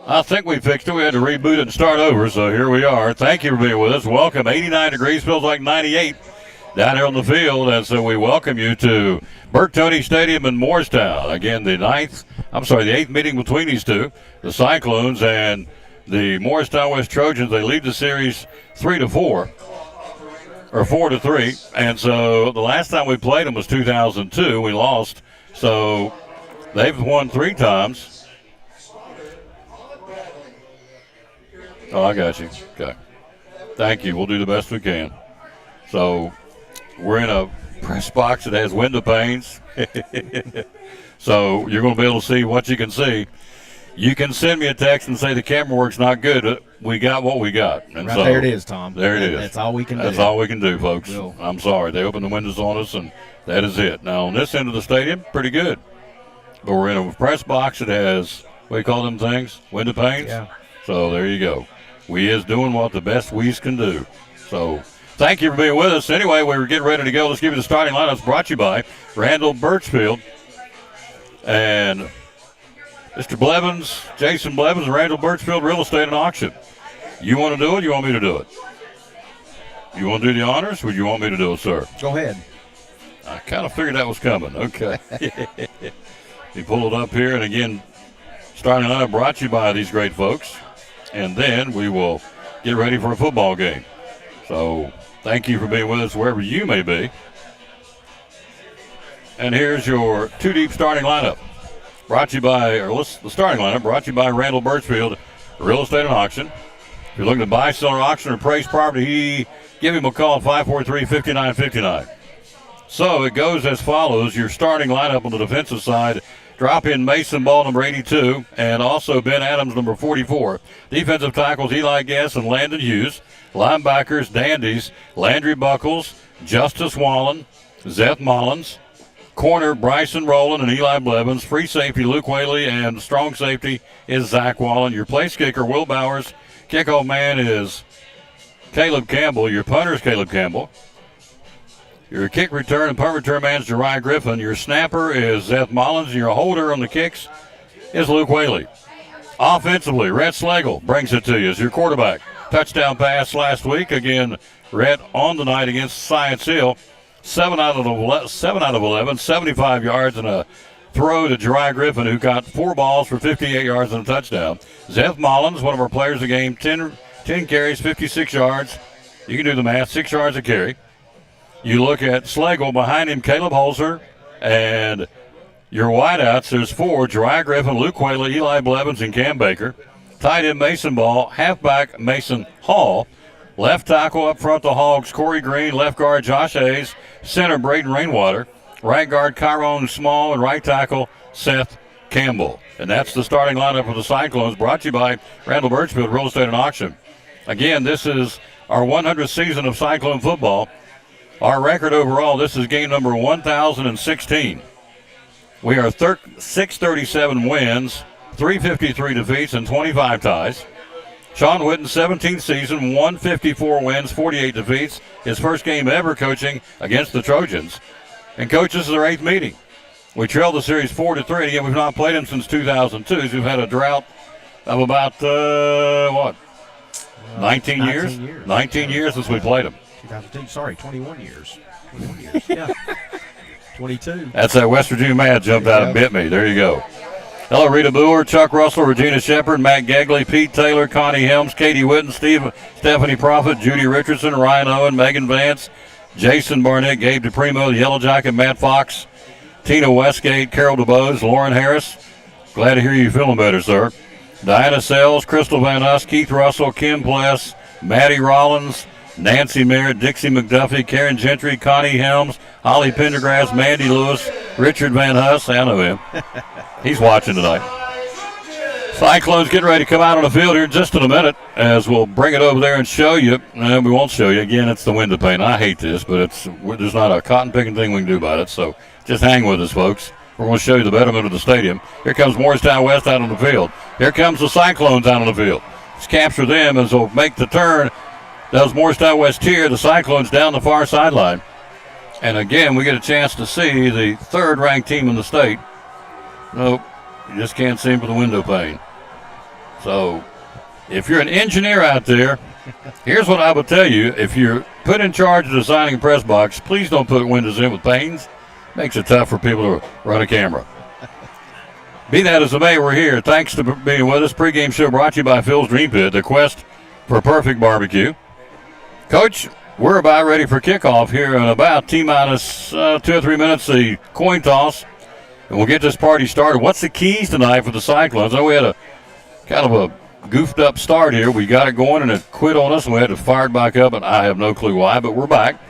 I think we fixed it. We had to reboot it and start over, so here we are. Thank you for being with us. Welcome. 89 degrees, feels like 98 down here on the field, and so we welcome you to Bert Toney Stadium in Morristown. Again, the eighth meeting between these two, the Cyclones and the Morristown West Trojans. They lead the series 3-4, or 4-3, and so the last time we played them was 2002. We lost, so they've won 3 times. Oh, I got you. Okay. Thank you. We'll do the best we can. So we're in a press box that has window panes. So you're going to be able to see what you can see. You can send me a text and say the camera work's not good. We got what we got. And right so, there it is, Tom. There it is. That's all we can do. That's all we can do, folks. I'm sorry. They opened the windows on us, and that is it. Now, on this end of the stadium, pretty good. But we're in a press box that has, what do you call them things? Window panes? Yeah. So there you go. We is doing what the best we's can do. So thank you for being with us. Anyway, we were getting ready to go. Let's give you the starting lineups brought to you by Randall Birchfield and Mr. Blevins, Jason Blevins, Randall Birchfield Real Estate and Auction. You want to do it? You want me to do it? You want to do the honors, or you want me to do it, sir? Go ahead. I kind of figured that was coming. Okay. You pull it up here, and again, starting lineup brought to you by these great folks. And then we will get ready for a football game. So thank you for being with us wherever you may be. And here's your 2-deep starting lineup. Brought to you by, the starting lineup brought to you by Randall Birchfield Real Estate and Auction. If you're looking to buy, sell, or auction or appraise property, give him a call at 543-5959. So it goes as follows. Your starting lineup on the defensive side. Drop in Mason Ball, number 82, and also Ben Adams, number 44. Defensive tackles, Eli Guess and Landon Hughes. Linebackers, Dandies, Landry Buckles, Justice Wallen, Zeth Mullins. Corner, Bryson Rowland and Eli Blevins. Free safety, Luke Whaley, and strong safety is Zach Wallen. Your place kicker, Will Bowers. Kickoff man is Caleb Campbell. Your punter is Caleb Campbell. Your kick return and punt return man is Jeriah Griffin. Your snapper is Zeth Mullins. And your holder on the kicks is Luke Whaley. Offensively, Rhett Slagle brings it to you as your quarterback. Touchdown pass last week. Again, Rhett on the night against Science Hill. 7 out of 11, 75 yards, and a throw to Jeriah Griffin, who got 4 balls for 58 yards and a touchdown. Zeth Mullins, one of our players of the game, 10 carries, 56 yards. You can do the math, 6 yards a carry. You look at Slagle, behind him, Caleb Holzer, and your wideouts, there's 4, Jeriah Griffin, Luke Whaley, Eli Blevins, and Cam Baker. Tight end Mason Ball, halfback Mason Hall, left tackle up front the Hogs, Corey Green, left guard Josh Hayes, center Braden Rainwater, right guard Kyron Small, and right tackle Seth Campbell. And that's the starting lineup of the Cyclones, brought to you by Randall Birchfield Real Estate and Auction. Again, this is our 100th season of Cyclone football. Our record overall, this is game number 1,016. We are 637 wins, 353 defeats, and 25 ties. Sean Witten, 17th season, 154 wins, 48 defeats. His first game ever coaching against the Trojans. And coach, this is our 8th meeting. We trailed the series 4-3. Again, we've not played him since 2002. We've had a drought of about, 19 years? 19 years since we played him. 2002, sorry, 21 years. 21 years, yeah. 22. That's that West Virginia man jumped out and bit me. There you go. Hello, Rita Boer, Chuck Russell, Regina Shepard, Matt Gagley, Pete Taylor, Connie Helms, Katie Witten, Stephanie Prophet, Judy Richardson, Ryan Owen, Megan Vance, Jason Barnett, Gabe DePrimo, the Yellow Jacket, Matt Fox, Tina Westgate, Carol DeBose, Lauren Harris. Glad to hear you feeling better, sir. Diana Sells, Crystal Van Us, Keith Russell, Kim Pless, Maddie Rollins, Nancy Merritt, Dixie McDuffie, Karen Gentry, Connie Helms, Holly Pendergrass, Mandy Lewis, Richard Van Huss. I know him. He's watching tonight. Cyclones getting ready to come out on the field here in just in a minute as we'll bring it over there and show you. And we won't show you. Again, it's the window pane. I hate this, but there's not a cotton-picking thing we can do about it. So just hang with us, folks. We're going to show you the betterment of the stadium. Here comes Morristown West out on the field. Here comes the Cyclones out on the field. Let's capture them as they'll make the turn. Does Morristown West here, the Cyclones down the far sideline. And again, we get a chance to see the third-ranked team in the state. Nope, you just can't see them for the window pane. So if you're an engineer out there, here's what I would tell you. If you're put in charge of designing a press box, please don't put windows in with panes. Makes it tough for people to run a camera. Be that as it may, we're here. Thanks for being with us. Pregame show brought to you by Phil's Dream Pit, the quest for perfect barbecue. Coach, we're about ready for kickoff here in about T-minus 2 or 3 minutes, the coin toss. And we'll get this party started. What's the keys tonight for the Cyclones? I know we had a kind of a goofed up start here. We got it going and it quit on us and we had to fire it back up, and I have no clue why, but we're back.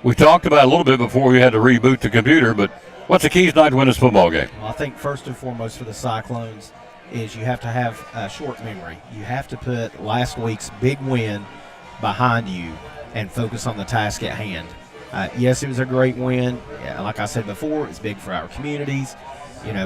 We talked about it a little bit before we had to reboot the computer, but what's the keys tonight to win this football game? Well, I think first and foremost for the Cyclones is you have to have a short memory. You have to put last week's big win behind you and focus on the task at hand. Yes, it was a great win. Like I said before, it's big for our communities,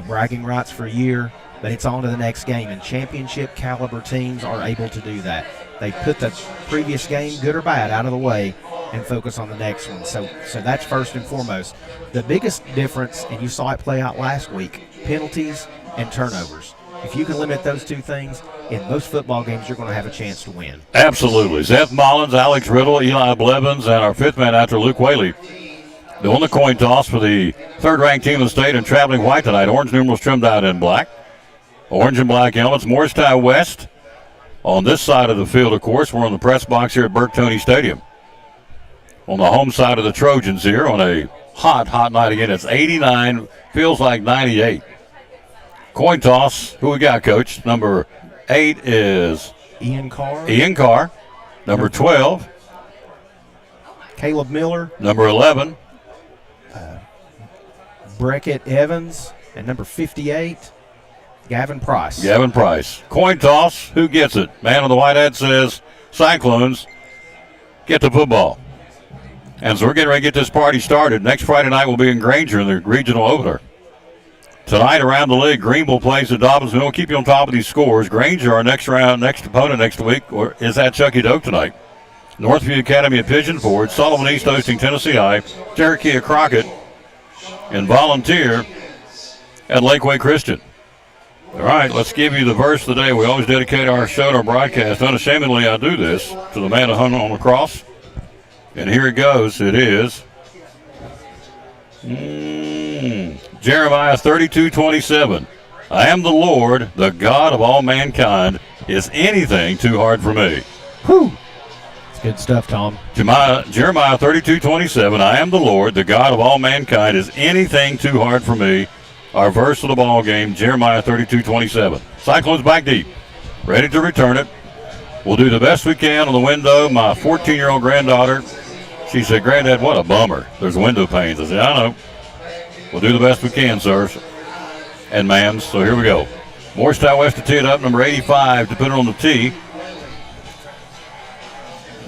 bragging rights for a year, but it's on to the next game, and championship caliber teams are able to do that. They put the previous game, good or bad, out of the way and focus on the next one. So that's first and foremost. The biggest difference, and you saw it play out last week, penalties and turnovers. If you can limit those two things, in most football games, you're going to have a chance to win. Absolutely. Seth Mullins, Alex Riddle, Eli Blevins, and our fifth man after Luke Whaley doing the coin toss for the third-ranked team in the state and traveling white tonight. Orange numerals trimmed out in black. Orange and black helmets. Morristown West on this side of the field, of course. We're on the press box here at Burke Toney Stadium. On the home side of the Trojans here on a hot, hot night again. It's 89, feels like 98. Coin toss. Who we got, Coach? Number 8 is Ian Carr. Ian Carr. Number 12. Caleb Miller. Number 11. Breckett Evans. And number 58, Gavin Price. Gavin Price. Coin toss. Who gets it? Man on the white hat says Cyclones get the football. And so we're getting ready to get this party started. Next Friday night we'll be in Granger in the regional opener. Tonight around the league, Greenville plays at Dobbinsville. We'll keep you on top of these scores. Granger, our next opponent next week, or is at Chucky Doak tonight. Northview Academy at Pigeon Forge, Sullivan East hosting Tennessee High, Cherokee at Crockett, and Volunteer at Lakeway Christian. All right, let's give you the verse of the day. We always dedicate our show and our broadcast. Unashamedly, I do this to the man who hung on the cross. And here it goes. It is Jeremiah 32:27. I am the Lord, the God of all mankind. Is anything too hard for me? Whew. It's good stuff, Tom. Jeremiah 32:27. I am the Lord, the God of all mankind. Is anything too hard for me? Our verse of the ball game, Jeremiah 32:27. Cyclones back deep, ready to return it. We'll do the best we can on the window. My 14-year-old granddaughter, she said, Granddad, what a bummer. There's window panes. I said, I know. We'll do the best we can, sirs and ma'ams. So here we go. Morristown West to tee it up, number 85 to put it on the tee.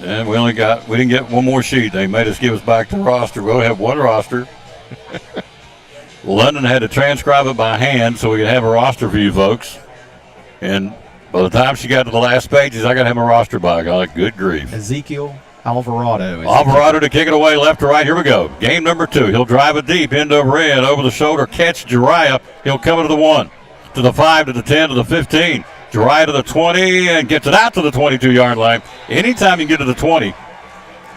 And we didn't get one more sheet. They made us give us back the roster. We'll have one roster. London had to transcribe it by hand so we could have a roster for you folks. And by the time she got to the last pages, I got to have my roster back. I'm like, good grief. Ezekiel Alvarado. Alvarado to kick it away left to right. Here we go. Game number 2. He'll drive it deep, end over end, over the shoulder, catch Jariah. He'll come to the 1, to the 5, to the 10, to the 15. Jariah to the 20 and gets it out to the 22-yard line. Anytime you get to the 20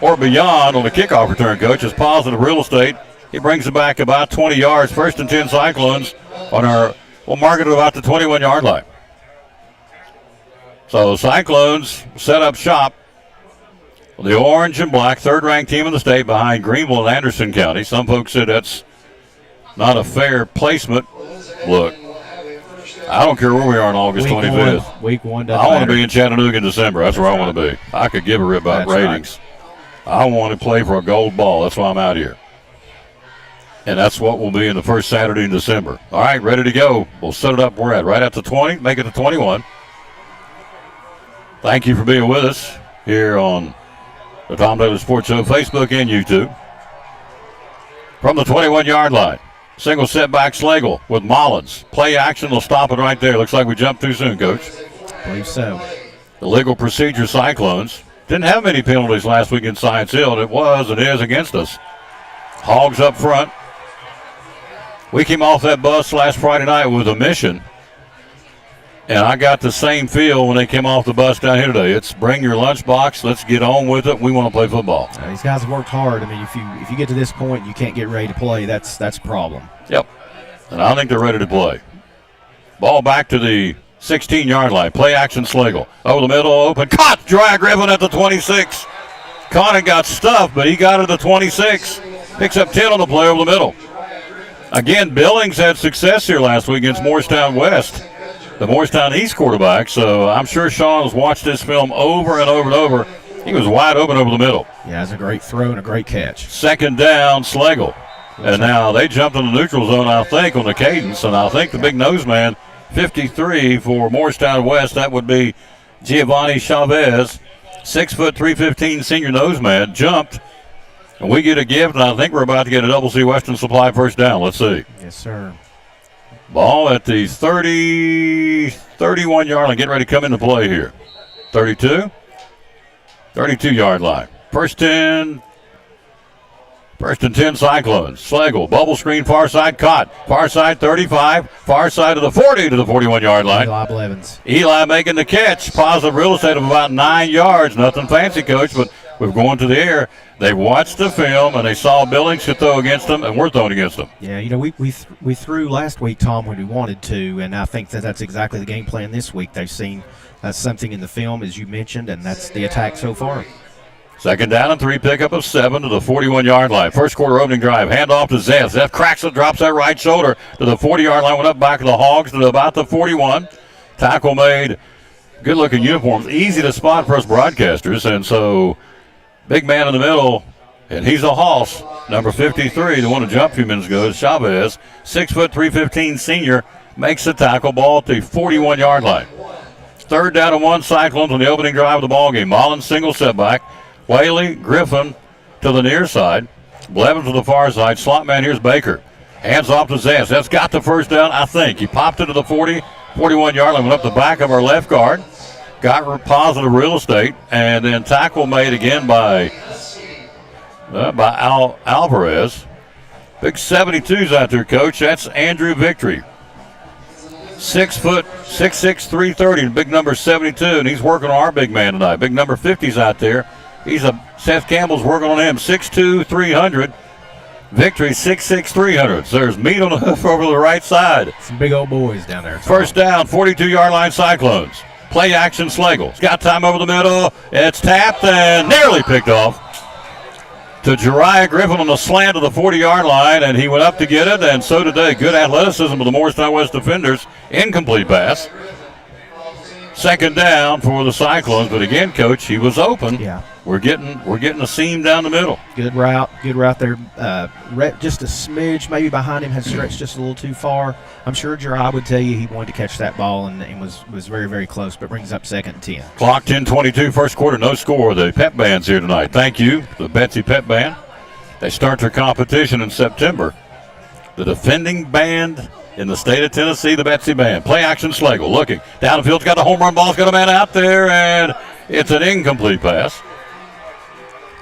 or beyond on the kickoff return, Coach, is positive real estate. He brings it back about 20 yards. 1st and 10 Cyclones on our We'll mark it at about the 21-yard line. So Cyclones set up shop. The orange and black, third-ranked team in the state behind Greenville and Anderson County. Some folks said that's not a fair placement. Look, I don't care where we are on August 25th. Week 1 I want to be in Chattanooga in December. That's where I want to be. I could give a rip about ratings. Right. I want to play for a gold ball. That's why I'm out here. And that's what we'll be in the first Saturday in December. All right, ready to go. We'll set it up. We're at right at the 20, make it the 21. Thank you for being with us here on the Tom Daly Sports Show, Facebook and YouTube. From the 21-yard line, single setback Slagle with Mullins. Play action will stop it right there. Looks like we jumped too soon, Coach. I believe so. The legal procedure Cyclones didn't have many penalties last week in Science Hill, and it was and is against us. Hogs up front. We came off that bus last Friday night with a mission, and I got the same feel when they came off the bus down here today. It's bring your lunchbox, let's get on with it. We want to play football. These guys have worked hard. I mean, if you get to this point and you can't get ready to play, that's a problem. Yep, and I think they're ready to play. Ball back to the 16-yard line. Play action Slagle. Over the middle, open. Caught! Dry Griffin at the 26. Caught and got stuffed, but he got it at the 26. Picks up 10 on the play over the middle. Again, Billings had success here last week against Morristown West, the Morristown East quarterback, so I'm sure Sean has watched this film over and over and over. He was wide open over the middle. Yeah, that's a great throw and a great catch. Second down, Slagle. And now they jumped in the neutral zone, I think, on the cadence, and I think the big nose man, 53 for Morristown West, that would be Giovanni Chavez, 6 foot 315 senior nose man, jumped. And we get a gift, and I think we're about to get a Double C Western Supply first down. Let's see. Yes, sir. Ball at the 31-yard line. Getting ready to come into play here. 32. 32-yard line. First and 10 Cyclones. Slagle, bubble screen, far side, caught. Far side, 35. Far side to the 40 to the 41-yard line. Eli Blevins. Eli making the catch. Positive real estate of about 9 yards. Nothing fancy, Coach, but we're going to the air. They watched the film, and they saw Billings could throw against them, and we're throwing against them. Yeah, you know, we threw last week, Tom, when we wanted to, and I think that's exactly the game plan this week. They've seen something in the film, as you mentioned, and that's the attack so far. Second down and 3, pickup of 7 to the 41-yard line. First quarter opening drive, handoff to Zeff. Zeff cracks it, drops that right shoulder to the 40-yard line, went up back to the Hogs to about the 41. Tackle made. Good-looking uniforms, easy to spot for us broadcasters, and so big man in the middle, and he's a hoss. Number 53, the one who jumped a few minutes ago, is Chavez. 6 foot 315 senior, makes the tackle, ball at the 41-yard line. Third down and 1, Cyclones on the opening drive of the ball game. Mullins single setback. Whaley, Griffin to the near side. Blevins to the far side. Slot man, here's Baker. Hands off to Zess. That's got the first down, I think. He popped it to the 41-yard line, went up the back of our left guard. Got positive real estate, and then tackle made again by Alvarez. Big 72's out there, Coach. That's Andrew Victory. 6 foot, 6'6", 330, big number 72, and he's working on our big man tonight. Big number 50's out there. Seth Campbell's working on him. 6'2", 300. Victory 6'6", 300. So there's meat on the hoof over the right side. Some big old boys down there. First down, 42-yard line Cyclones. Play action Slagle. He's got time over the middle. It's tapped and nearly picked off to Jariah Griffin on the slant of the 40-yard line, and he went up to get it, and so did they. Good athleticism of the Morristown West defenders. Incomplete pass. Second down for the Cyclones, but again, Coach, he was open. Yeah. We're getting a seam down the middle. Good route there. Just a smidge maybe behind him, had stretched just a little too far. I'm sure Jariah would tell you he wanted to catch that ball and was very, very close, but brings up second and 10. Clock 10:22, first quarter, no score. The Pep Band's here tonight. Thank you, the Betsy Pep Band. They start their competition in September. The defending band in the state of Tennessee, the Betsy Band. Play action Slagle looking. Down the field's got the home run ball. It's got a man out there, and it's an incomplete pass.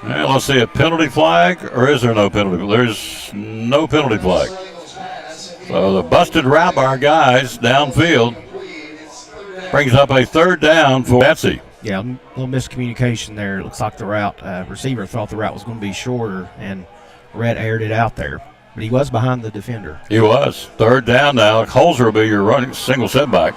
Well, let's see, a penalty flag, or is there no penalty? There's no penalty flag. So the busted route by our guys downfield brings up a third down for Betsy. Yeah, a little miscommunication there. It looks like the route receiver thought the route was going to be shorter, and Rhett aired it out there. But he was behind the defender. He was. Third down now. Holzer will be your running single setback.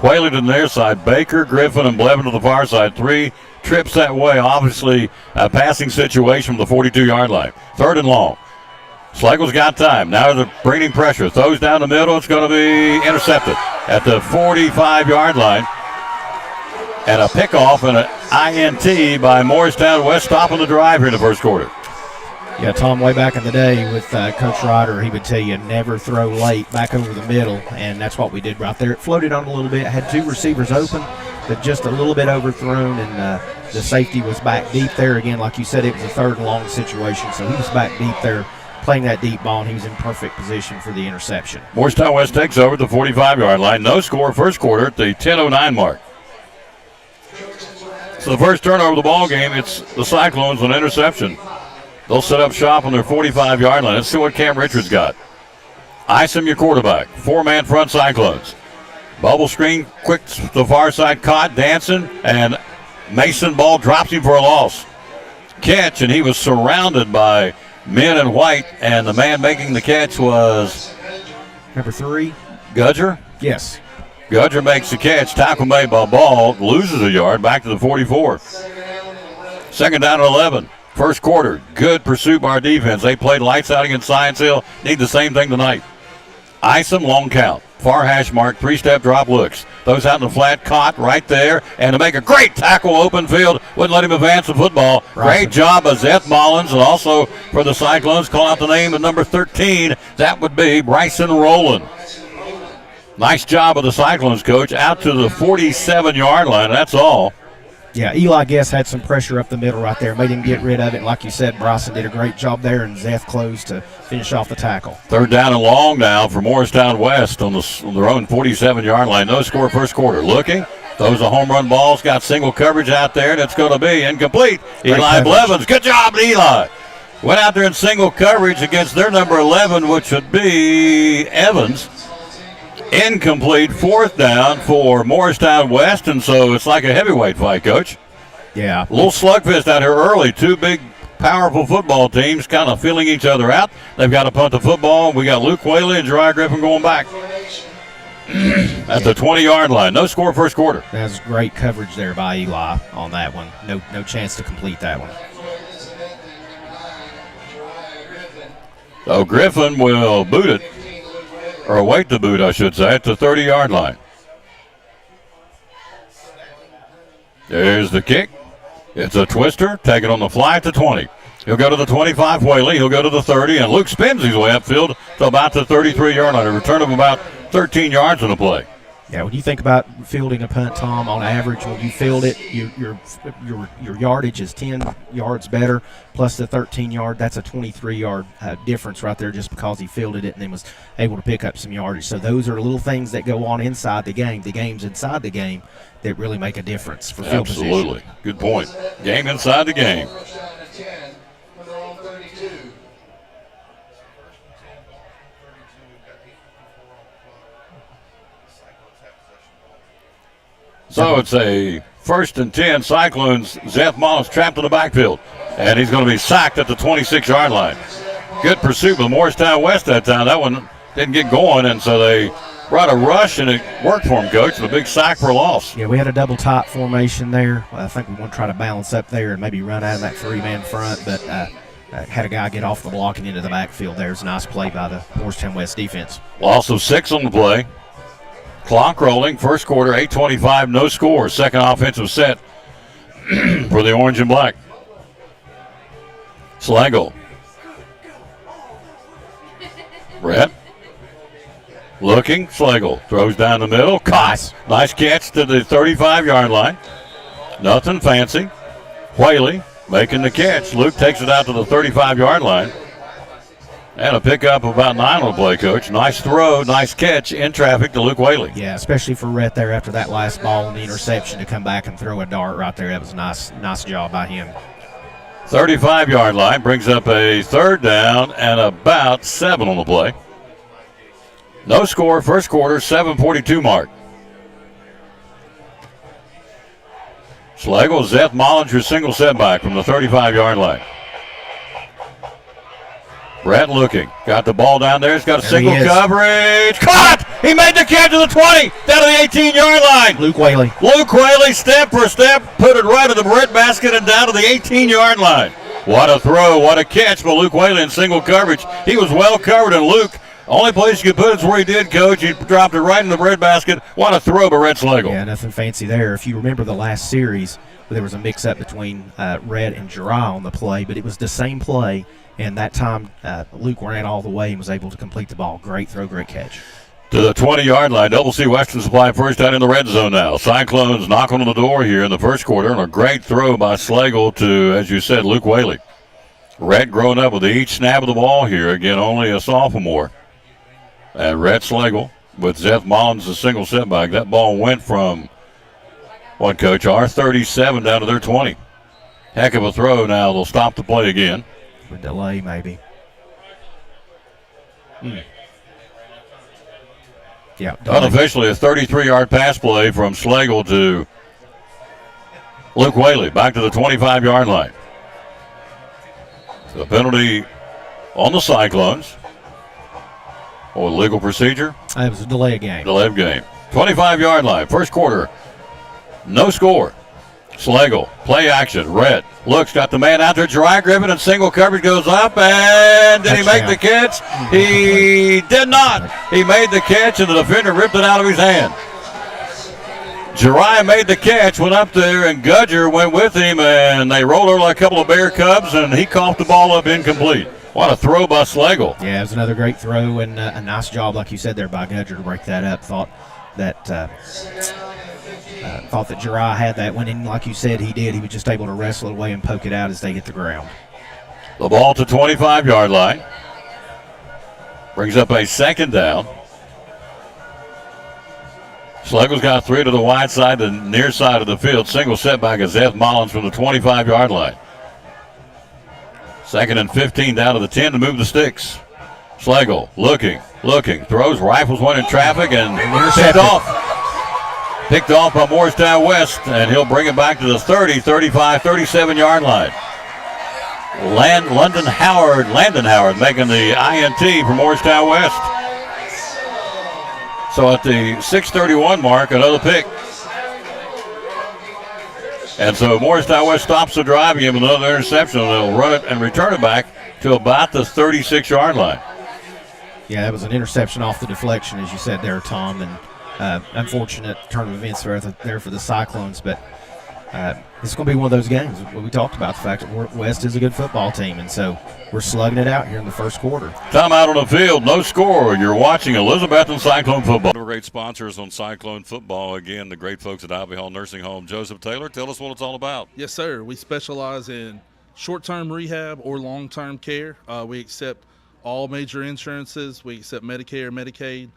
Whaley to the near side. Baker, Griffin, and Blevin to the far side. 3 trips that way. Obviously, a passing situation from the 42-yard line. Third and long. Schlegel's got time. Now they're bringing pressure. Throws down the middle. It's going to be intercepted at the 45-yard line. And a pickoff and an INT by Morristown West, stopping the drive here in the first quarter. Yeah, Tom, way back in the day with Coach Ryder, he would tell you never throw late back over the middle, and that's what we did right there. It floated on a little bit, had 2 receivers open, but just a little bit overthrown, and the safety was back deep there. Again, like you said, it was a third and long situation, so he was back deep there playing that deep ball, and he was in perfect position for the interception. Morristown West takes over at the 45-yard line. No score first quarter at the 10:09 mark. So the first turnover of the ball game, it's the Cyclones on interception. They'll set up shop on their 45-yard line. Let's see what Cam Richards got. Isom, your quarterback. 4-man front Cyclones. Bubble screen, quick to the far side, caught, dancing, and Mason ball drops him for a loss. Catch, and he was surrounded by men in white, and the man making the catch was Number 3. Gudger. Yes. Gudger makes the catch. Tackle made by Ball. Loses a yard back to the 44. Second down and 11. First quarter. Good pursuit by our defense. They played lights out against Science Hill. Need the same thing tonight. Isom, long count. Far hash mark. 3-step drop looks. Those out in the flat. Caught right there. And to make a great tackle open field. Wouldn't let him advance the football. Great job of Zeth Mullins. And also for the Cyclones, call out the name of number 13. That would be Bryson Rowland. Nice job of the Cyclones, coach, out to the 47-yard line. That's all. Yeah, Eli Guess had some pressure up the middle right there. Made him get rid of it. Like you said, Bryson did a great job there, and Zeth closed to finish off the tackle. Third down and long now for Morristown West on their own 47-yard line. No score first quarter. Looking. Those are home run balls. Got single coverage out there, and it's going to be incomplete. Eli Blevins. Good job, Eli. Went out there in single coverage against their number 11, which would be Evans. Incomplete. Fourth down for Morristown West, and so it's like a heavyweight fight, Coach. Yeah. A little slugfest out here early. 2 big, powerful football teams kind of feeling each other out. They've got to punt the football. We got Luke Whaley and Jeriah Griffin going back at the 20-yard line. No score first quarter. That was great coverage there by Eli on that one. No chance to complete that one. So Griffin will boot it. Or await the boot, I should say, at the 30-yard line. There's the kick. It's a twister. Take it on the fly at the 20. He'll go to the 25, Whaley. He'll go to the 30, and Luke spins his way upfield to about the 33-yard line. A return of about 13 yards on the play. Yeah, when you think about fielding a punt, Tom, on average, when you field it, your yardage is 10 yards better, plus the 13-yard. That's a 23-yard difference right there just because he fielded it and then was able to pick up some yardage. So those are little things that go on inside the game, the games inside the game, that really make a difference for field position. Absolutely. Good point. Game inside the game. So it's a 1st and 10. Cyclones. Zeth Mullins trapped in the backfield. And he's going to be sacked at the 26-yard line. Good pursuit by Morristown West that time. That one didn't get going, and so they brought a rush, and it worked for him, Coach, and a big sack for a loss. Yeah, we had a double top formation there. I think we want to try to balance up there and maybe run out of that 3-man front, but had a guy get off the block and into the backfield there. It's a nice play by the Morristown West defense. Loss of 6 on the play. Clock rolling. First quarter, 8:25, no score. Second offensive set for the orange and black. Slagle. Brett. Looking. Slagle throws down the middle. Caught. Nice catch to the 35-yard line. Nothing fancy. Whaley making the catch. Luke takes it out to the 35-yard line. And a pickup of about 9 on the play, Coach. Nice throw, nice catch in traffic to Luke Whaley. Yeah, especially for Rhett there after that last ball and the interception to come back and throw a dart right there. That was a nice job by him. 35-yard line brings up a third down and about 7 on the play. No score, first quarter, 7:42 mark. Schlegel, Zeth Mullins, your single setback from the 35-yard line. Rhett looking. Got the ball down there. He's got a There single he is. coverage. Caught! He made the catch to the 20. Down to the 18-yard line. Luke Whaley. Luke Whaley, step for step, put it right in the bread basket and down to the 18-yard line. What a throw, what a catch by Luke Whaley in single coverage. He was well covered, and Luke, only place you could put it is where he did, Coach. He dropped it right in the bread basket. What a throw by Rhett Slagle. Yeah, nothing fancy there. If you remember the last series, there was a mix-up between Rhett and Jeriah on the play, but it was the same play, and that time Luke ran all the way and was able to complete the ball. Great throw, great catch. To the 20-yard line, Double C Western Supply first down in the red zone now. Cyclones knocking on the door here in the first quarter, and a great throw by Slagle to, as you said, Luke Whaley. Rhett growing up with each snap of the ball here. Again, only a sophomore. And Rhett Slagle with Zeth Mullins, a single setback. That ball went from, what, Coach, our 37 down to their 20. Heck of a throw now. They'll stop the play again. A delay, maybe. Yeah. Unofficially, a 33-yard pass play from Slagle to Luke Whaley, back to the 25-yard line. The penalty on the Cyclones. Or legal procedure. It was a delay of game. Delay of game. 25-yard line, first quarter. No score. Slagle, play action. Rhett looks, got the man out there. Jeriah Griffin, and single coverage goes up. And did he make the catch? He did not. He made the catch, and the defender ripped it out of his hand. Jeriah made the catch, went up there, and Gudger went with him, and they rolled over like a couple of bear cubs, and he coughed the ball up incomplete. What a throw by Slagle. Yeah, it was another great throw, and a nice job, like you said there, by Gudger to break that up. Thought that Jeriah had that one, and like you said, he did. He was just able to wrestle it away and poke it out as they hit the ground. The ball to 25-yard line. Brings up a second down. Slagle's got three to the wide side, the near side of the field. Single setback of Zeth Mullins from the 25-yard line. Second and 15 down to the 10 to move the sticks. Slagle looking, throws, rifles one in traffic, and picked off by Morristown West, and he'll bring it back to the 30, 35, 37-yard line. Landon Howard making the INT for Morristown West. So at the 6:31 mark, another pick. And so Morristown West stops the drive again with another interception. They'll run it and return it back to about the 36-yard line. Yeah, that was an interception off the deflection, as you said there, Tom, and unfortunate turn of events there for the Cyclones. But it's going to be one of those games. We talked about the fact that West is a good football team, and so we're slugging it out here in the first quarter. Timeout on the field, no score. You're watching Elizabethton Cyclone football. One of our great sponsors on Cyclone football, again, the great folks at Ivy Hall Nursing Home. Joseph Taylor, tell us what it's all about. Yes, sir. We specialize in short-term rehab or long-term care. We accept all major insurances. We accept Medicare, Medicaid.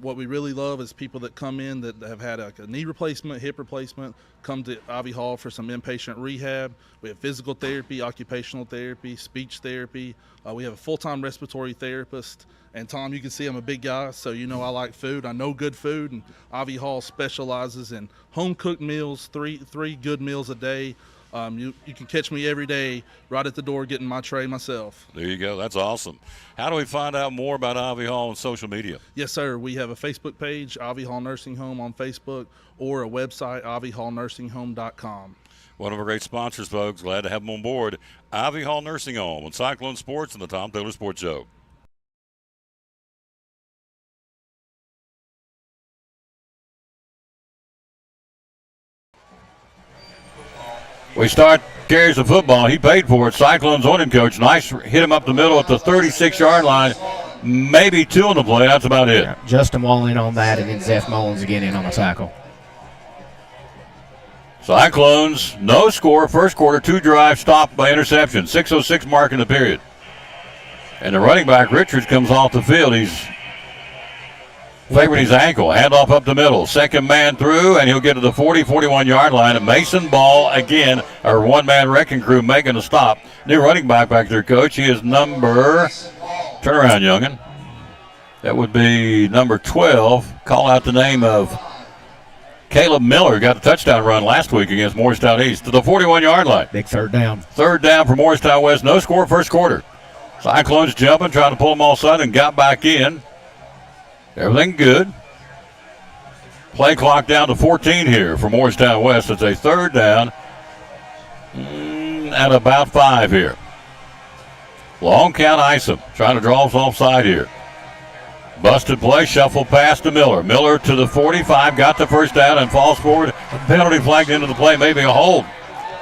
What we really love is people that come in that have had a knee replacement, hip replacement, come to Ivy Hall for some inpatient rehab. We have physical therapy, occupational therapy, speech therapy. We have a full-time respiratory therapist. And Tom, you can see I'm a big guy, so you know I like food. I know good food, and Ivy Hall specializes in home-cooked meals, three good meals a day. You can catch me every day right at the door getting my tray myself. There you go. That's awesome. How do we find out more about Ivy Hall on social media? Yes, sir. We have a Facebook page, Ivy Hall Nursing Home on Facebook, or a website, ivyhallnursinghome.com. One of our great sponsors, folks. Glad to have them on board. Ivy Hall Nursing Home on Cyclone Sports and the Tom Taylor Sports Show. We start carries the football. He paid for it. Cyclones on him, Coach. Nice hit him up the middle at the 36-yard line. Maybe two on the play. That's about it. Yeah, Justin Wall in on that, and then Zeth Mullins again in on the tackle. Cyclones, no score. First quarter, 2 drives stopped by interception. 6:06 mark in the period. And the running back, Richards, comes off the field. He's favoring his ankle. Handoff up the middle. Second man through, and he'll get to the 40, 41-yard line. And Mason Ball, again, our one-man wrecking crew making a stop. New running back there, Coach. He is number, turn around, youngin. That would be number 12. Call out the name of Caleb Miller. Got the touchdown run last week against Morristown East to the 41-yard line. Big third down. Third down for Morristown West. No score first quarter. Cyclones jumping, trying to pull them all side and got back in. Everything good. Play clock down to 14 here for Morristown West. It's a third down at about 5 here. Long count Isom trying to draw us offside here. Busted play, shuffle pass to Miller. Miller to the 45, got the first down and falls forward. Penalty flagged into the play, maybe a hold.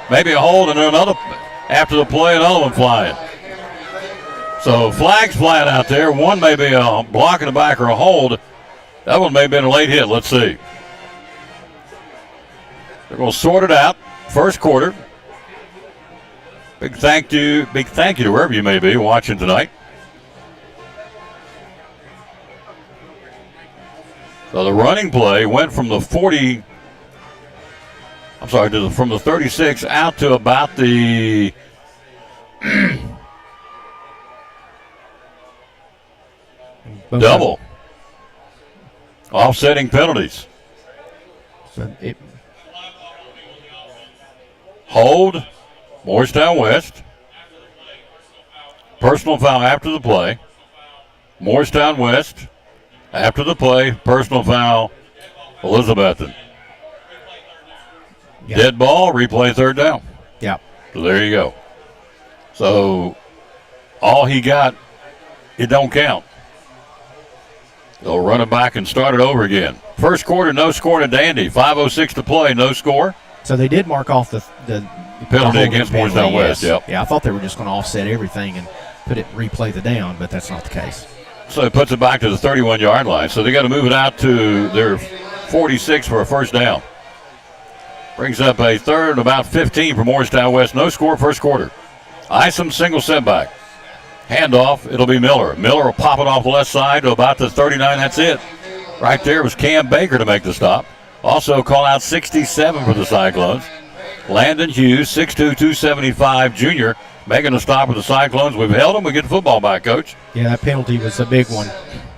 Maybe a hold, and then another, after the play, another one flying. So flags flying out there. One may be a block in the back or a hold. That one may have been a late hit. Let's see. They're going to sort it out. First quarter. Big thank you to wherever you may be watching tonight. So the running play went from the 40. From the 36 out to about the double. Offsetting penalties. Hold, Morristown West. Personal foul after the play. Morristown West. After the play, personal foul, Elizabethton. Yep. Dead ball, replay third down. Yeah. So there you go. So all he got, it don't count. They'll run it back and start it over again. First quarter, no score to Dandy. 5:06 to play, no score. So they did mark off the Penalty against Morristown West, yes. yep. Yeah, I thought they were just going to offset everything and replay the down, but that's not the case. So it puts it back to the 31-yard line. So they got to move it out to their 46 for a first down. Brings up a third and about 15 for Morristown West. No score first quarter. Isom single setback. Handoff, it'll be Miller. Miller will pop it off the left side to about the 39. That's it. Right there was Cam Baker to make the stop. Also call out 67 for the Cyclones. Landon Hughes, 6'2", 275 junior, making a stop with the Cyclones. We've held them. We get the football back, Coach. Yeah, that penalty was a big one,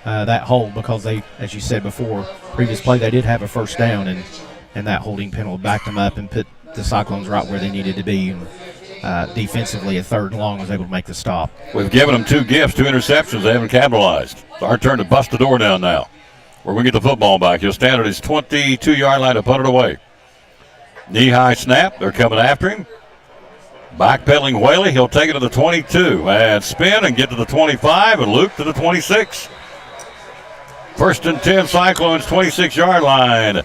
that hold, because they, as you said before, previous play, they did have a first down, and that holding penalty backed them up and put the Cyclones right where they needed to be. And defensively, a third and long was able to make the stop. We've given them 2 gifts, 2 interceptions. They haven't capitalized. It's our turn to bust the door down now. We're going to get the football back. He'll stand at his 22-yard line to put it away. Knee-high snap. They're coming after him. Backpedaling Whaley. He'll take it to the 22 and spin and get to the 25 and loop to the 26. First and 10, Cyclones, 26-yard line.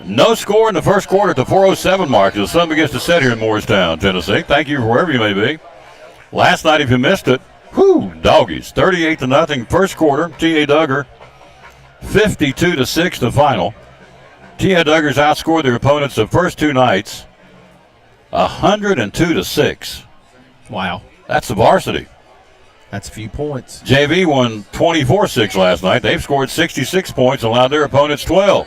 No score in the first quarter at the 4:07 mark. The sun begins to set here in Morristown, Tennessee. Thank you wherever you may be. Last night, if you missed it, doggies. 38-0 first quarter. T.A. Duggar, 52-6 the final. T.A. Duggars outscored their opponents the first 2 nights, 102-6. Wow. That's the varsity. That's a few points. JV won 24-6 last night. They've scored 66 points and allowed their opponents 12.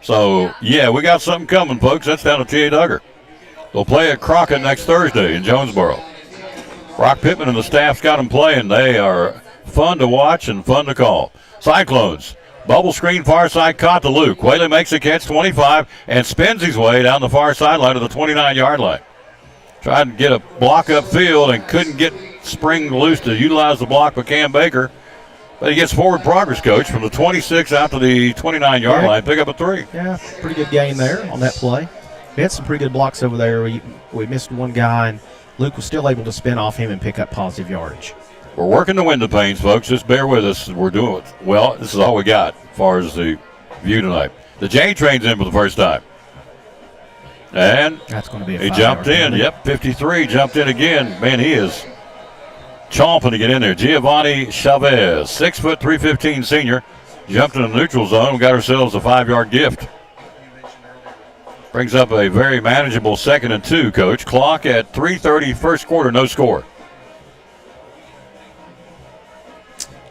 So, yeah, we got something coming, folks. That's down to T.A. Duggar. They'll play at Crockett next Thursday in Jonesboro. Brock Pittman and the staff's got them playing. They are fun to watch and fun to call. Cyclones, bubble screen far side, caught to Luke. Whaley makes a catch, 25, and spins his way down the far sideline to the 29-yard line. Tried to get a block upfield and couldn't get spring loose to utilize the block by Cam Baker. But he gets forward progress, Coach, from the 26 out to the 29-yard line. Pick up a 3. Yeah, pretty good gain there on that play. We had some pretty good blocks over there. We missed one guy, and Luke was still able to spin off him and pick up positive yardage. We're working the window panes, folks. Just bear with us. We're doing it. Well, this is all we got as far as the view tonight. The J train's in for the first time. And that's going to be a he jumped in. Yep, 53 jumped in again. Man, he is chomping to get in there. Giovanni Chavez, 6 foot 315 senior, jumped in the neutral zone. We got ourselves a 5-yard gift. Brings up a very manageable 2nd and 2, Coach. Clock at 3:30, first quarter, no score.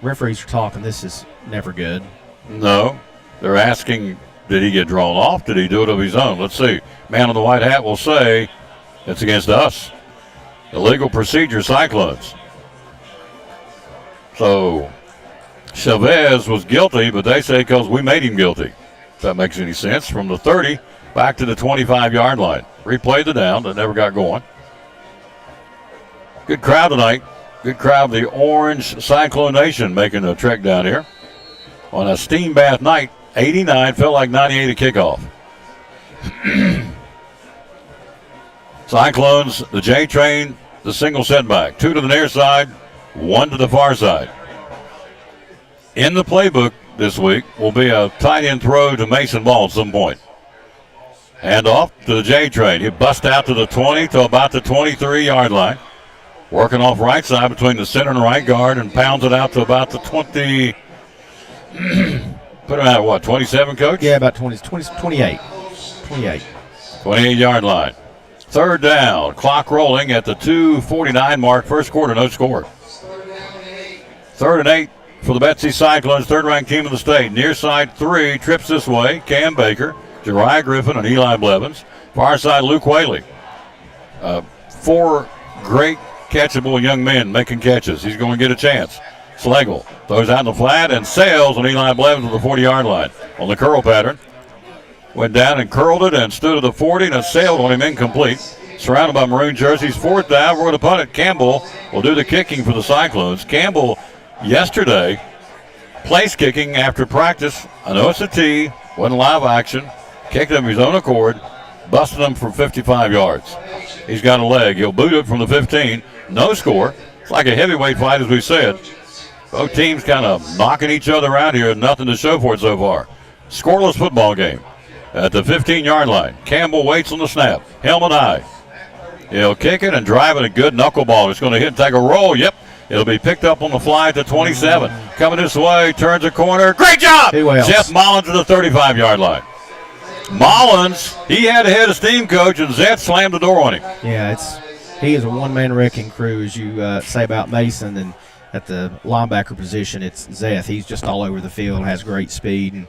Referees are talking. This is never good. No, they're asking, did he get drawn off? Did he do it of his own? Let's see. Man in the white hat will say it's against us. Illegal procedure, Cyclones. So Chavez was guilty, but they say because we made him guilty. If that makes any sense. From the 30 back to the 25-yard line. Replayed the down that never got going. Good crowd tonight. Good crowd of the Orange Cyclone Nation making a trek down here on a steam bath night. 89, felt like 98 at kickoff. Cyclones, the J train, the single setback. 2 to the near side, 1 to the far side. In the playbook this week will be a tight end throw to Mason Ball at some point. Hand off to the J train. He busts out to the 20 to about the 23-yard line. Working off right side between the center and right guard and pounds it out to about the 20. Put him out what, 27, Coach? Yeah, about 28. 28-yard line. Third down. Clock rolling at the 2:49 mark. First quarter, no score. 3rd and 8 for the Betsy Cyclones, third-ranked team in the state. Near side 3, trips this way. Cam Baker, Jeriah Griffin, and Eli Blevins. Far side, Luke Whaley. 4 great catchable young men making catches. He's going to get a chance. Schlegel throws out in the flat and sails on Eli Blevins with the 40-yard line. On the curl pattern. Went down and curled it and stood at the 40 and sailed on him incomplete. Surrounded by maroon jerseys. 4th down. We're going to punt it. Campbell will do the kicking for the Cyclones. Campbell yesterday place kicking after practice. I know it's a tee. Wasn't live action. Kicked him of his own accord. Busted him from 55 yards. He's got a leg. He'll boot it from the 15. No score. It's like a heavyweight fight, as we said. Both teams kind of knocking each other out here. Nothing to show for it so far. Scoreless football game. At the 15-yard line. Campbell waits on the snap. Helmet high. He'll kick it and drive it. A good knuckleball. It's going to hit and take a roll. Yep. It'll be picked up on the fly at the 27. Coming this way. Turns a corner. Great job! Jeff Mullins at the 35-yard line. Mullins, he had a head of steam, Coach, and Zeth slammed the door on him. Yeah, he is a one-man wrecking crew, as you say about Mason, and at the linebacker position, it's Zeth. He's just all over the field, has great speed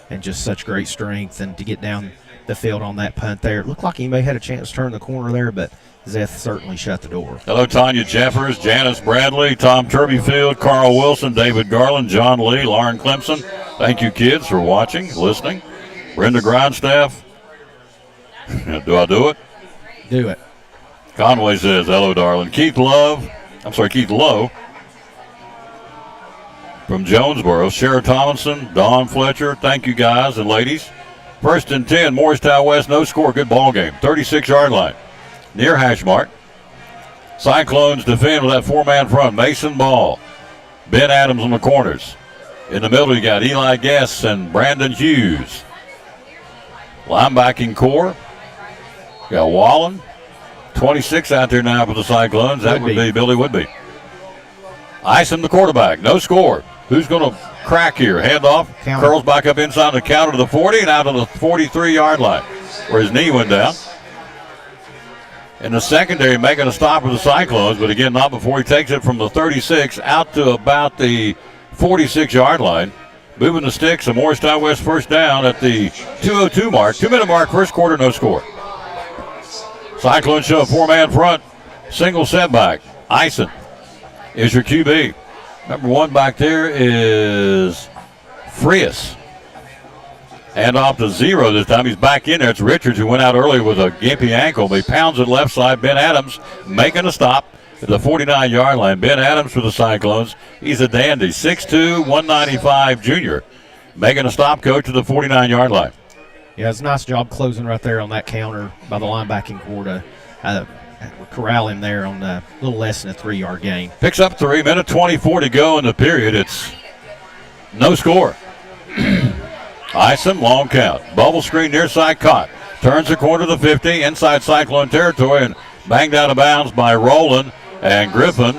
and just such great strength, and to get down the field on that punt there, it looked like he may have had a chance to turn the corner there, but Zeth certainly shut the door. Hello, Tanya Jeffers, Janice Bradley, Tom Turbyfield, Carl Wilson, David Garland, John Lee, Lauren Clemson. Thank you, kids, for watching, listening. Brenda Grindstaff. Do I do it? Do it. Conway says, hello, darling. Keith Lowe from Jonesboro. Sheriff Tomlinson, Don Fletcher. Thank you, guys and ladies. 1st and 10, Morristown West, no score. Good ball game. 36-yard line. Near hash mark. Cyclones defend with that 4-man front. Mason Ball. Ben Adams on the corners. In the middle, you got Eli Guess and Brandon Hughes. Linebacking core. Got Wallen. 26 out there now for the Cyclones. That would be Billy Woodby. Ison, the quarterback. No score. Who's going to crack here? Handoff. Curls back up inside the counter to the 40 and out to the 43-yard line where his knee went down. In the secondary, making a stop with the Cyclones, but again, not before he takes it from the 36 out to about the 46-yard line. Moving the sticks, a Morristown West first down at the 2:02 mark. 2-minute mark, first quarter, no score. Cyclones show a 4-man front. Single setback. Ison is your QB. Number 1 back there is Frias. And off to 0 this time. He's back in there. It's Richards, who went out earlier with a gimpy ankle. But he pounds it left side. Ben Adams making a stop at the 49-yard line. Ben Adams for the Cyclones. He's a dandy. 6'2", 195 junior. Making a stop, Coach, to the 49-yard line. Yeah, it's a nice job closing right there on that counter by the linebacking core to corral him there on a little less than a 3-yard gain. Picks up 3, minute 24 to go in the period. It's no score. Ison, long count. Bubble screen near side caught. Turns the corner to the 50, inside Cyclone territory, and banged out of bounds by Rowland and Griffin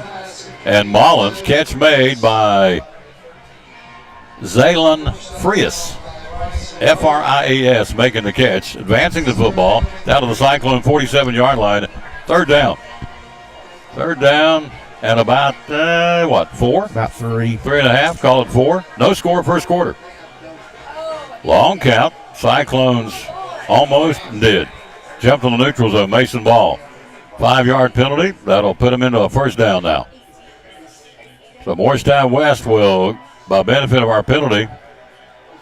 and Mullins. Catch made by Zaylen Frias. F-R-I-A-S making the catch. Advancing the football down to the Cyclone 47-yard line. 3rd down. 3rd down and about, 4? About 3. 3.5, call it 4. No score first quarter. Long count. Cyclones almost did. Jumped on the neutral zone. Mason Ball. 5-yard penalty. That'll put him into a first down now. So Morristown West will, by benefit of our penalty,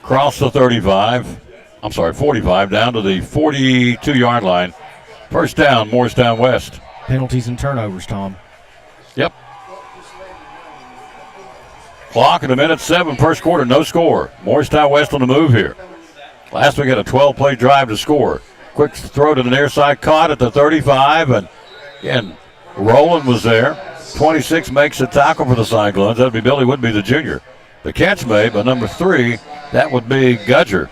cross the 45 down to the 42-yard line. First down, Morristown West. Penalties and turnovers, Tom. Yep. Clock in a minute 7, first quarter, no score. Morristown West on the move here. Last week had a 12-play drive to score. Quick throw to the near side, caught at the 35, and again, Rowland was there. 26 makes a tackle for the Cyclones. That'd be Billy Woodby, the junior. The catch made by number 3, that would be Gudger.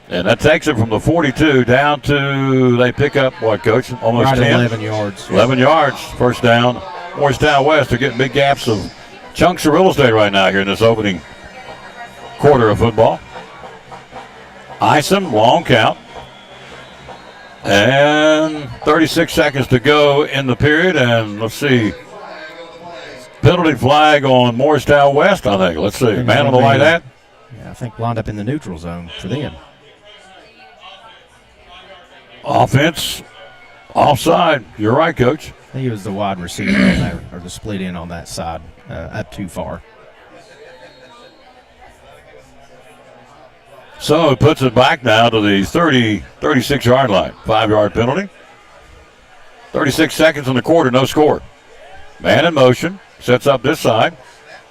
And that takes it from the 42 down to, they pick up, what, Coach? Almost right 10? 11 yards. 11 yards, first down. Morristown West are getting big gaps of chunks of real estate right now here in this opening quarter of football. Ison, long count. And 36 seconds to go in the period. And let's see. Penalty flag on Morristown West, I think. Let's see. Man on the light at. Yeah, I think lined up in the neutral zone for them. Offense, offside. You're right, Coach. I think it was the wide receiver on there, or the split in on that side, up too far. So it puts it back now to the 36-yard line. 5-yard penalty. 36 seconds in the quarter, no score. Man in motion, sets up this side.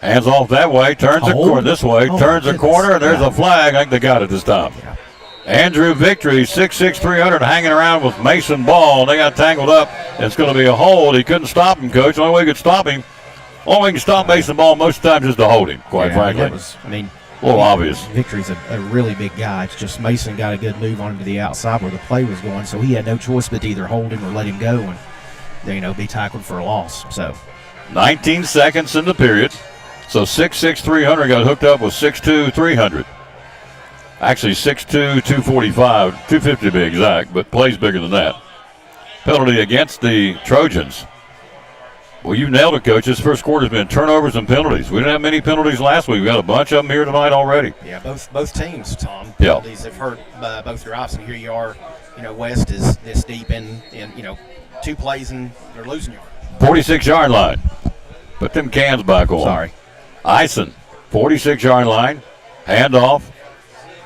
Hands off that way, turns the corner this way, turns the corner, and there's a flag. I think they got it this time. Yeah. Andrew Victory, 6'6", 300, hanging around with Mason Ball. They got tangled up. It's going to be a hold. He couldn't stop him, Coach. The only way he could stop him, only way he can stop Mason Ball most of the time is to hold him, quite frankly. That was, a little obvious. Victory's a really big guy. It's just Mason got a good move on him to the outside where the play was going, so he had no choice but to either hold him or let him go and, be tackled for a loss. So 19 seconds in the period. So 6'6", 300 got hooked up with 6'2", 300. Actually 6'2", 245, 250 to be exact, but plays bigger than that. Penalty against the Trojans. Well, you nailed it, Coach. This first quarter's been turnovers and penalties. We didn't have many penalties last week. We got a bunch of them here tonight already. yeah, both teams, Tom. Yeah. Penalties have hurt both drives, and here you are. West is this deep in 2 plays and they're losing you. 46-yard line. Put them cans back on. Sorry. Ison, 46-yard line. Handoff.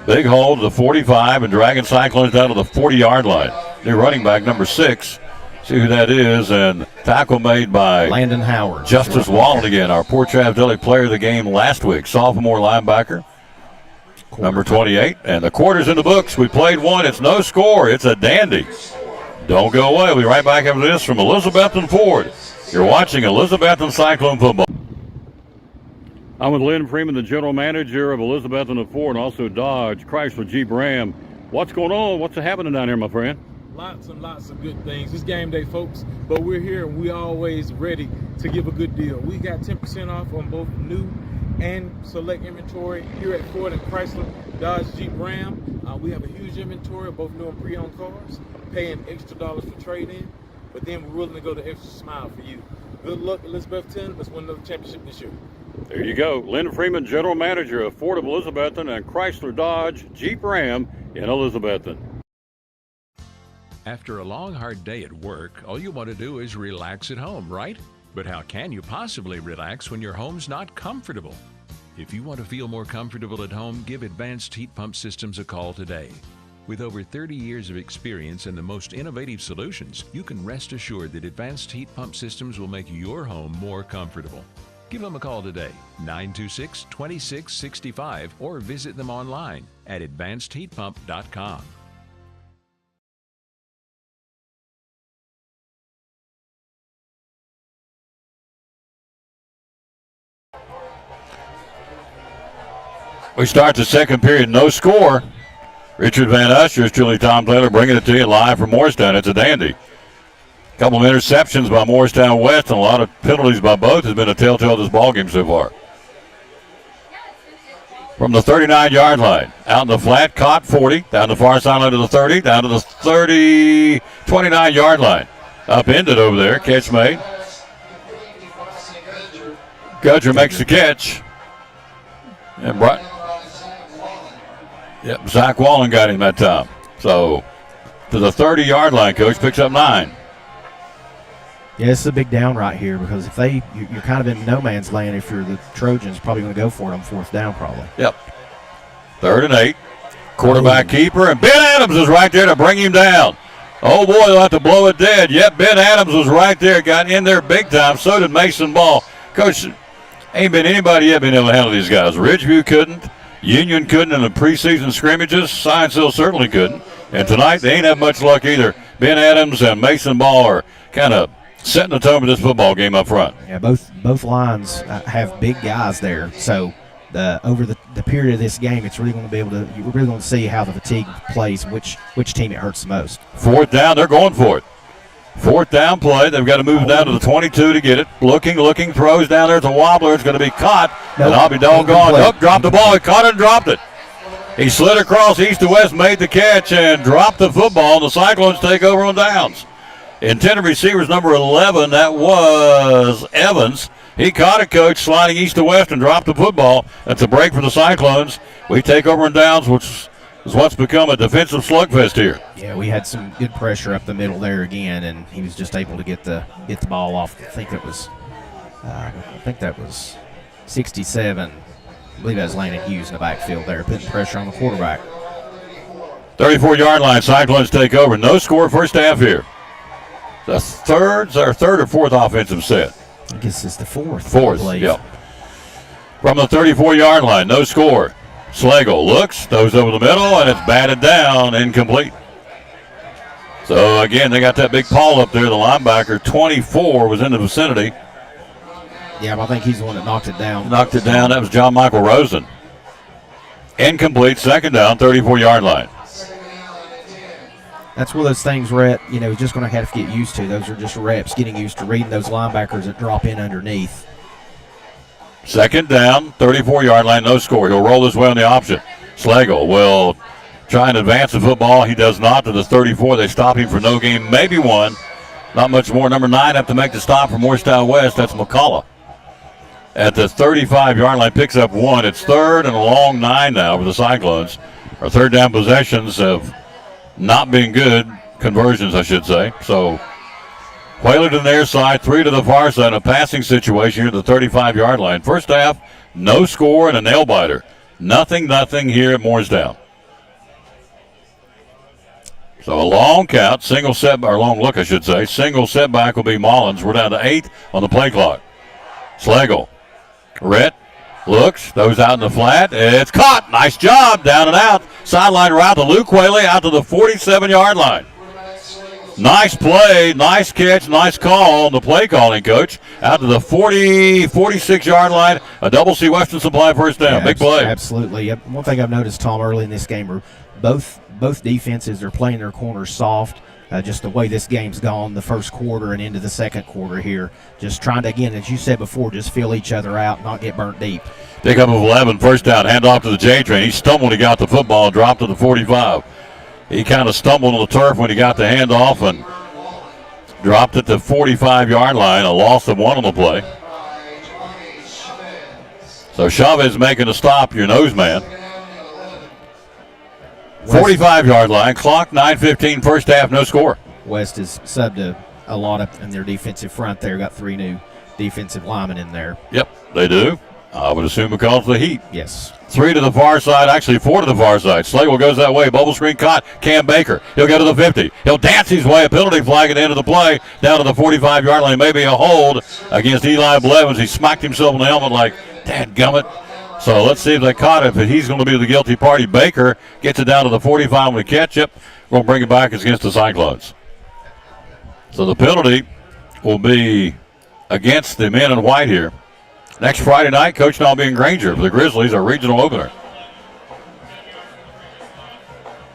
Big hold to the 45 and dragging Cyclones down to the 40-yard line. New running back number 6. See who that is, and tackle made by Landon Howard. Justice Wallen again, our Port Travis Deli player of the game last week. Sophomore linebacker, number 28. And the quarter's in the books. We played one. It's no score. It's a dandy. Don't go away. We'll be right back after this from Elizabethton Ford. You're watching Elizabethton Cyclone football. I'm with Lynn Freeman, the general manager of Elizabethton and Ford, and also Dodge, Chrysler, Jeep, Ram. What's going on? What's happening down here, my friend? Lots and lots of good things. It's game day, folks, but we're here and we're always ready to give a good deal. We got 10% off on both new and select inventory here at Ford and Chrysler, Dodge, Jeep, Ram. We have a huge inventory of both new and pre-owned cars, paying extra dollars for trade-in, but then we're willing to go the extra mile for you. Good luck, Elizabethton. Let's win another championship this year. There you go. Lynn Freeman, general manager of Ford of Elizabethton and Chrysler, Dodge, Jeep, Ram in Elizabethton. After a long, hard day at work, all you want to do is relax at home, right? But how can you possibly relax when your home's not comfortable? If you want to feel more comfortable at home, give Advanced Heat Pump Systems a call today. With over 30 years of experience and the most innovative solutions, you can rest assured that Advanced Heat Pump Systems will make your home more comfortable. Give them a call today, 926-2665, or visit them online at advancedheatpump.com. We start the second period, no score. Richard Van Usher, Julie Tom Taylor bringing it to you live from Morristown. It's a dandy. A couple of interceptions by Morristown West and a lot of penalties by both has been a telltale of this ballgame so far. From the 39-yard line, out in the flat, caught 40, down the far sideline to the 30, down to the 29-yard line. Upended over there, catch made. Gudger makes the catch. And Zach Wallen got him that time. So, to the 30-yard line, Coach picks up 9. Yeah, it's a big down right here because if you're kind of in no man's land if you're the Trojans, probably going to go for it on 4th down probably. Yep. 3rd and 8. Quarterback keeper, and Ben Adams is right there to bring him down. Oh, boy, they'll have to blow it dead. Yep, Ben Adams was right there, got in there big time. So did Mason Ball. Coach, Ain't been anybody yet been able to handle these guys. Ridgeview couldn't. Union couldn't in the preseason scrimmages. Science Hill certainly couldn't. And tonight they ain't have much luck either. Ben Adams and Mason Ball are kind of setting the tone for this football game up front. Yeah, both lines have big guys there. So over the period of this game, it's really going to be you're really going to see how the fatigue plays, which team it hurts the most. Fourth down, they're going for it. Fourth down play. They've got to move down to the 22 to get it. Looking, throws down there. It's a wobbler. It's going to be caught. Nope. And I'll be doggone. Nope, dropped the ball. He caught it and dropped it. He slid across east to west, made the catch, and dropped the football. The Cyclones take over on downs. Intended receivers number 11, that was Evans. He caught it, coach, sliding east to west and dropped the football. That's a break for the Cyclones. We take over on downs, which is what's become a defensive slugfest here. Yeah, we had some good pressure up the middle there again, and he was just able to get the ball off. I think that was 67. I believe that was Landon Hughes in the backfield there, putting pressure on the quarterback. 34-yard line, Cyclones take over. No score first half here. The third or fourth offensive set. I guess it's the fourth. Fourth, yeah. From the 34-yard line, no score. Slagle looks, throws over the middle, and it's batted down, incomplete. So, again, they got that big Paul up there, the linebacker. 24 was in the vicinity. Yeah, I think he's the one that knocked it down. Knocked it down. That was John Michael Rosen. Incomplete, second down, 34-yard line. That's one of those things, Rhett, just going to have to get used to. Those are just reps, getting used to reading those linebackers that drop in underneath. Second down, 34-yard line, no score. He'll roll this way on the option. Slagle will try and advance the football. He does not to the 34. They stop him for no gain, maybe one. Not much more. Number 9 have to make the stop from Morristown West. That's McCullough. At the 35-yard line, picks up one. It's third and a long 9 now for the Cyclones. Our third down possessions have not been good. Conversions, I should say. So Whaler to the near side, 3 to the far side. A passing situation here at the 35-yard line. First half, no score and a nail-biter. Nothing here at Morristown. So a long count, long look, I should say. Single setback will be Mullins. We're down to 8 on the play clock. Slagle. Rhett looks, throws out in the flat. It's caught. Nice job. Down and out. Sideline route to Luke Whaley out to the 47-yard line. Nice play, nice catch, nice call on the play calling, coach. Out to the 46-yard line. A double C Western Supply first down. Yeah, big play. Absolutely. Yep. One thing I've noticed, Tom, early in this game, are both defenses are playing their corners soft. Just the way this game's gone, the first quarter and into the second quarter here. Just trying to, again, as you said before, just fill each other out, not get burnt deep. Pick up of 11, first down, hand off to the J-Train. He stumbled, he got the football, dropped to the 45. He kind of stumbled on the turf when he got the handoff and dropped at the 45-yard line, a loss of 1 on the play. So Chavez making a stop, your nose man. 45-yard line, clock 9:15, first half, no score. West has subbed a lot up in their defensive front there. Got 3 new defensive linemen in there. Yep, they do. I would assume because of the heat. Yes. 3 to the far side, actually 4 to the far side. Slagle goes that way, bubble screen caught. Cam Baker, he'll go to the 50. He'll dance his way, a penalty flag at the end of the play, down to the 45-yard line. Maybe a hold against Eli Blevins. He smacked himself in the helmet like, dadgummit. So let's see if they caught it. If he's going to be the guilty party, Baker gets it down to the 45 with a catch. Yep, we're going to bring it back against the Cyclones. So the penalty will be against the men in white here. Next Friday night, Coach Nalby and Granger for the Grizzlies, our regional opener.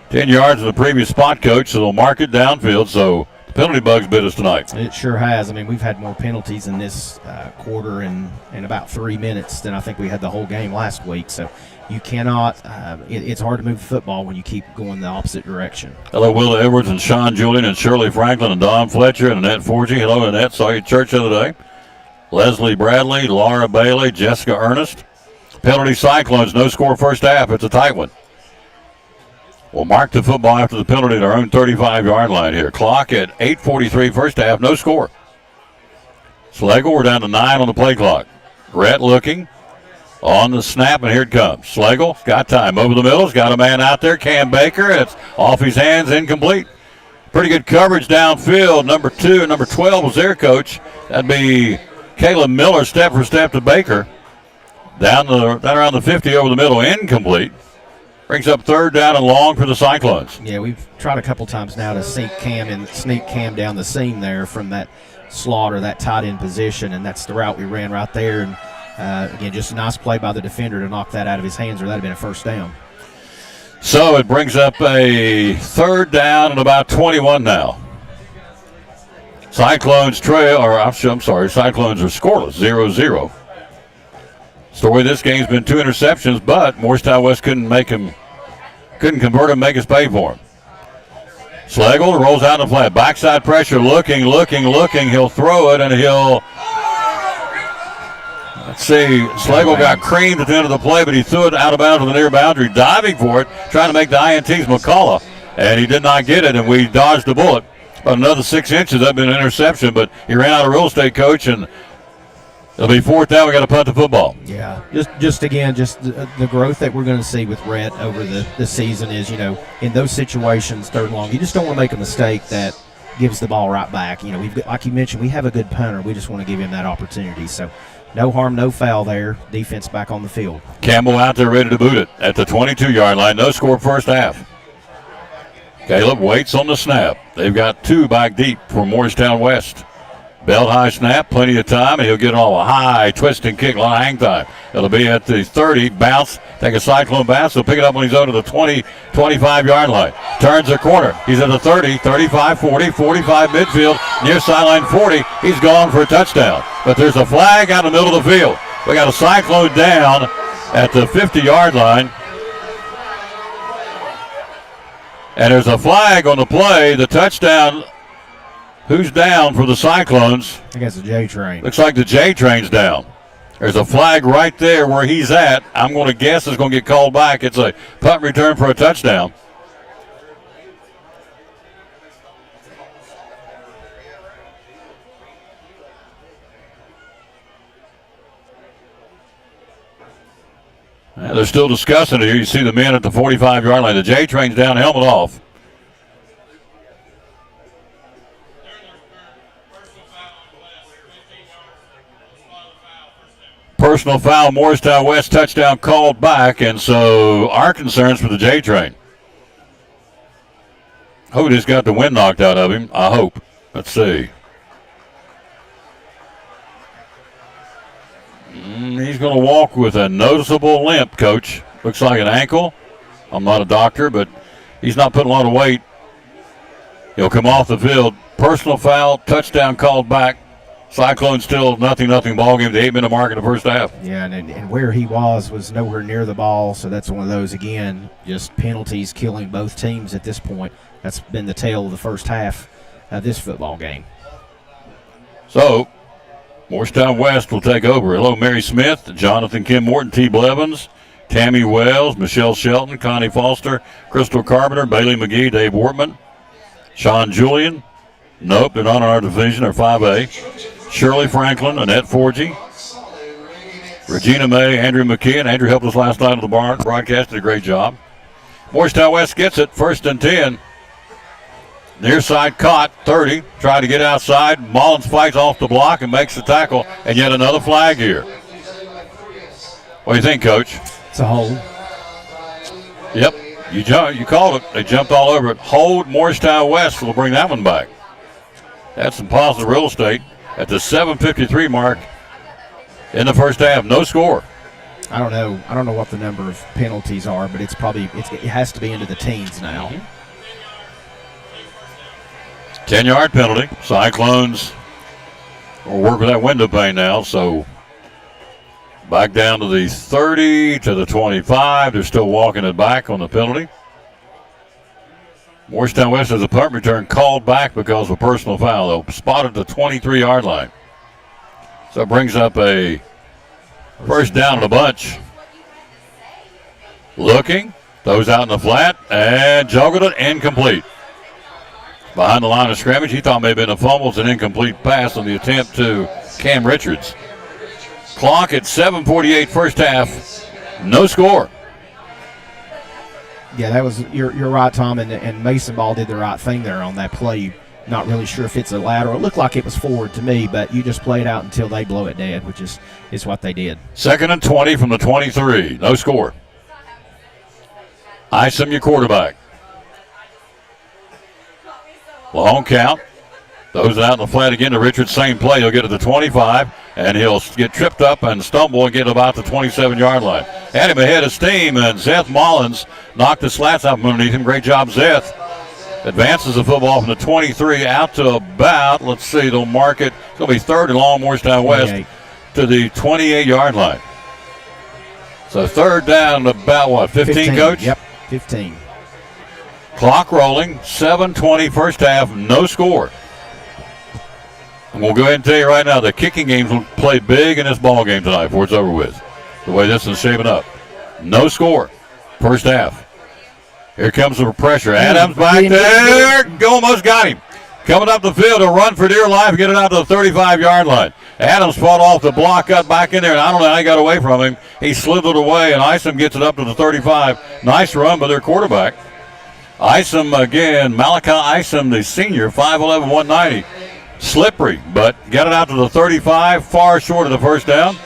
10 yards in the previous spot, Coach, so they'll mark it downfield. So the penalty bug's bit us tonight. It sure has. I mean, we've had more penalties in this quarter in about 3 minutes than I think we had the whole game last week. So you cannot it's hard to move the football when you keep going the opposite direction. Hello, Willa Edwards and Sean Julian and Shirley Franklin and Don Fletcher and Annette Forgy. Hello, Annette. Saw you at church the other day. Leslie Bradley, Laura Bailey, Jessica Ernest. Penalty Cyclones, no score first half. It's a tight one. We'll mark the football after the penalty at our own 35-yard line here. Clock at 8:43 first half, no score. Slagle, we're down to 9 on the play clock. Rhett looking on the snap, and here it comes. Slagle, got time. Over the middle, he's got a man out there. Cam Baker, it's off his hands, incomplete. Pretty good coverage downfield. Number 2 and number 12 was their coach. That'd be Caleb Miller, step for step to Baker. Down around the 50 over the middle, incomplete. Brings up 3rd down and long for the Cyclones. Yeah, we've tried a couple times now to sneak Cam down the seam there from that slot or that tight end position, and that's the route we ran right there. And again, just a nice play by the defender to knock that out of his hands, or that would have been a first down. So it brings up a 3rd down and about 21 now. Cyclones Cyclones are scoreless, 0-0. Story of this game's been 2 interceptions, but Morristown West couldn't convert him, make us pay for him. Schlegel rolls out in the flat. Backside pressure, looking. He'll throw it, and he'll... Let's see. Schlegel got creamed at the end of the play, but he threw it out of bounds to the near boundary, diving for it, trying to make the INT's McCullough, and he did not get it, and we dodged the bullet. About another 6 inches, that'd been an interception, but he ran out of real estate, coach, and it'll be 4th down. We got to punt the football. Yeah, just the growth that we're going to see with Rhett over the season is, in those situations, 3rd and long, you just don't want to make a mistake that gives the ball right back. We've got, like you mentioned, we have a good punter. We just want to give him that opportunity. So no harm, no foul there. Defense back on the field. Campbell out there ready to boot it at the 22-yard line. No score first half. Caleb waits on the snap. They've got 2 back deep for Morristown West. Belt high snap, plenty of time, and he'll get all a high twisting kick, a lot of hang time. It'll be at the 30, bounce, take a Cyclone bounce. He'll pick it up when he's over to the 20, 25-yard line. Turns the corner. He's at the 30, 35, 40, 45 midfield, near sideline 40. He's gone for a touchdown. But there's a flag out in the middle of the field. We got a Cyclone down at the 50-yard line. And there's a flag on the play, the touchdown. Who's down for the Cyclones? I guess the J train. Looks like the J train's down. There's a flag right there where he's at. I'm going to guess it's going to get called back. It's a punt return for a touchdown. They're still discussing it here. You see the men at the 45-yard line. The J train's down, helmet off. Personal foul, Morristown West touchdown called back, and so our concerns for the J train. Hope he's got the wind knocked out of him. I hope. Let's see. He's going to walk with a noticeable limp, Coach. Looks like an ankle. I'm not a doctor, but he's not putting a lot of weight. He'll come off the field. Personal foul, touchdown called back. Cyclone still nothing ball game. The 8-minute mark in the first half. Yeah, and where he was nowhere near the ball, so that's one of those, again, just penalties killing both teams at this point. That's been the tale of the first half of this football game. So, Morristown West will take over. Hello, Mary Smith, Jonathan Kim Morton, T. Blevins, Tammy Wells, Michelle Shelton, Connie Foster, Crystal Carpenter, Bailey McGee, Dave Wortman, Sean Julian. Nope, they're not in our division. They're 5A. Shirley Franklin, Annette Forgy, Regina May, Andrew McKeon. Andrew helped us last night on the broadcast, did a great job. Morristown West gets it, 1st and 10. Near side caught, 30. Tried to get outside. Mullins fights off the block and makes the tackle, and yet another flag here. What do you think, Coach? It's a hold. Yep, you called it. They jumped all over it. Hold, Morristown West will bring that one back. That's some positive real estate at the 7:53 mark in the first half. No score. I don't know what the number of penalties are, but it has to be into the teens now. 10-yard penalty. Cyclones will work with that window pane now, so back down to the 30, to the 25. They're still walking it back on the penalty. Morristown West has a punt return called back because of a personal foul. They'll spot at the 23-yard line. So it brings up a first down in a bunch. Looking, throws out in the flat, and juggled it, incomplete. Behind the line of scrimmage, he thought maybe in a fumble. It's an incomplete pass on the attempt to Cam Richards. Clock at 7:48 first half. No score. Yeah, that was you're right, Tom, and Mason Ball did the right thing there on that play. Not really sure if it's a lateral. It looked like it was forward to me, but you just play it out until they blow it dead, which is what they did. 2nd and 20 from the 23. No score. Isom, your quarterback. Long count. Throws it out in the flat again to Richards. Same play. He'll get to the 25, and he'll get tripped up and stumble and get about the 27-yard line. Had him ahead of steam, and Zeth Mullins knocked the slats out from underneath him. Great job, Zeth. Advances the football from the 23 out to about, let's see, they'll mark it. It's going to be 3rd and long, Morristown West, to the 28-yard line. So 3rd down about what, 15, Coach? Yep, 15. Clock rolling, 7:20 first half, no score. And we'll go ahead and tell you right now, the kicking games will play big in this ball game tonight before it's over with, the way this is shaping up. No score, first half. Here comes the pressure. Adams back there. Almost got him. Coming up the field to run for dear life and get it out to the 35-yard line. Adams fought off the block, got back in there, and I don't know how he got away from him. He slithered away, and Isom gets it up to the 35. Nice run by their quarterback. Isom again, Malachi Isom, the senior, 5'11", 190. Slippery, but got it out to the 35, far short of the first down.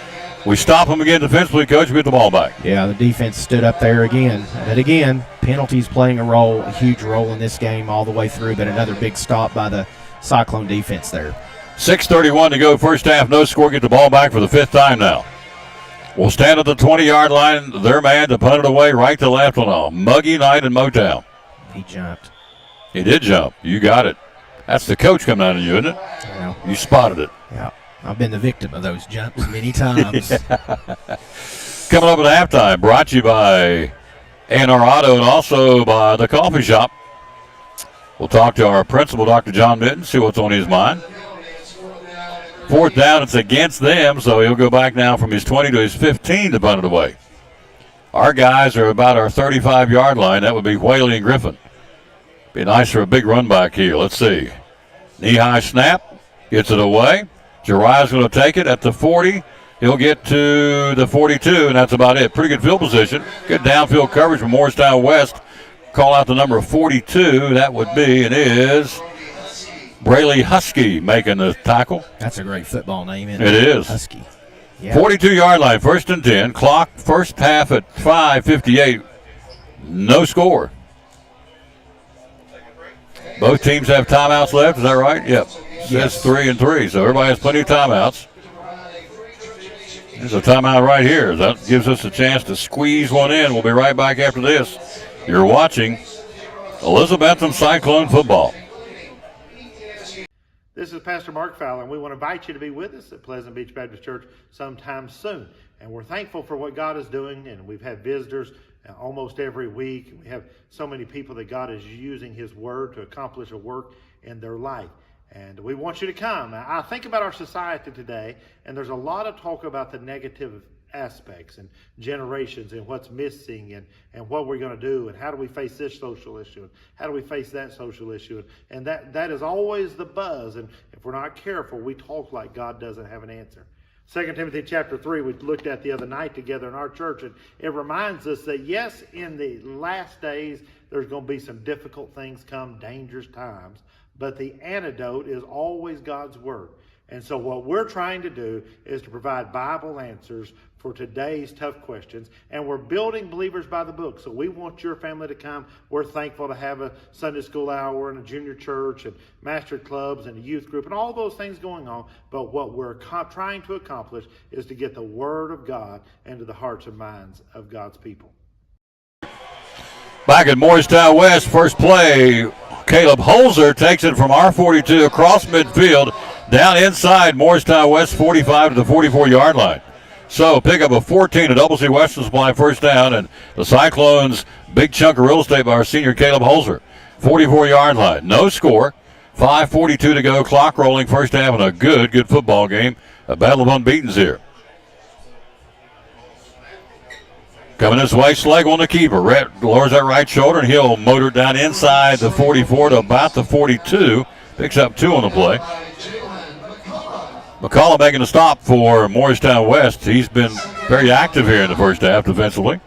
We stop them again defensively, Coach. We get the ball back. Yeah, the defense stood up there again. But again, penalties playing a huge role in this game all the way through, but another big stop by the Cyclone defense there. 6:31 to go, first half, no score. Get the ball back for the 5th time now. We'll stand at the 20-yard line. Their man to punt it away right to left on a muggy night in Mtown. He jumped. He did jump. You got it. That's the coach coming out of you, isn't it? Yeah. You spotted it. Yeah. I've been the victim of those jumps many times. Coming up at halftime, brought to you by A&R Auto and also by the coffee shop. We'll talk to our principal, Dr. John Mitten, see what's on his mind. 4th down, it's against them, so he'll go back now from his 20 to his 15 to punt it away. Our guys are about our 35-yard line. That would be Whaley and Griffin. Be nice for a big run back here. Let's see. Knee-high snap, gets it away. Jariah's going to take it at the 40. He'll get to the 42, and that's about it. Pretty good field position. Good downfield coverage from Morristown West. Call out the number 42. That would be, it is, Brayley Husky making the tackle. That's a great football name, isn't it? It is. Husky. Yeah. 42-yard line, 1st and 10. Clock, first half at 5:58. No score. Both teams have timeouts left. Is that right? Yep. Says 3 and 3, so everybody has plenty of timeouts. There's a timeout right here. That gives us a chance to squeeze one in. We'll be right back after this. You're watching Elizabethton Cyclone football. This is Pastor Mark Fowler, and we want to invite you to be with us at Pleasant Beach Baptist Church sometime soon. And we're thankful for what God is doing, and we've had visitors almost every week. We have so many people that God is using His Word to accomplish a work in their life. And we want you to come. Now, I think about our society today, and there's a lot of talk about the negative aspects and generations and what's missing and what we're going to do and how do we face this social issue and how do we face that social issue. And that is always the buzz. And if we're not careful, we talk like God doesn't have an answer. 2 Timothy chapter 3 we looked at the other night together in our church, and it reminds us that yes, in the last days there's going to be some difficult things come, dangerous times, but the antidote is always God's Word. And so what we're trying to do is to provide Bible answers for today's tough questions. And we're building believers by the book. So we want your family to come. We're thankful to have a Sunday school hour and a junior church and master clubs and a youth group and all those things going on. But what we're trying to accomplish is to get the Word of God into the hearts and minds of God's people. Back at Morristown West, first play, Caleb Holzer takes it from R42 across midfield, down inside Morristown West 45 to the 44-yard line. So pick up a 14 at Double C Western Supply, first down, and the Cyclones, big chunk of real estate by our senior Caleb Holzer. 44-yard line, no score, 5:42 to go, clock rolling, first half, and a good football game. A battle of unbeatens here. Coming this way, Schlegel on the keeper. Lowers that right shoulder, and he'll motor down inside the 44 to about the 42. Picks up 2 on the play. McCullough making a stop for Morristown West. He's been very active here in the first half defensively.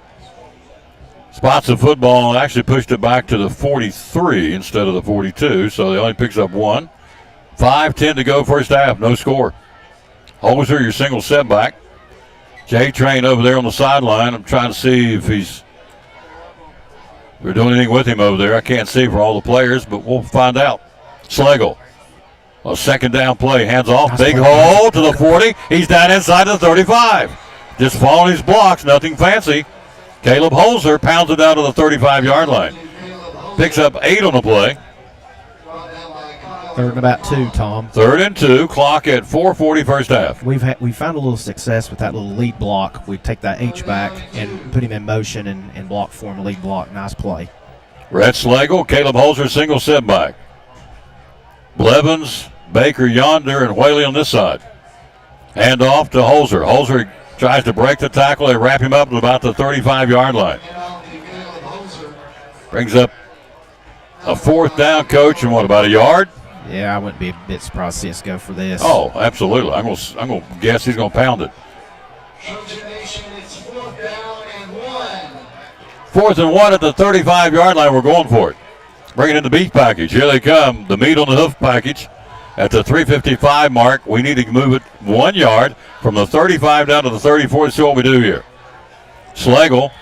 Spots of football actually pushed it back to the 43 instead of the 42, so they only picks up 1. 5:10 to go first half, no score. Holzer, your single setback. J-Train over there on the sideline. I'm trying to see if they're doing anything with him over there. I can't see for all the players, but we'll find out. Schlegel, a second down play, hands off, Nice big play. hole to the 40. He's down inside the 35. Just following his blocks, nothing fancy. Caleb Holzer pounds it down to the 35-yard line. Picks up 8 on the play. 3rd and about 2, Tom. 3rd and 2, clock at 4:40 first half. We found a little success with that little lead block. We take that H-back and put him in motion and block for him, lead block. Nice play. Rhett Schlegel, Caleb Holzer, single setback. Blevins, Baker yonder, and Whaley on this side. Hand off to Holzer. Holzer tries to break the tackle. They wrap him up at about the 35-yard line. Brings up a 4th down, coach, and what, about a yard? Yeah, I wouldn't be a bit surprised to see us go for this. Oh, absolutely. I'm gonna guess he's going to pound it. 4th and 1 at the 35-yard line. We're going for it. Bringing in the beef package. Here they come. The meat on the hoof package at the 3:55 mark. We need to move it 1 yard from the 35 down to the 34. Let's see what we do here. Schlegel.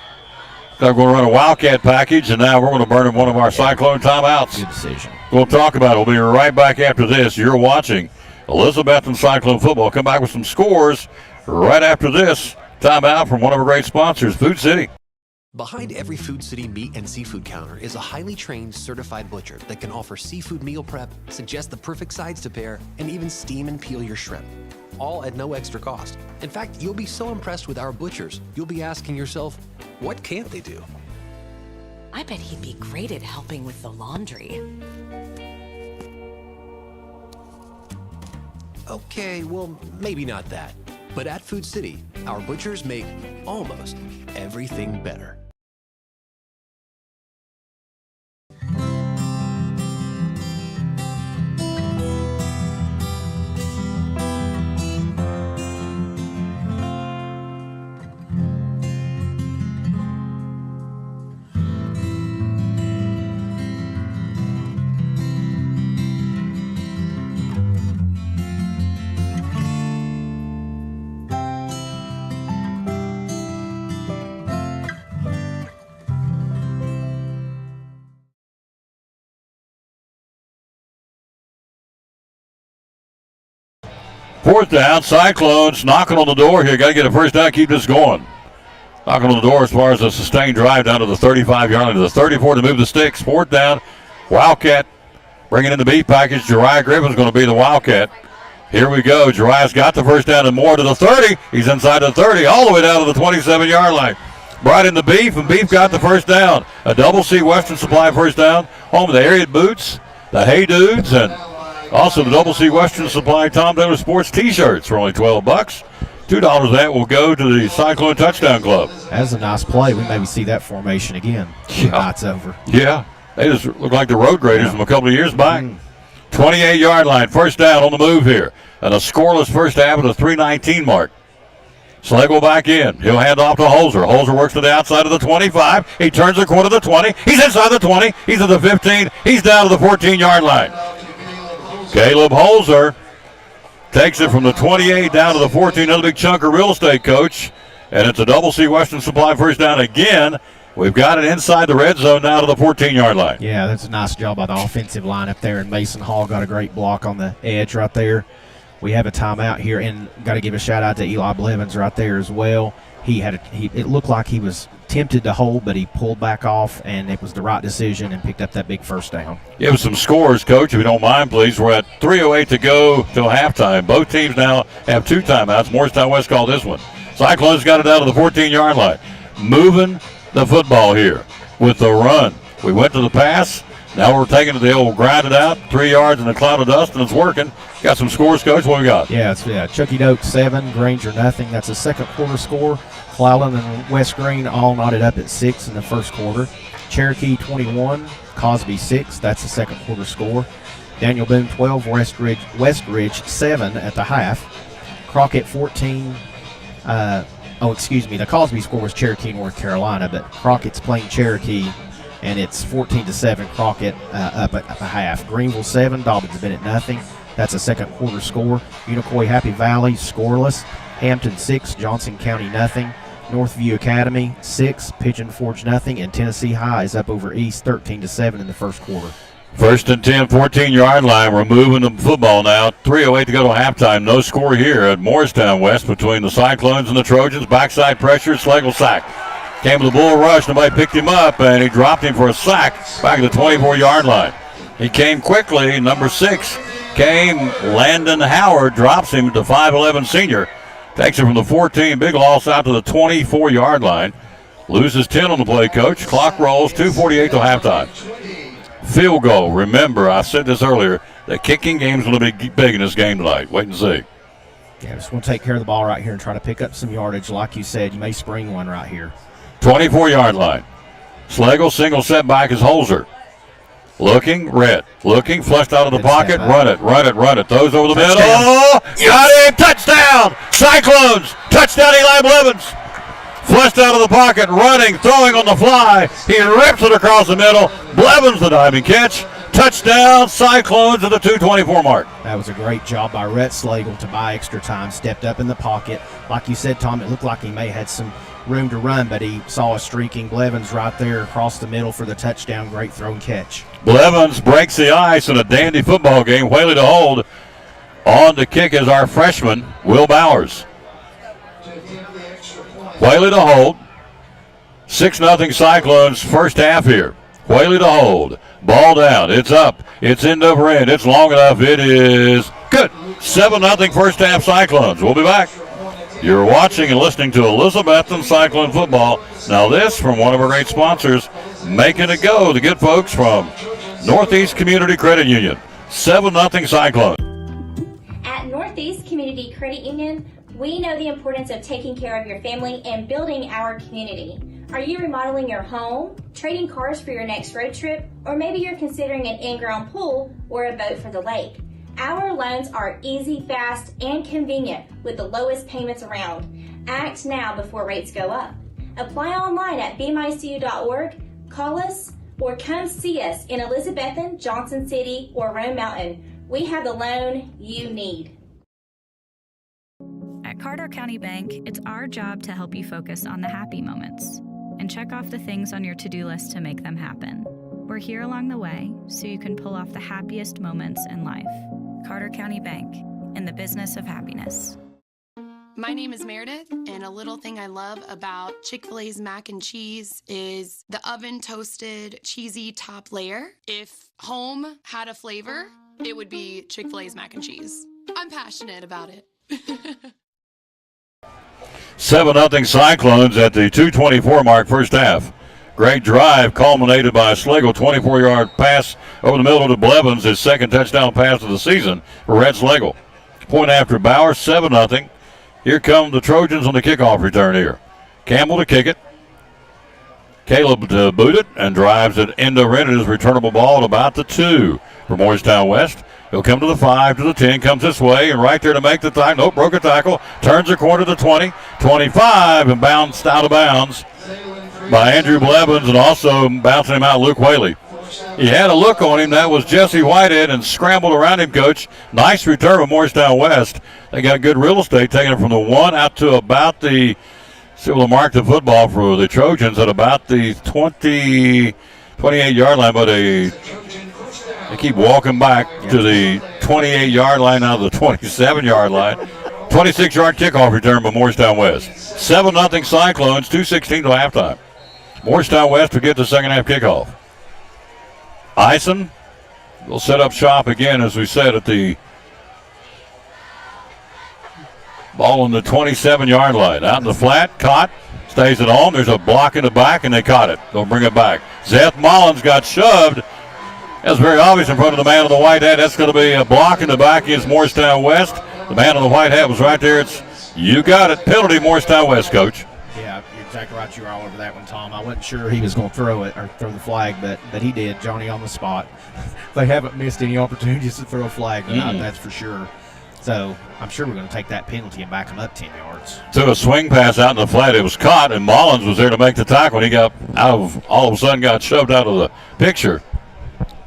We're going to run a Wildcat package, and now we're going to burn in one of our Cyclone timeouts. Good decision. We'll talk about it. We'll be right back after this. You're watching Elizabethton Cyclone football. Come back with some scores right after this. Timeout from one of our great sponsors, Food City. Behind every Food City meat and seafood counter is a highly trained, certified butcher that can offer seafood meal prep, suggest the perfect sides to pair, and even steam and peel your shrimp. All at no extra cost. In fact, you'll be so impressed with our butchers, you'll be asking yourself, what can't they do? I bet he'd be great at helping with the laundry. Okay, well, maybe not that. But at Food City, our butchers make almost everything better. Fourth down, Cyclones knocking on the door here. Got to get a first down, keep this going. Knocking on the door as far as a sustained drive down to the 35-yard line to the 34 to move the sticks. Fourth down, Wildcat bringing in the beef package. Jariah Griffin's going to be the Wildcat. Here we go. Jariah's got the first down and more to the 30. He's inside the 30, all the way down to the 27-yard line. Brought in the beef, and beef got the first down. A Double C Western Supply first down. Home of the Harriet Boots, the Hey Dudes, and also the Double C Western Supply Tom Taylor Sports T-shirts for only $12. $2 of that will go to the Cyclone Touchdown Club. That's a nice play. We maybe see that formation again. Yeah. Night's over. Yeah, they just look like the road graders from a couple of years back. 28-yard line, first down on the move here. And a scoreless first half at the 3:19 mark. Schlegel back in. He'll hand off to Holzer. Holzer works to the outside of the 25. He turns the corner to the 20. He's inside the 20. He's at the 15. He's down to the 14-yard line. Caleb Holzer takes it from the 28 down to the 14. Another big chunk of real estate, coach. And it's a Double C Western Supply first down again. We've got it inside the red zone now to the 14-yard line. Yeah, that's a nice job by the offensive line up there. And Mason Hall got a great block on the edge right there. We have a timeout here, and got to give a shout-out to Eli Blevins right there as well. It looked like he was tempted to hold, but he pulled back off, and it was the right decision and picked up that big first down. Give us some scores, Coach, if you don't mind, please. We're at 3:08 to go till halftime. Both teams now have 2 timeouts. Morristown West called this one. Cyclones got it out of the 14-yard line. Moving the football here with the run. We went to the pass. Now we're taking it to the old grind it out. 3 yards in a cloud of dust, and it's working. Got some scores, Coach. What we got? Yeah, Chucky Doak 7, Granger nothing. That's a second quarter score. Clallan and West Green all knotted up at 6 in the first quarter. Cherokee 21, Cosby 6. That's the second quarter score. Daniel Boone 12, Westridge 7 at the half. Crockett 14, the Cosby score was Cherokee, North Carolina, but Crockett's playing Cherokee, and it's 14-7. Crockett up at a half. Greenville 7, Dobbins Bennett nothing. That's a second quarter score. Unicoi Happy Valley scoreless. Hampton 6, Johnson County nothing. Northview Academy 6, Pigeon Forge nothing, and Tennessee High is up over East 13-7 in the first quarter. First and 10, 14-yard line. We're moving the football now. 3:08 to go to halftime. No score here at Morristown West between the Cyclones and the Trojans. Backside pressure, Slagle sack. Came with the bull rush. Nobody picked him up, and he dropped him for a sack back at the 24-yard line. He came quickly. Number 6 came. Landon Howard drops him to 5'11 senior. Takes him from the 14. Big loss out to the 24-yard line. Loses 10 on the play, coach. Clock rolls. 2:48 till halftime. Field goal. Remember, I said this earlier, the kicking game's going to be big in this game tonight. Wait and see. Yeah, just want to take care of the ball right here and try to pick up some yardage. Like you said, you may spring one right here. 24-yard line. Slagle, single setback is Holzer. Looking, red. Looking, flushed out of the pocket. Run it. Throws over the middle. Oh, got him. Touchdown. Cyclones. Touchdown, Eli Blevins. Flushed out of the pocket, running, throwing on the fly. He rips it across the middle. Blevins the diving catch. Touchdown, Cyclones at the 2:24 mark. That was a great job by Rhett Slagle to buy extra time, stepped up in the pocket. Like you said, Tom, it looked like he may have had some room to run, but he saw a streaking Blevins right there across the middle for the touchdown. Great throw and catch. Blevins breaks the ice in a dandy football game. Whaley to hold. On to kick is our freshman, Will Bowers. Whaley to hold. 6-0 Cyclones first half here. Whaley to hold. Ball down. It's up. It's end over end. It's long enough. It is good. 7-0 first half Cyclones. We'll be back. You're watching and listening to Elizabethton Cyclone football. Now this from one of our great sponsors, making it go. The good folks from Northeast Community Credit Union. 7-0 Cyclones. At Northeast Community Credit Union, we know the importance of taking care of your family and building our community. Are you remodeling your home, trading cars for your next road trip, or maybe you're considering an in-ground pool or a boat for the lake? Our loans are easy, fast, and convenient with the lowest payments around. Act now before rates go up. Apply online at bmycu.org, call us, or come see us in Elizabethton, Johnson City, or Rome Mountain. We have the loan you need. At Carter County Bank, it's our job to help you focus on the happy moments and check off the things on your to-do list to make them happen. We're here along the way so you can pull off the happiest moments in life. Carter County Bank, in the business of happiness. My name is Meredith, and a little thing I love about Chick-fil-A's mac and cheese is the oven-toasted, cheesy top layer. If home had a flavor, it would be Chick-fil-A's mac and cheese. I'm passionate about it. 7-0 Cyclones at the 2:24 mark first half. Great drive culminated by a Slagle 24-yard pass over the middle to Blevins, his second touchdown pass of the season for Red Slagle. Point after Bauer, 7-0. Here come the Trojans on the kickoff return here. Campbell to kick it. Caleb to boot it and drives it end over end. It is returnable ball at about the 2 for Morristown West. He'll come to the 5, to the 10, comes this way, and right there to make the tackle. Nope, broke a tackle. Turns the corner to 20, 25, and bounced out of bounds by Andrew Blevins, and also bouncing him out, Luke Whaley. He had a look on him. That was Jesse Whitehead, and scrambled around him, Coach. Nice return of Morristown West. They got good real estate, taking it from the 1 out to about the, see, we'll mark the football for the Trojans at about the 28-yard line, but they keep walking back to the 28-yard line, now to the 27-yard line. 26-yard kickoff return by Morristown West. 7-0 Cyclones, 2:16 till halftime. Morristown West will get the second half kickoff. Ison will set up shop again, as we said, at the ball on the 27-yard line. Out in the flat, caught, stays it on. There's a block in the back, and they caught it. They'll bring it back. Zeth Mullins got shoved. That's very obvious in front of the man in the white hat. That's going to be a block in the back against Morristown West. The man in the white hat was right there. It's, you got it. Penalty, Morristown West, Coach. Yeah, you're exactly right. You were all over that one, Tom. I wasn't sure he was going to throw it or throw the flag, but he did. Johnny on the spot. They haven't missed any opportunities to throw a flag tonight, that's for sure. So I'm sure we're going to take that penalty and back them up 10 yards. To a swing pass out in the flat. It was caught, and Mullins was there to make the tackle. And he got all of a sudden got shoved out of the picture.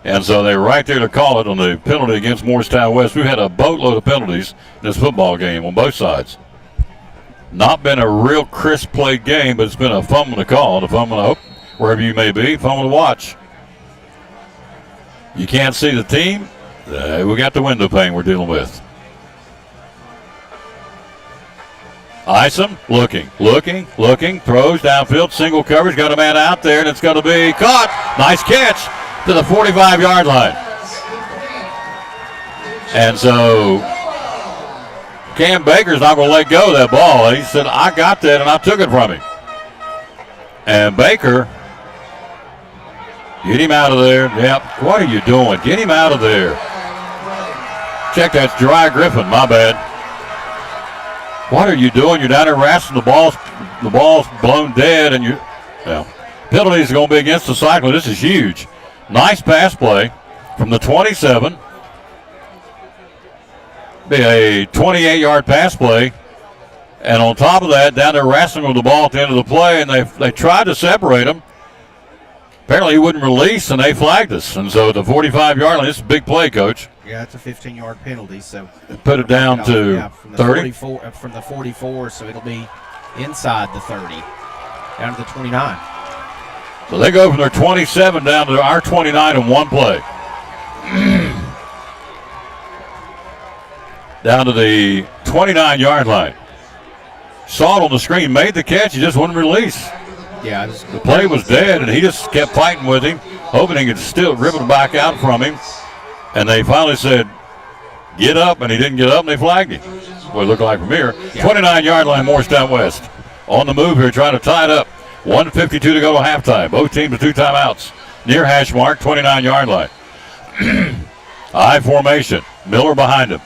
And so they were right there to call it on the penalty against Morristown West. We had a boatload of penalties in this football game on both sides. Not been a real crisp played game, but it's been a fun one to call, and a fun one to hope, wherever you may be, fun one to watch. You can't see the team. We got the window pane we're dealing with. Isom looking, throws downfield, single coverage, got a man out there, and it's going to be caught. Nice catch to the 45-yard line. And so Cam Baker's not going to let go of that ball. He said, I got that, and I took it from him. And Baker, get him out of there. Yep, what are you doing? Get him out of there. Check, that's Jeriah Griffin, my bad. What are you doing? You're down there wrestling the ball. The ball's blown dead, and you. Well, penalties are going to be against the Cyclone. This is huge. Nice pass play from the 27. Be a 28-yard pass play, and on top of that, down there wrestling with the ball at the end of the play, and they tried to separate him. Apparently, he wouldn't release, and they flagged us. And so at the 45-yard line, this is a big play, Coach. Yeah, it's a 15-yard penalty. So put it down to from the 30. From the 44, so it'll be inside the 30, down to the 29. So they go from their 27 down to our 29 in one play. Down to the 29-yard line. Saw it on the screen, made the catch, he just wouldn't release. Yeah, the play was dead, and he just kept fighting with him, hoping he could still rip it back out from him. And they finally said, get up, and he didn't get up, and they flagged him. That's what it looked like from here. Yeah. 29-yard line, Morristown West. On the move here, trying to tie it up. 1:52 to go to halftime. Both teams with 2 timeouts. Near hash mark, 29-yard line. I formation. Miller behind him.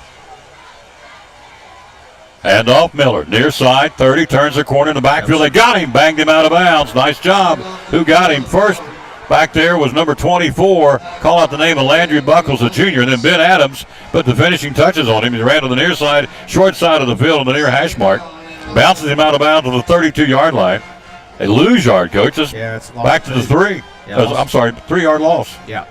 Hand off Miller. Near side, 30, turns the corner in the backfield. They got him, banged him out of bounds. Nice job. Who got him first? Back there was number 24. Call out the name of Landry Buckles, a junior. And then Ben Adams put the finishing touches on him. He ran to the near side, short side of the field on the near hash mark. Bounces him out of bounds to the 32-yard line. They lose yard, coaches. Yeah, it's back to the 3. Yeah, I'm sorry, 3-yard loss. Yeah.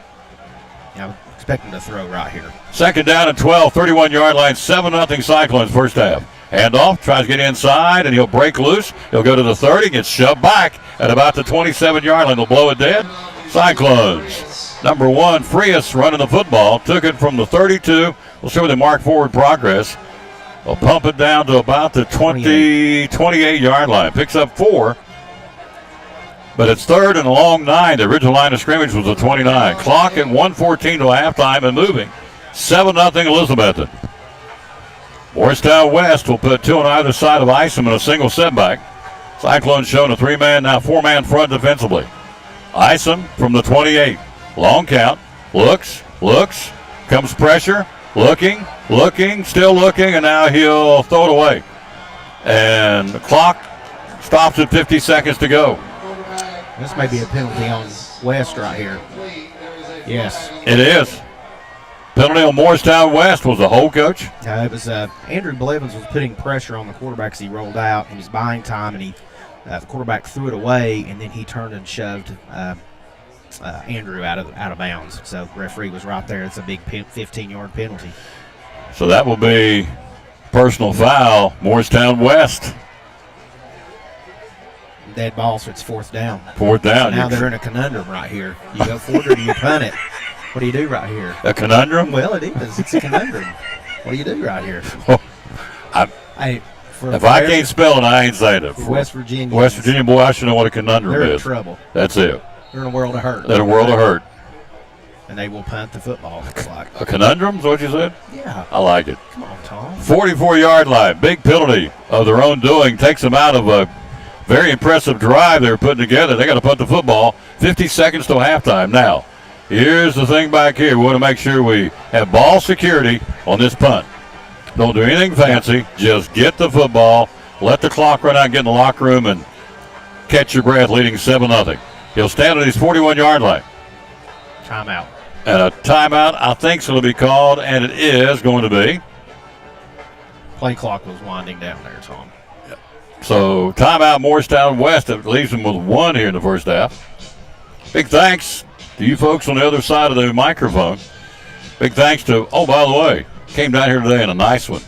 I'm expecting to throw right here. Second down and 12, 31-yard line, 7-0 Cyclones first half. Handoff, tries to get inside, and he'll break loose. He'll go to the 30, gets shoved back at about the 27-yard line. They'll blow it dead. Cyclones, number 1, Frias running the football. Took it from the 32. We'll see where they mark forward progress. They'll pump it down to about the 28-yard line. Picks up 4. But it's third and a long 9. The original line of scrimmage was the 29. Clock at 1:14 to halftime and moving. 7-0 Elizabethton. Morristown West will put 2 on either side of Isom in a single setback. Cyclones showing a 3-man, now 4-man front defensively. Isom from the 28. Long count. Looks. Comes pressure. Looking. Still looking, and now he'll throw it away. And the clock stops at 50 seconds to go. This may be a penalty on West right here. Yes. It is. Penalty on Morristown West was the hold, Coach. It was Andrew Blevins was putting pressure on the quarterback as he rolled out. He was buying time, and the quarterback threw it away, and then he turned and shoved Andrew out of bounds. So the referee was right there. It's a big 15-yard penalty. So that will be personal foul, Morristown West. Dead ball, so it's 4th down. 4th down. So now they're in a conundrum right here. You go for it or do you punt it? What do you do right here? A conundrum? Well, it is. It's a conundrum. What do you do right here? Well, if I can't spell it, I ain't saying it. West Virginia. West Virginia, boy, I should know what a conundrum they're is. in trouble. That's it. They're in a world of hurt. They're in a world of hurt. And they will punt the football, looks like. A conundrum is what you said? Yeah. I like it. Come on, Tom. 44-yard line. Big penalty of their own doing. Takes them out of a very impressive drive they were putting together. They got to punt the football. 50 seconds till halftime. Now, here's the thing back here. We want to make sure we have ball security on this punt. Don't do anything fancy. Just get the football. Let the clock run out, get in the locker room, and catch your breath, leading 7-0. He'll stand at his 41-yard line. Timeout. And a timeout, I think, is going to be called, and it is going to be. Play clock was winding down there, Tom. So timeout Morristown West. That leaves them with 1 here in the first half. Big thanks to you folks on the other side of the microphone. Big thanks to, oh, by the way, came down here today in a nice one.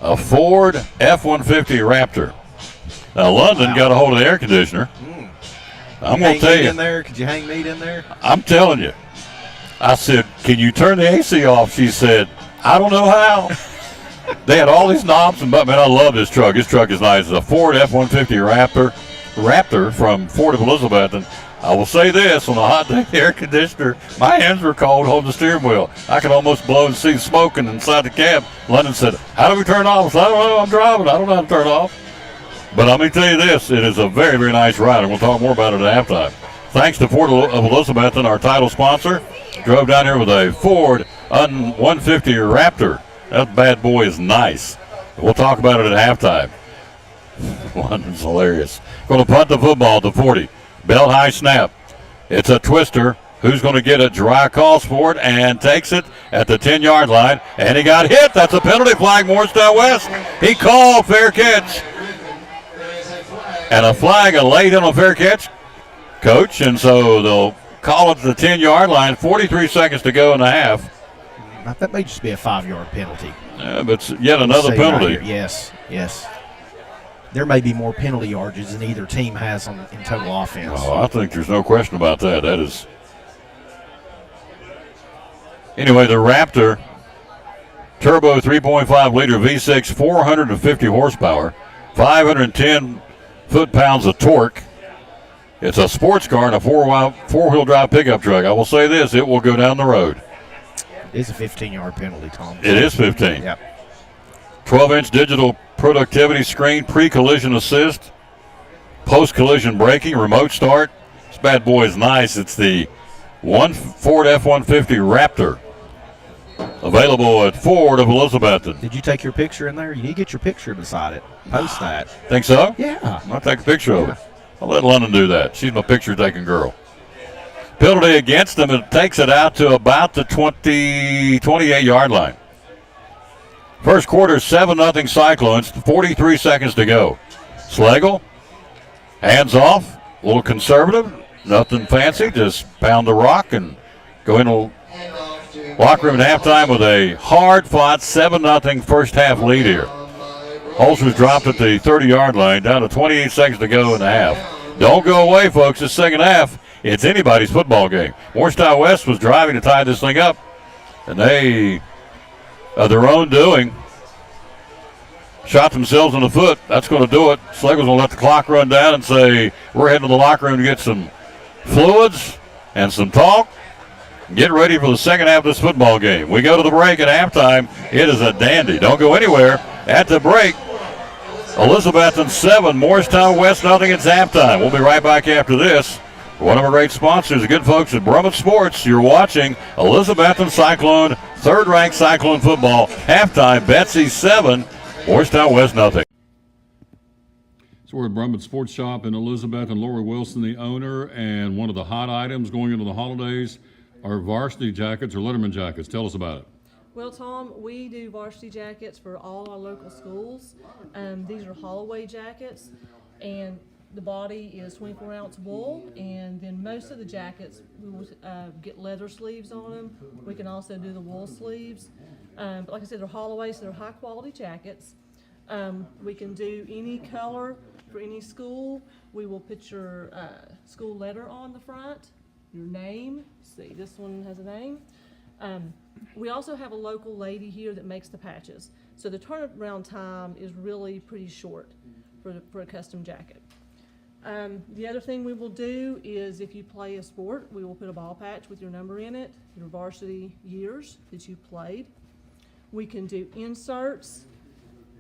A Ford F-150 Raptor. Now, London got a hold of the air conditioner. I'm going to tell you. Could you hang meat in there? I'm telling you. I said, can you turn the AC off? She said, I don't know how. They had all these knobs, and man, I love this truck. This truck is nice. It's a Ford F-150 Raptor from Ford of Elizabethton. I will say this, on a hot day, the air conditioner, my hands were cold holding the steering wheel. I could almost blow and see smoking inside the cab. London said, how do we turn it off? I said, I don't know, I'm driving. I don't know how to turn it off. But I'm going to tell you this, it is a very, very nice ride, and we'll talk more about it at halftime. Thanks to Ford of Elizabethton, our title sponsor. Drove down here with a Ford 150 Raptor. That bad boy is nice. We'll talk about it at halftime. London's hilarious. Going to punt the football at the 40. Belt high snap. It's a twister. Who's going to get it? Dry calls for it and takes it at the 10-yard line. And he got hit. That's a penalty flag, Morristown West. He called fair catch. And a flag, a late on a fair catch, Coach. And so they'll call it to the 10-yard line. 43 seconds to go in the half. That may just be a 5-yard penalty. Yeah, but it's yet another penalty. Right, yes. There may be more penalty yardages than either team has in total offense. Oh, I think there's no question about that. That is. Anyway, the Raptor, turbo 3.5 liter V6, 450 horsepower, 510 foot-pounds of torque. It's a sports car and a four-wheel drive pickup truck. I will say this, it will go down the road. It is a 15-yard penalty, Tom. It is 15. Yep. 12-inch digital productivity screen, pre-collision assist, post-collision braking, remote start. This bad boy is nice. It's the Ford F-150 Raptor. Available at Ford of Elizabethton. Did you take your picture in there? You need to get your picture beside it. Post that. Think so? Yeah. I'll take a picture of it. I'll let London do that. She's my picture-taking girl. Penalty against them. It takes it out to about the 28-yard line. First quarter, 7-0 Cyclones. 43 seconds to go. Slagle, hands off. A little conservative. Nothing fancy. Just pound the rock and go in the locker room at halftime with a hard-fought 7-0 first half lead here. Holster's dropped at the 30-yard line, down to 28 seconds to go in the half. Don't go away, folks. This second half, it's anybody's football game. Morristown West was driving to tie this thing up, and they, of their own doing, shot themselves in the foot. That's going to do it. Slagle's going to let the clock run down and say, we're heading to the locker room to get some fluids and some talk. Get ready for the second half of this football game. We go to the break at halftime. It is a dandy. Don't go anywhere. At the break, Elizabethton 7, Morristown West nothing. It's halftime. We'll be right back after this. One of our great sponsors, the good folks at Brummett Sports. You're watching Elizabethton Cyclone, third-ranked Cyclone football. Halftime, Betsy 7, Morristown West nothing. So we're at Brummett Sports Shop in Elizabethton. Lori Wilson, the owner, and one of the hot items going into the holidays are varsity jackets or Letterman jackets. Tell us about it. Well, Tom, we do varsity jackets for all our local schools. These are Holloway jackets, and the body is 24-ounce wool, and then most of the jackets, we will get leather sleeves on them. We can also do the wool sleeves. But like I said, they're Holloway, so they're high-quality jackets. We can do any color for any school. We will put your school letter on the front, your name. See, this one has a name. We also have a local lady here that makes the patches. So the turnaround time is really pretty short for a custom jacket. The other thing we will do is if you play a sport, we will put a ball patch with your number in it, your varsity years that you played. We can do inserts,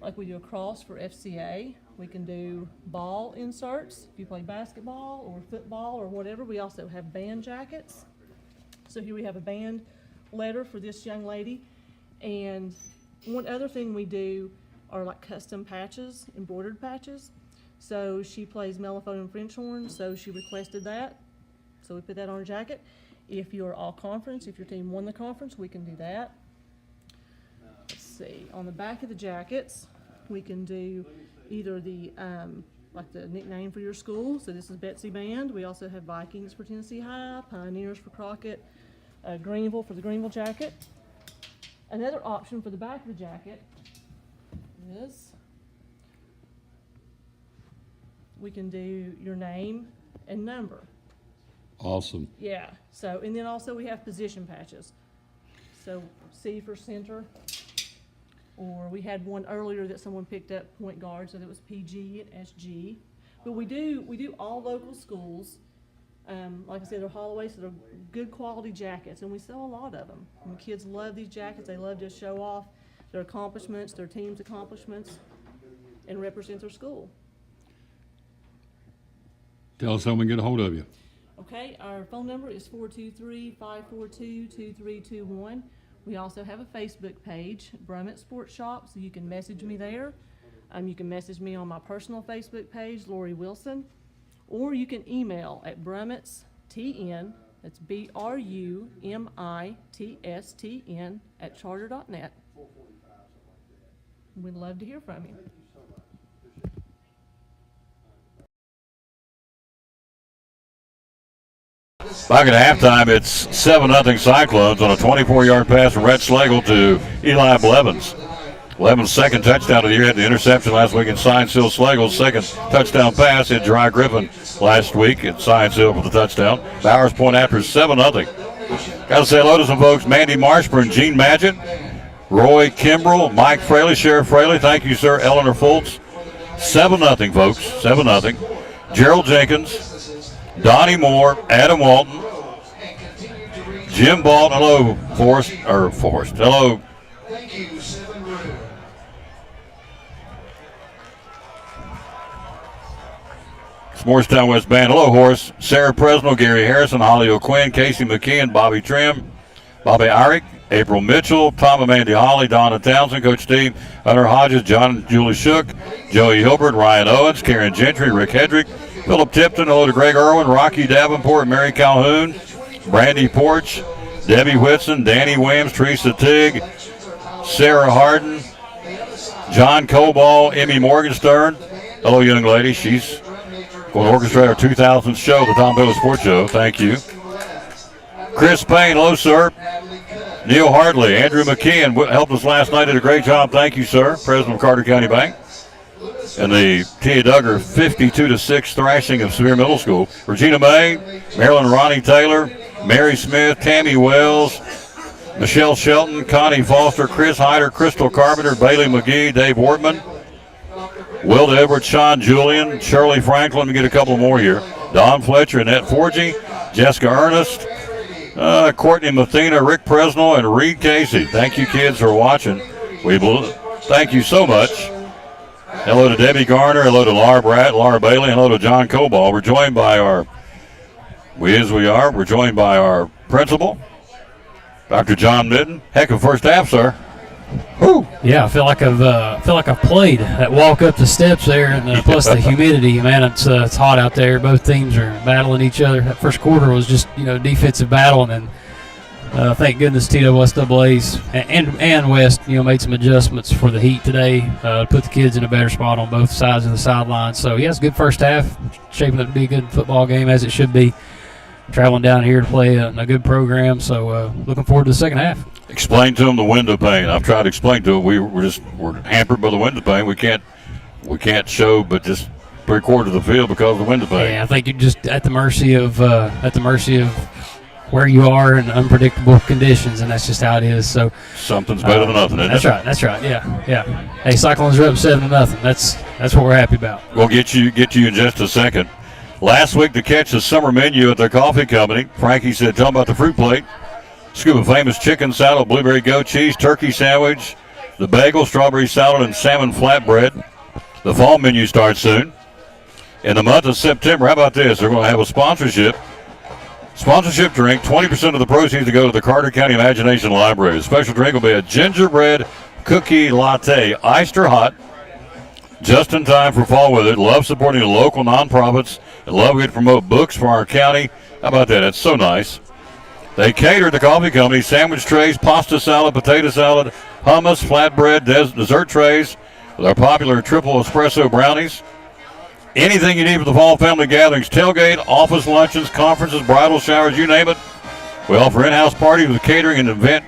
like we do a cross for FCA. We can do ball inserts if you play basketball or football or whatever. We also have band jackets. So here we have a band letter for this young lady. And one other thing we do are like custom patches, embroidered patches. So she plays mellophone and French horn, so she requested that. So we put that on her jacket. If you're all conference, if your team won the conference, we can do that. Let's see, on the back of the jackets, we can do either the, like the nickname for your school. So this is Betsy Band. We also have Vikings for Tennessee High, Pioneers for Crockett, Greenville for the Greenville jacket. Another option for the back of the jacket is we can do your name and number. Awesome. Yeah, so, and then also we have position patches. So C for center, or we had one earlier that someone picked up, point guard, so that was PG and SG. But we do all local schools. Like I said, they're Holloways, so they're good quality jackets, and we sell a lot of them. And kids love these jackets. They love to show off their accomplishments, their team's accomplishments, and represent their school. Tell us how we can get a hold of you. Okay, our phone number is 423-542-2321. We also have a Facebook page, Brummett Sports Shop, so you can message me there. You can message me on my personal Facebook page, Lori Wilson, or you can email at brummittstn, that's BRUMITSTN @charter.net. We'd love to hear from you. Back at halftime, it's 7-0 Cyclones on a 24-yard pass from Rhett Slagle to Eli Blevins. Blevins' second touchdown of the year, had the interception last week in Science Hill. Slagle's second touchdown pass hit Dry Griffin last week at Science Hill for the touchdown. Bowers Point after 7-0. Got to say hello to some folks. Mandy Marshburn, Gene Madgett, Roy Kimbrell, Mike Fraley, Sheriff Fraley. Thank you, sir. Eleanor Fultz. 7-0, folks. 7-0. Gerald Jenkins, Donnie Moore, Adam Walton, Jim Balt. Hello, Forrest. Hello. Morristown West Band. Hello, Horace. Sarah Presnell, Gary Harrison, Holly O'Quinn, Casey McKeon, Bobby Trim, Bobby Irick, April Mitchell, Tom and Mandy Holly, Donna Townsend, Coach Steve, Hunter Hodges, John and Julie Shook, Joey Hilbert, Ryan Owens, Karen Gentry, Rick Hedrick, Philip Tipton. Hello to Greg Irwin, Rocky Davenport, Mary Calhoun, Brandy Porch, Debbie Whitson, Danny Williams, Teresa Tigg, Sarah Harden, John Coball, Emmy Morgenstern. Hello, young lady. She's going to orchestrate our 2000 show, the Tom Bailey Sports Show. Thank you. Chris Payne, hello, sir. Neil Hartley, Andrew McKeon helped us last night. Did a great job. Thank you, sir. President of Carter County Bank. And the T.A. Duggar 52-6 thrashing of Sevier Middle School. Regina May, Marilyn Ronnie Taylor, Mary Smith, Tammy Wells, Michelle Shelton, Connie Foster, Chris Hyder, Crystal Carpenter, Bailey McGee, Dave Wortman, Wilda Edwards, Sean Julian, Shirley Franklin. We get a couple more here. Don Fletcher, Annette Forgy, Jessica Ernest, Courtney Mathena, Rick Presnell, and Reed Casey. Thank you, kids, for watching. Thank you so much. Hello to Debbie Garner. Hello to Laura Bratt, Laura Bailey. Hello to John Coball. We're joined by we're joined by our principal, Dr. John Mitten. Heck of first half, sir. Woo. Yeah, I feel like I've played that walk up the steps there, and plus the humidity. Man, it's hot out there. Both teams are battling each other. That first quarter was just defensive battle, and then thank goodness TWSAA's and West made some adjustments for the heat today to put the kids in a better spot on both sides of the sideline. So yeah, it's a good first half, shaping up to be a good football game as it should be. Traveling down here to play a good program, so looking forward to the second half. Explain to them the window pane. I've tried to explain to them. We're hampered by the window pane. We can't show but just 3/4 of the field because of the window pane. Yeah, I think you're just at the mercy of where you are in unpredictable conditions, and that's just how it is. So something's better than nothing, isn't it? That's right. Yeah. Hey, Cyclones are up 7-0. That's what we're happy about. We'll get you in just a second. Last week to catch the summer menu at their coffee company, Frankie said, tell them about the fruit plate. Scoop of famous chicken salad, blueberry goat cheese, turkey sandwich, the bagel, strawberry salad, and salmon flatbread. The fall menu starts soon. In the month of September, how about this? They're going to have a sponsorship drink. 20% of the proceeds to go to the Carter County Imagination Library. The special drink will be a gingerbread cookie latte, iced or hot, just in time for fall weather. Love supporting the local nonprofits and love to promote books for our county. How about that? That's so nice. They cater the coffee company, sandwich trays, pasta salad, potato salad, hummus, flatbread, dessert trays with our popular triple espresso brownies. Anything you need for the fall family gatherings, tailgate, office luncheons, conferences, bridal showers, you name it. We offer in-house parties with catering and event,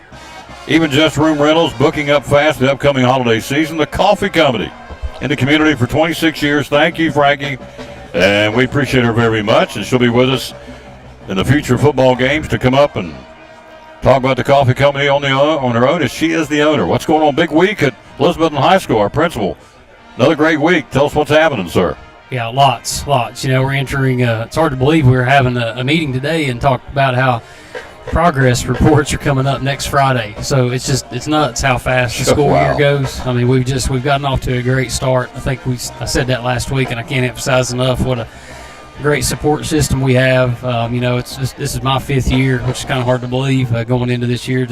even just room rentals, booking up fast for the upcoming holiday season. The Coffee Company in the community for 26 years. Thank you, Frankie. And we appreciate her very much. And she'll be with us in the future football games to come up and talk about the Coffee Company on her own, as she is the owner. What's going on? Big week at Elizabethton High School, our principal. Another great week. Tell us what's happening, sir. Yeah, lots. You know, we're entering, it's hard to believe we're having a meeting today and talk about how progress reports are coming up next Friday. So it's nuts how fast the school year goes. I mean, we've gotten off to a great start. I think I said that last week, and I can't emphasize enough what a great support system we have. You know, this is my 5th year, which is kind of hard to believe going into this year.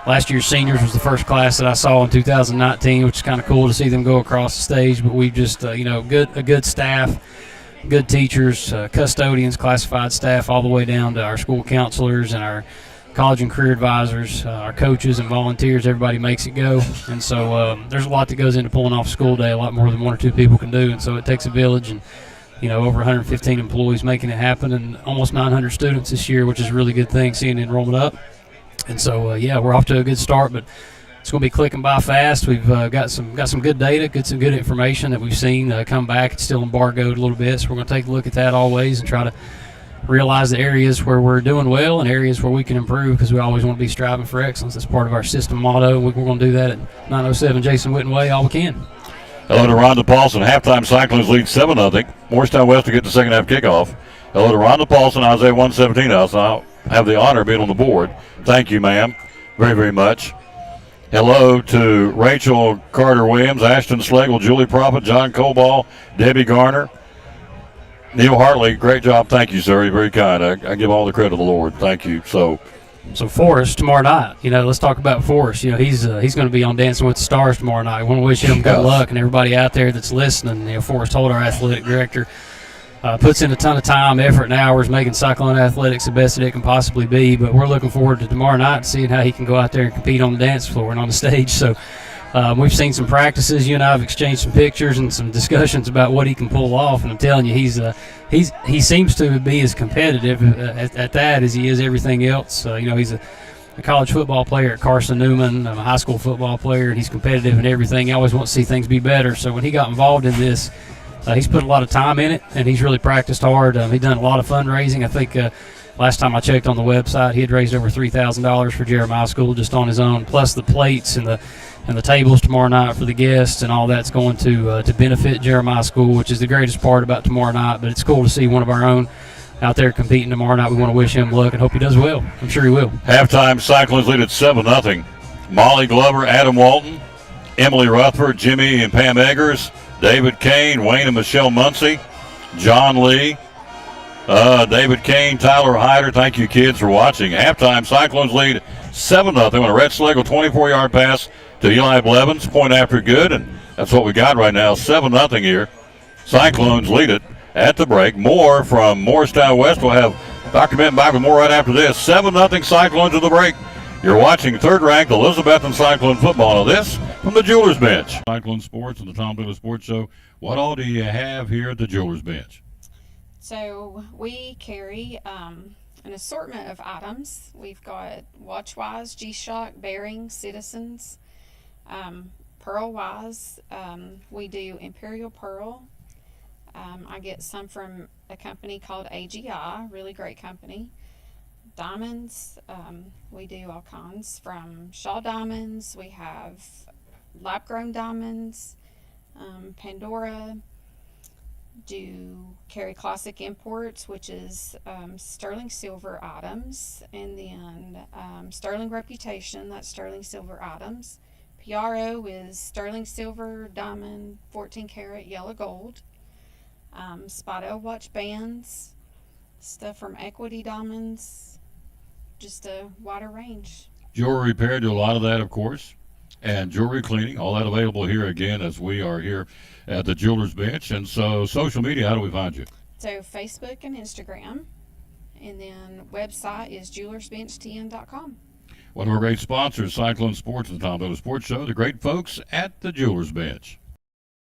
Last year's seniors was the first class that I saw in 2019, which is kind of cool to see them go across the stage. But we've just, you know, a good staff, good teachers, custodians, classified staff, all the way down to our school counselors and our college and career advisors, our coaches and volunteers. Everybody makes it go. And so there's a lot that goes into pulling off school day, a lot more than 1 or 2 people can do. And so it takes a village, and you know, over 115 employees making it happen, and almost 900 students this year, which is a really good thing, seeing the enrollment up. And so, yeah, we're off to a good start, but it's going to be clicking by fast. We've got some good data, some good information that we've seen come back. It's still embargoed a little bit, so we're going to take a look at that always and try to realize the areas where we're doing well and areas where we can improve, because we always want to be striving for excellence. That's part of our system motto. We're going to do that at 907 Jason Witten Way all we can. Hello to Rhonda Paulson. Halftime Cyclones lead 7-0. Morristown West will get the second half kickoff. Hello to Rhonda Paulson, Isaiah 117 House. I'll have the honor of being on the board. Thank you, ma'am, very, very much. Hello to Rachel Carter-Williams, Ashton Slagle, Julie Prophet, John Coball, Debbie Garner, Neil Hartley. Great job. Thank you, sir. You're very kind. I give all the credit to the Lord. Thank you. So Forrest tomorrow night, you know, let's talk about Forrest. You know, he's going to be on Dancing with the Stars tomorrow night. We want to wish him good luck, and everybody out there that's listening. You know, Forrest Holt, our athletic director, puts in a ton of time, effort, and hours making Cyclone athletics the best that it can possibly be. But we're looking forward to tomorrow night and seeing how he can go out there and compete on the dance floor and on the stage. So we've seen some practices. You and I have exchanged some pictures and some discussions about what he can pull off. And I'm telling you, he seems to be as competitive at that as he is everything else. You know, he's a college football player at Carson Newman, a high school football player, and he's competitive in everything. He always wants to see things be better. So when he got involved in this, he's put a lot of time in it, and he's really practiced hard. He's done a lot of fundraising. I think last time I checked on the website, he had raised over $3,000 for Jeremiah School just on his own, plus the plates and the tables tomorrow night for the guests, and all that's going to benefit Jeremiah School, which is the greatest part about tomorrow night. But it's cool to see one of our own out there competing tomorrow night. We want to wish him luck and hope he does well. I'm sure he will. Halftime, Cyclones lead at 7-0. Molly Glover, Adam Walton, Emily Rutherford, Jimmy and Pam Eggers, David Kane, Wayne and Michelle Muncie, John Lee, David Kane, Tyler Hyder. Thank you, kids, for watching. Halftime, Cyclones lead 7-0 on a Red Slagle 24-yard pass to Eli Blevins. Point after good, and that's what we got right now, 7-0 here. Cyclones lead it at the break. More from Morristown West. We'll have Dr. Benton back with more right after this. 7-0 Cyclones at the break. You're watching third-ranked Elizabethton Cyclone football. Now this from the Jewelers Bench. Cyclone Sports and the Tom Billa Sports Show. What all do you have here at the Jewelers Bench? So we carry an assortment of items. We've got Watchwise, G-Shock, Bearings, Citizens, Pearl-Wise. We do Imperial Pearl. I get some from a company called AGI, really great company. Diamonds, we do all kinds, from Shaw diamonds, we have lab-grown diamonds, Pandora, do carry classic imports, which is sterling silver items, and then sterling reputation, that's sterling silver items. PRO is sterling silver, diamond, 14 karat yellow gold. Spotto watch bands, stuff from Equity Diamonds, just a wider range. Jewelry repair, do a lot of that, of course, and jewelry cleaning, all that available here again as we are here at the Jewelers Bench. And so social media, how do we find you? So Facebook and Instagram, and then website is jewelersbenchtn.com. One of our great sponsors, Cyclone Sports and the Tom Miller Sports Show, the great folks at the Jewelers Bench.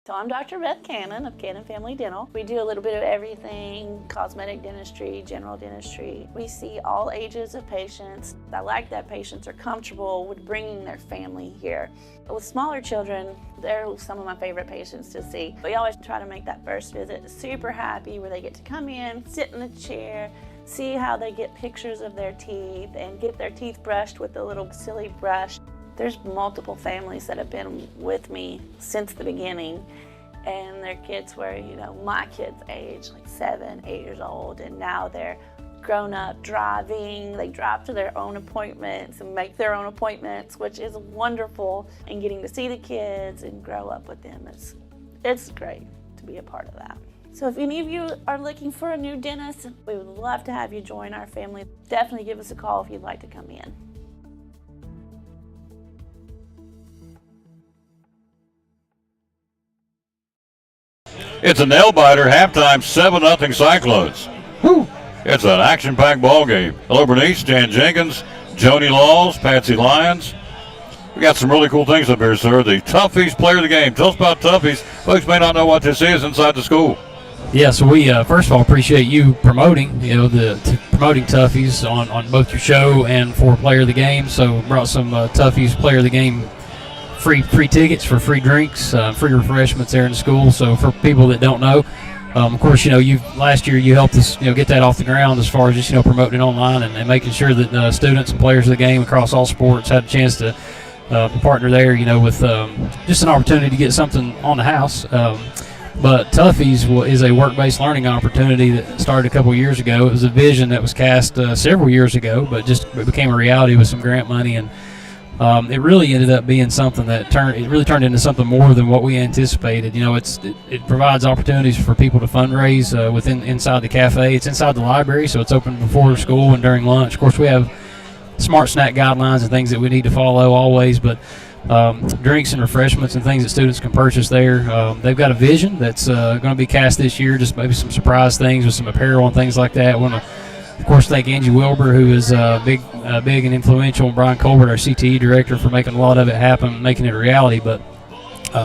So I'm Dr. Beth Cannon of Cannon Family Dental. We do a little bit of everything, cosmetic dentistry, general dentistry. We see all ages of patients. I like that patients are comfortable with bringing their family here. With smaller children, they're some of my favorite patients to see. We always try to make that first visit super happy where they get to come in, sit in the chair, see how they get pictures of their teeth and get their teeth brushed with a little silly brush. There's multiple families that have been with me since the beginning, and their kids were, my kids' age, like 7, 8 years old, and now they're grown up driving. They drive to their own appointments and make their own appointments, which is wonderful, and getting to see the kids and grow up with them. It's great to be a part of that. So if any of you are looking for a new dentist, we would love to have you join our family. Definitely give us a call if you'd like to come in. It's a nail-biter, halftime, 7-0 Cyclones. Whew. It's an action-packed ball game. Hello, Bernice, Jan Jenkins, Joni Laws, Patsy Lyons. We got some really cool things up here, sir. The Toughies player of the game. Tell us about Toughies. Folks may not know what this is inside the school. Yeah, so we first of all appreciate you promoting, promoting Toughies on both your show and for player of the game. So brought some Toughies player of the game free tickets for free drinks, free refreshments there in the school. So for people that don't know, of course, last year you helped us, get that off the ground as far as just, promoting it online and making sure that students and players of the game across all sports had a chance to partner there, with just an opportunity to get something on the house. But Toughies is a work-based learning opportunity that started a couple years ago. It was a vision that was cast several years ago, but it became a reality with some grant money, and it really ended up being something that turned into something more than what we anticipated. It provides opportunities for people to fundraise inside the cafe. It's inside the library, so it's open before school and during lunch. Of course, we have smart snack guidelines and things that we need to follow always, but drinks and refreshments and things that students can purchase there. They've got a vision that's going to be cast this year, just maybe some surprise things with some apparel and things like that. I want to, of course, thank Angie Wilbur, who is big and influential, and Brian Colbert, our CTE director, for making a lot of it happen, making it a reality. But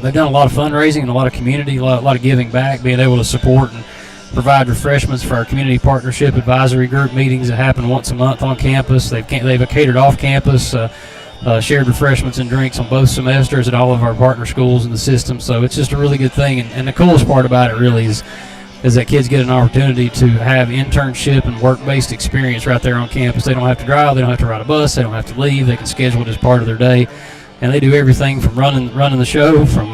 they've done a lot of fundraising and a lot of community, a lot of giving back, being able to support and provide refreshments for our community partnership advisory group meetings that happen once a month on campus. They've catered off campus, shared refreshments and drinks on both semesters at all of our partner schools in the system. So it's just a really good thing. And the coolest part about it really is that kids get an opportunity to have internship and work-based experience right there on campus. They don't have to drive, they don't have to ride a bus, they don't have to leave. They can schedule it as part of their day. And they do everything from running the show, from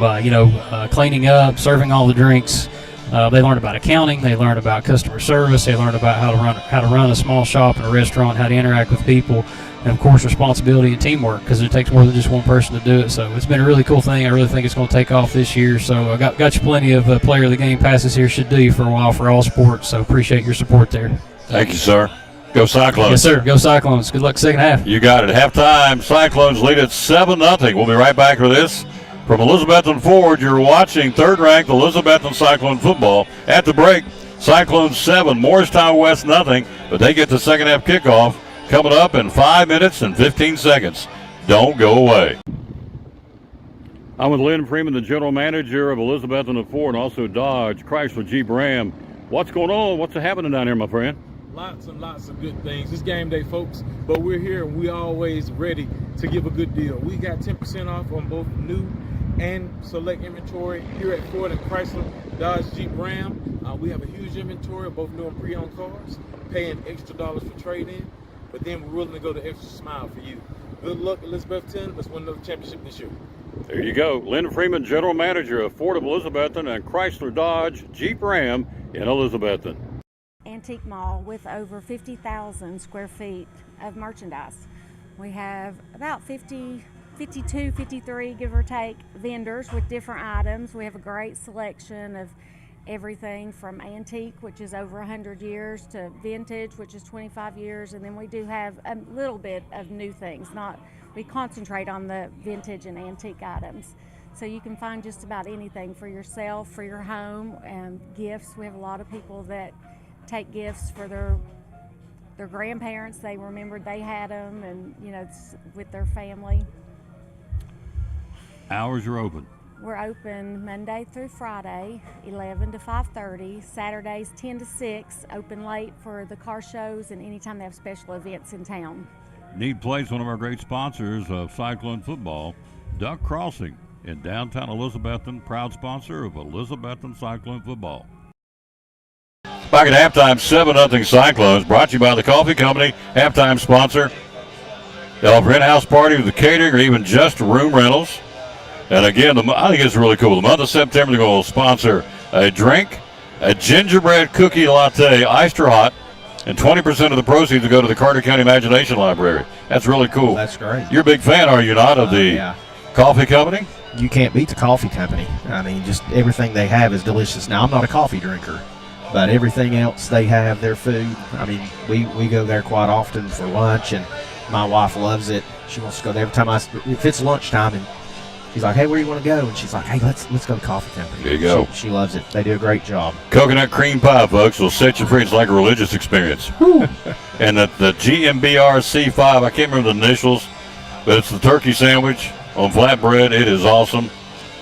cleaning up, serving all the drinks. They learn about accounting, they learn about customer service, they learn about how to run a small shop and a restaurant, how to interact with people, and of course responsibility and teamwork, because it takes more than just one person to do it. So it's been a really cool thing. I really think it's going to take off this year. So I got you plenty of player of the game passes here. Should do you for a while for all sports. So appreciate your support there. Thank you, sir. Go Cyclones. Yes, sir. Go Cyclones. Good luck second half. You got it. Halftime, Cyclones lead at 7-0. We'll be right back with this. From Elizabethton Ford, you're watching third-ranked Elizabethton Cyclone football. At the break, Cyclones 7, Morristown West nothing, but they get the second half kickoff coming up in 5 minutes and 15 seconds. Don't go away. I'm with Lynn Freeman, the general manager of Elizabethton Ford, and also Dodge, Chrysler, Jeep, Ram. What's going on? What's happening down here, my friend? Lots and lots of good things. It's game day, folks, but we're here and we're always ready to give a good deal. We got 10% off on both new and select inventory here at Ford and Chrysler, Dodge, Jeep, Ram. We have a huge inventory of both new and pre-owned cars, paying extra dollars for trade-in, but then we're willing to go the extra mile for you. Good luck, Elizabethton. Let's win the championship this year. There you go. Lynn Freeman, general manager of Ford of Elizabethton and Chrysler, Dodge, Jeep, Ram in Elizabethton. Antique mall with over 50,000 square feet of merchandise. We have about 52, 53, give or take, vendors with different items. We have a great selection of everything from antique, which is over 100 years, to vintage, which is 25 years, and then we do have a little bit of new things. We concentrate on the vintage and antique items. So you can find just about anything for yourself, for your home, and gifts. We have a lot of people that take gifts for their their grandparents, they remembered they had them, and with their family. Hours are open. We're open Monday through Friday, 11 to 5:30. Saturdays 10 to 6. Open late for the car shows and anytime they have special events in town. Need Place, one of our great sponsors of Cyclone football, Duck Crossing in downtown Elizabethton, proud sponsor of Elizabethton Cyclone football. Back at halftime, 7-0 Cyclones, brought to you by the Coffee Company, halftime sponsor. They'll have in-house party with the catering or even just room rentals. And again, I think it's really cool. The month of September, they're going to sponsor a drink, a gingerbread cookie latte, iced or hot, and 20% of the proceeds will go to the Carter County Imagination Library. That's really cool. That's great. You're a big fan, are you not, of the Coffee Company? You can't beat the Coffee Company. I mean, just everything they have is delicious. Now, I'm not a coffee drinker, but everything else they have, their food, I mean, we go there quite often for lunch, and my wife loves it. She wants to go there every time if it's lunchtime, and she's like, hey, where do you want to go? And she's like, hey, let's go to the Coffee Company. There you go. She loves it. They do a great job. Coconut cream pie, folks, will set you free. It's like a religious experience. And the GMBR C5, I can't remember the initials, but it's the turkey sandwich on flatbread. It is awesome.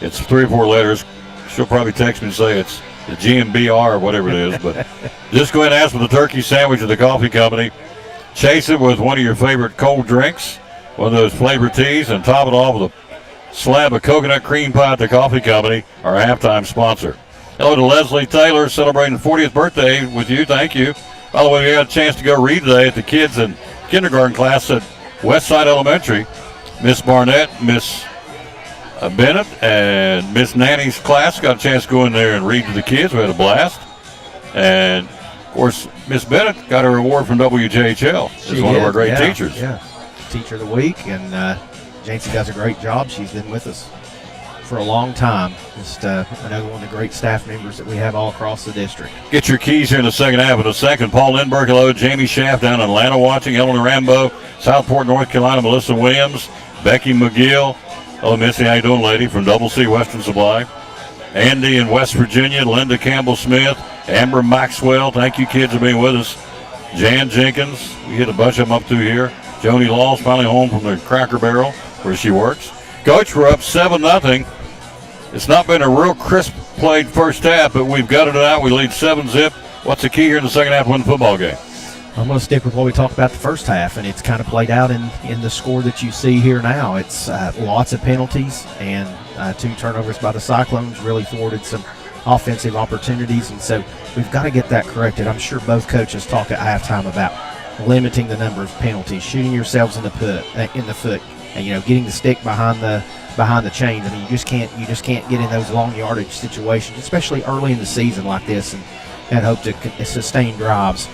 It's 3 or 4 letters. She'll probably text me and say it's the GMBR or whatever it is. But just go ahead and ask for the turkey sandwich at the Coffee Company. Chase it with one of your favorite cold drinks, one of those flavored teas, and top it off with a slab of coconut cream pie at the Coffee Company, our halftime sponsor. Hello to Leslie Taylor, celebrating the 40th birthday with you. Thank you. By the way, we got a chance to go read today at the kids in kindergarten class at Westside Elementary. Miss Barnett, Miss Bennett, and Miss Nanny's class got a chance to go in there and read to the kids. We had a blast. And, of course, Miss Bennett got a reward from WJHL. She's one of our great teachers. Yeah, Teacher of the Week, and Jancy does a great job. She's been with us for a long time. Just another one of the great staff members that we have all across the district. Get your keys here in the second half. In a second, Paul Lindbergh, hello. Jamie Schaff down in Atlanta watching. Eleanor Rambo, Southport, North Carolina. Melissa Williams, Becky McGill. Hello, Missy. How you doing, lady? From Double C Western Supply. Andy in West Virginia. Linda Campbell-Smith. Amber Maxwell. Thank you, kids, for being with us. Jan Jenkins. We hit a bunch of them up through here. Joni Law's finally home from the Cracker Barrel where she works. Coach, we're up 7-0. It's not been a real crisp played first half, but we've gutted it out. We lead 7-0. What's the key here in the second half to win the football game? I'm going to stick with what we talked about the first half, and it's kind of played out in the score that you see here now. It's lots of penalties and 2 turnovers by the Cyclones really thwarted some offensive opportunities, and so we've got to get that corrected. I'm sure both coaches talk at halftime about limiting the number of penalties, shooting yourselves in the foot, and getting the stick behind the chains. I mean, you just can't get in those long yardage situations, especially early in the season like this, and hope to sustain drives.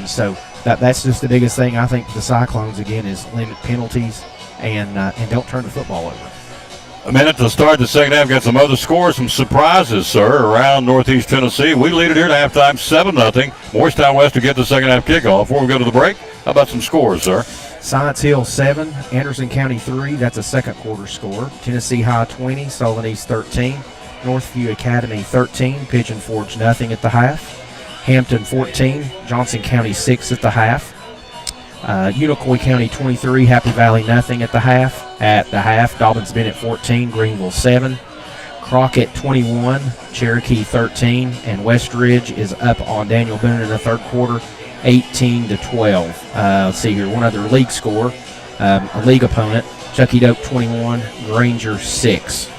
So that's just the biggest thing I think for the Cyclones again is limit penalties and don't turn the football over. A minute to start the second half. Got some other scores, some surprises, sir, around Northeast Tennessee. We lead it here at halftime, 7-0. Morristown West to get the second half kickoff. Before we go to the break, how about some scores, sir? Science Hill 7, Anderson County 3. That's a second quarter score. Tennessee High 20, Sullivan East 13. Northview Academy 13, Pigeon Forge nothing at the half. Hampton 14, Johnson County 6 at the half. Unicoi County 23, Happy Valley nothing at the half. At the half, Dobbins Bennett 14, Greenville 7. Crockett 21, Cherokee 13, and West Ridge is up on Daniel Boone in the third quarter, 18-12. Let's see here, one other league score, a league opponent, Chucky Doak 21, Granger 6.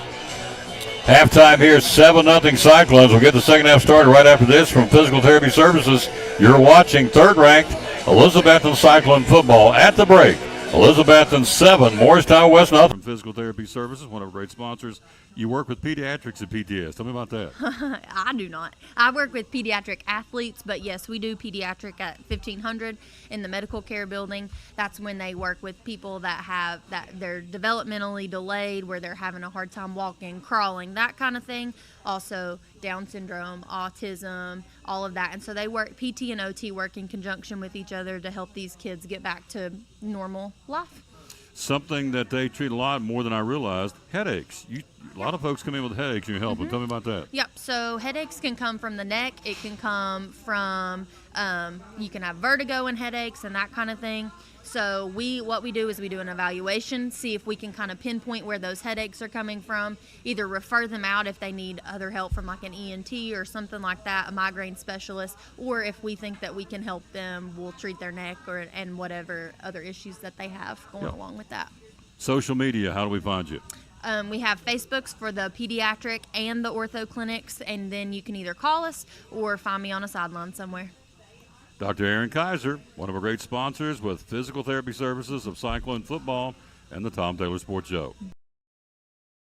Halftime here, 7-0 Cyclones. We'll get the second half started right after this from Physical Therapy Services. You're watching third-ranked Elizabethton Cyclone football at the break. Elizabethton 7, Morristown West nothing. From Physical Therapy Services, one of our great sponsors. You work with pediatrics at PTS. Tell me about that. I do not. I work with pediatric athletes, but yes, we do pediatric at 1500 in the medical care building. That's when they work with people that they're developmentally delayed, where they're having a hard time walking, crawling, that kind of thing. Also Down syndrome, autism, all of that. And so they work, PT and OT work in conjunction with each other to help these kids get back to normal life. Something that they treat a lot more than I realized, headaches. A lot of folks come in with headaches and you help them. Tell me about that. Yep, so headaches can come from the neck. It can come from You can have vertigo and headaches and that kind of thing. So what we do is we do an evaluation, see if we can kind of pinpoint where those headaches are coming from, either refer them out if they need other help from like an ENT or something like that, a migraine specialist, or if we think that we can help them, we'll treat their neck and whatever other issues that they have going along with that. Social media, how do we find you? We have Facebooks for the pediatric and the ortho clinics, and then you can either call us or find me on a sideline somewhere. Dr. Aaron Kaiser, one of our great sponsors with physical therapy services of Cyclone Football and the Tom Taylor Sports Show.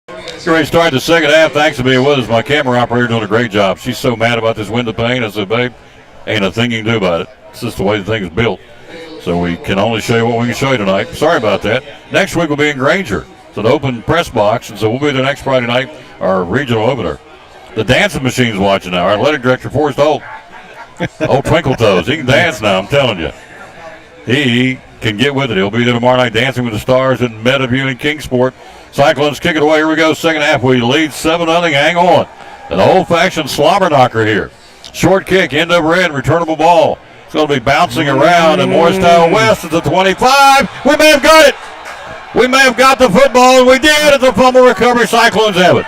We're ready to start the second half. Thanks for being with us. My camera operator doing a great job. She's so mad about this window pane. I said, babe, ain't a thing you can do about it. It's just the way the thing is built. So we can only show you what we can show you tonight. Sorry about that. Next week we'll be in Granger. It's an open press box, and so we'll be there next Friday night, our regional opener. The dancing machine's watching now. Our athletic director, Forrest Holt. Oh, Twinkle Toes. He can dance now, I'm telling you. He can get with it. He'll be there tomorrow night dancing with the stars in Meadowview and Kingsport. Cyclones kick it away. Here we go. Second half. We lead 7-0. Hang on. An old-fashioned slobber knocker here. Short kick, end over end, returnable ball. It's going to be bouncing around, and Morristown West is the 25. We may have got it. We may have got the football, and we did. It's a fumble recovery. Cyclones have it.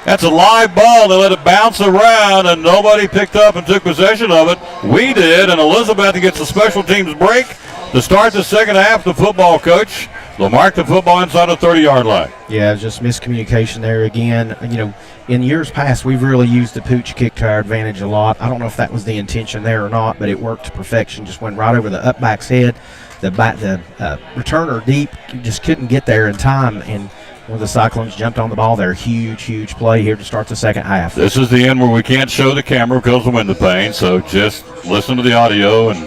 That's a live ball. They let it bounce around, and nobody picked up and took possession of it. We did, and Elizabeth gets a special teams break to start the second half. The football coach will mark the football inside the 30-yard line. Yeah, it was just miscommunication there again. You know, in years past, we've really used the pooch kick to our advantage a lot. I don't know if that was the intention there or not, but it worked to perfection. Just went right over the up back's head. The returner deep just couldn't get there in time, and one of the Cyclones jumped on the ball there. Huge play here to start the second half. This is the end where we can't show the camera because of the window pane, so just listen to the audio and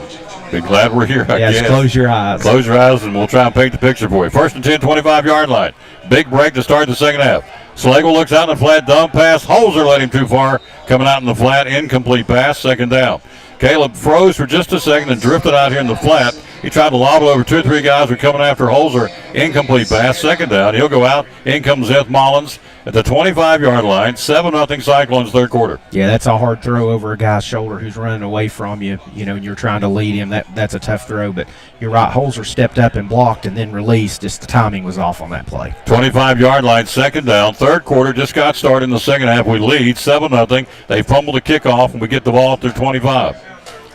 be glad we're here, I guess. Just close your eyes. Close your eyes, and we'll try and paint the picture for you. First and 10, 25-yard line. Big break to start the second half. Slagle looks out in the flat, dump pass. Holzer led him too far. Coming out in the flat, incomplete pass, second down. Caleb froze for just a second and drifted out here in the flat. He tried to lob it over 2 or 3 guys who were coming after Holzer. Incomplete pass, second down. He'll go out. In comes Zeth Mullins at the 25-yard line. 7-0 Cyclones third quarter. Yeah, that's a hard throw over a guy's shoulder who's running away from you. You know, and you're trying to lead him. That's a tough throw. But you're right. Holzer stepped up and blocked and then released. Just the timing was off on that play. 25-yard line, second down. Third quarter just got started in the second half. We lead 7-0. They fumble the kickoff, and we get the ball at their 25.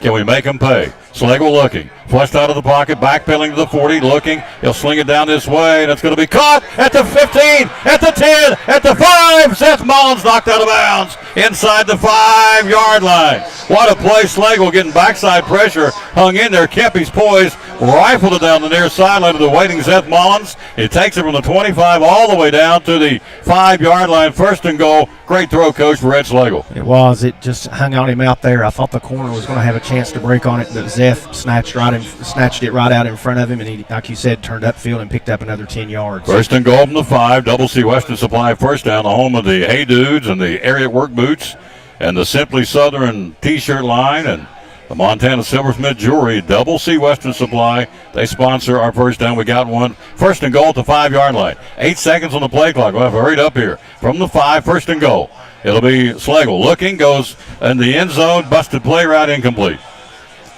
Can we make them pay? Slagle looking. Flushed out of the pocket, backpedaling to the 40, looking. He'll sling it down this way, and it's going to be caught at the 15, at the 10, at the 5. Seth Mullins knocked out of bounds inside the 5-yard line. What a play. Slagle getting backside pressure, hung in there, kept his poise, rifled it down the near sideline to the waiting Seth Mullins. He takes it from the 25 all the way down to the 5-yard line. First and goal. Great throw, coach, for Ed Slagle. It was. It just hung on him out there. I thought the corner was going to have a chance to break on it, but Zeth snatched it right out in front of him, and he, like you said, turned upfield and picked up another 10 yards. First and goal from the 5. Double C Western Supply first down, the home of the Hey Dudes and the Area Work Boots and the Simply Southern T-shirt line and the Montana Silversmith Jewelry. Double C Western Supply, they sponsor our first down. We got one. First and goal at the 5-yard line. 8 seconds on the play clock. We'll have hurried up here. From the 5, first and goal. It'll be Slagle looking, goes in the end zone, busted play route, incomplete.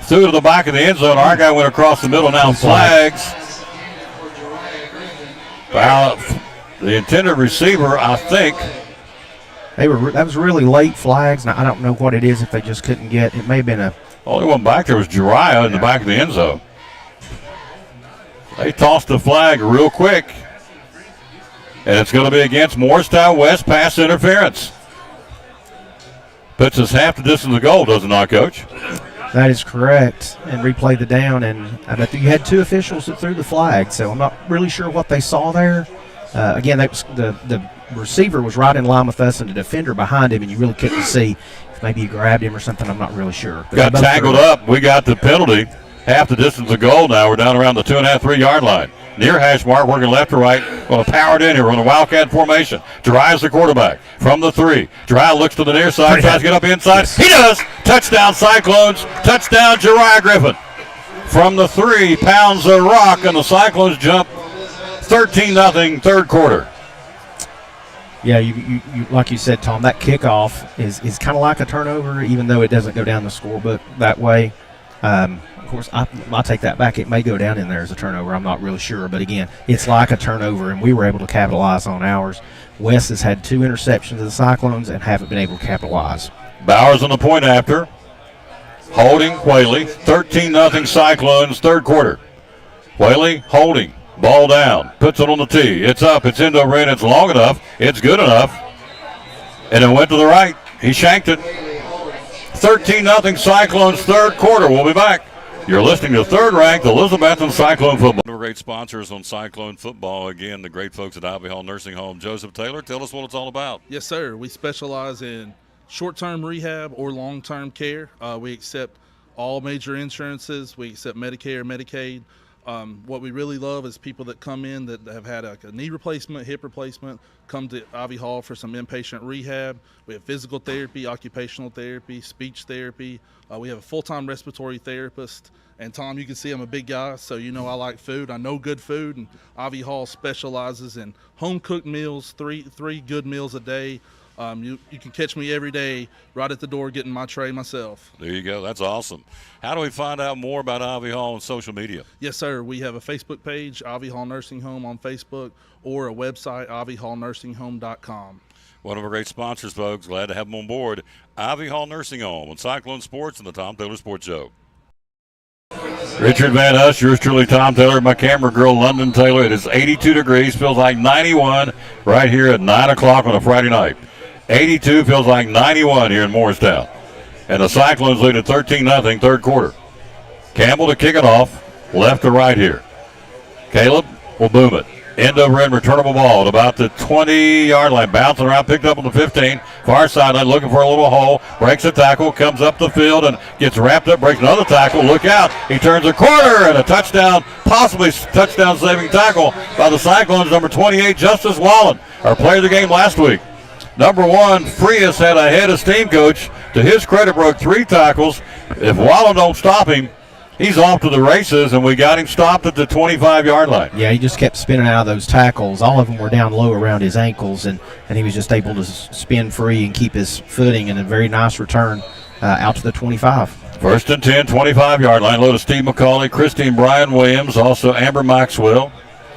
Through to the back of the end zone. Our guy went across the middle. Now flags. Foul. The intended receiver, I think. That was really late flags. Now, I don't know what it is if they just couldn't get. It may have been a. Only one back there was Jariah in the back of the end zone. They tossed the flag real quick. And it's going to be against Morristown West, pass interference. Puts us half the distance to the goal, does it not, Coach? That is correct. And replay the down. And I bet you had 2 officials that threw the flag, so I'm not really sure what they saw there. Again, that was the receiver was right in line with us and the defender behind him, and you really couldn't see if maybe he grabbed him or something. I'm not really sure. But got tangled up. We got the penalty. Half the distance to goal now. We're down around the 2.5, 3-yard line. Near hash mark, working left to right. Going to power it in here. We're in a Wildcat formation. Jariah's the quarterback from the 3. Jariah looks to the near side, tries to get up inside. Yes. He does. Touchdown Cyclones. Touchdown Jariah Griffin. From the 3, pounds the rock, and the Cyclones jump 13-0 third quarter. Yeah, you like you said, Tom, that kickoff is kind of like a turnover, even though it doesn't go down the scorebook that way. Of course, I'll take that back. It may go down in there as a turnover. I'm not really sure. But, again, it's like a turnover, and we were able to capitalize on ours. West has had 2 interceptions of the Cyclones and haven't been able to capitalize. Bowers on the point after. Holding, Whaley. 13-0 Cyclones, third quarter. Whaley holding. Ball down. Puts it on the tee. It's up. It's into a ring. It's long enough. It's good enough. And it went to the right. He shanked it. 13-0 Cyclones, third quarter. We'll be back. You're listening to third-ranked Elizabethton Cyclone football. One of our great sponsors on Cyclone football. Again, the great folks at Ivy Hall Nursing Home. Joseph Taylor, tell us what it's all about. Yes, sir. We specialize in short-term rehab or long-term care. We accept all major insurances. We accept Medicare, Medicaid. What we really love is people that come in that have had a knee replacement, hip replacement, come to Ivy Hall for some inpatient rehab. We have physical therapy, occupational therapy, speech therapy. We have a full-time respiratory therapist. And Tom, you can see I'm a big guy, so you know I like food. I know good food, and Ivy Hall specializes in home-cooked meals, three good meals a day. You can catch me every day right at the door getting my tray myself. There you go. That's awesome. How do we find out more about Ivy Hall on social media? Yes, sir. We have a Facebook page, Ivy Hall Nursing Home on Facebook, or a website, ivyhallnursinghome.com. One of our great sponsors, folks. Glad to have them on board. Ivy Hall Nursing Home on Cyclone Sports and the Tom Taylor Sports Show. Richard Van Huss, yours truly, Tom Taylor, my camera girl, London Taylor. It is 82 degrees, feels like 91 right here at 9 o'clock on a Friday night. 82 feels like 91 here in Morristown. And the Cyclones lead at 13-0, third quarter. Campbell to kick it off, left to right here. Caleb will boom it. End over end, returnable ball at about the 20-yard line. Bouncing around, picked up on the 15. Far sideline, looking for a little hole. Breaks a tackle, comes up the field, and gets wrapped up, breaks another tackle. Look out. He turns a corner, and a touchdown, possibly touchdown-saving tackle by the Cyclones, number 28, Justice Wallen, our player of the game last week. Number 1, Frias had a head of steam, coach. To his credit, broke 3 tackles. If Wallen don't stop him, he's off to the races, and we got him stopped at the 25-yard line. Yeah, he just kept spinning out of those tackles. All of them were down low around his ankles, and he was just able to spin free and keep his footing, and a very nice return out to the 25. First and 10, 25-yard line. Load of Steve McCauley, Christine Brian Williams, also Amber Maxwell.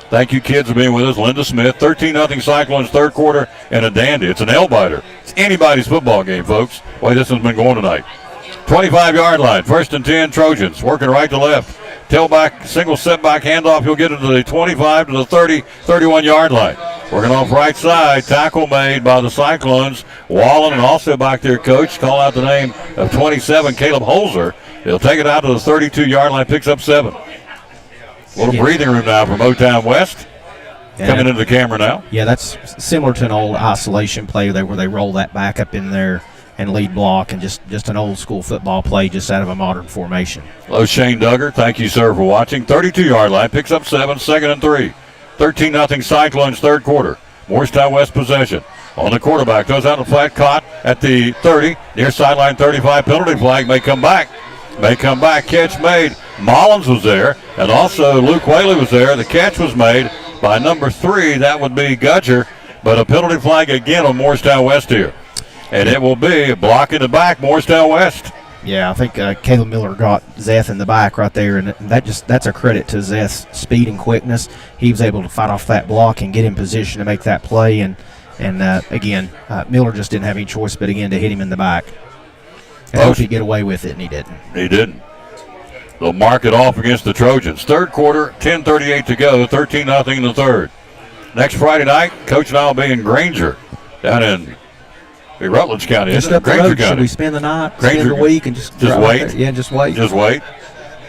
Thank you, kids, for being with us. Linda Smith, 13-0 Cyclones, third quarter, and a dandy. It's an nail-biter. It's anybody's football game, folks. Boy, this one's been going tonight. 25-yard line, first and 10, Trojans, working right to left. Tailback, single setback handoff. He'll get it to the 25 to the 30, 31-yard line. Working off right side, tackle made by the Cyclones. Wallen, and also back there, coach, call out the name of 27, Caleb Holzer. He'll take it out to the 32-yard line, picks up 7. A little breathing room now from Mtown West. Coming into the camera now. Yeah, that's similar to an old isolation play there where they roll that back up in there and lead block, and just an old school football play just out of a modern formation. Hello, Shane Duggar. Thank you, sir, for watching. 32-yard line, picks up 7, second and 3. 13-0 Cyclones, third quarter. Morristown West possession. On the quarterback, goes out in the flat, caught at the 30, near sideline 35, penalty flag, may come back. Catch made. Mullins was there, and also Luke Whaley was there. The catch was made by number 3. That would be Gudger, but a penalty flag again on Morristown West here. And it will be a block in the back, Morristown West. Yeah, I think Caleb Miller got Zeth in the back right there, and that's a credit to Zeth's speed and quickness. He was able to fight off that block and get in position to make that play, and again, Miller just didn't have any choice but, again, to hit him in the back. I hope he'd get away with it, and he didn't. He didn't. They'll mark it off against the Trojans. Third quarter, 10:38 to go, 13-0 in the third. Next Friday night, Coach and I will be in Granger, down in Rutledge County. Just up the road. Should we spend the night, spend the week, and just wait? Yeah, just wait. Just wait.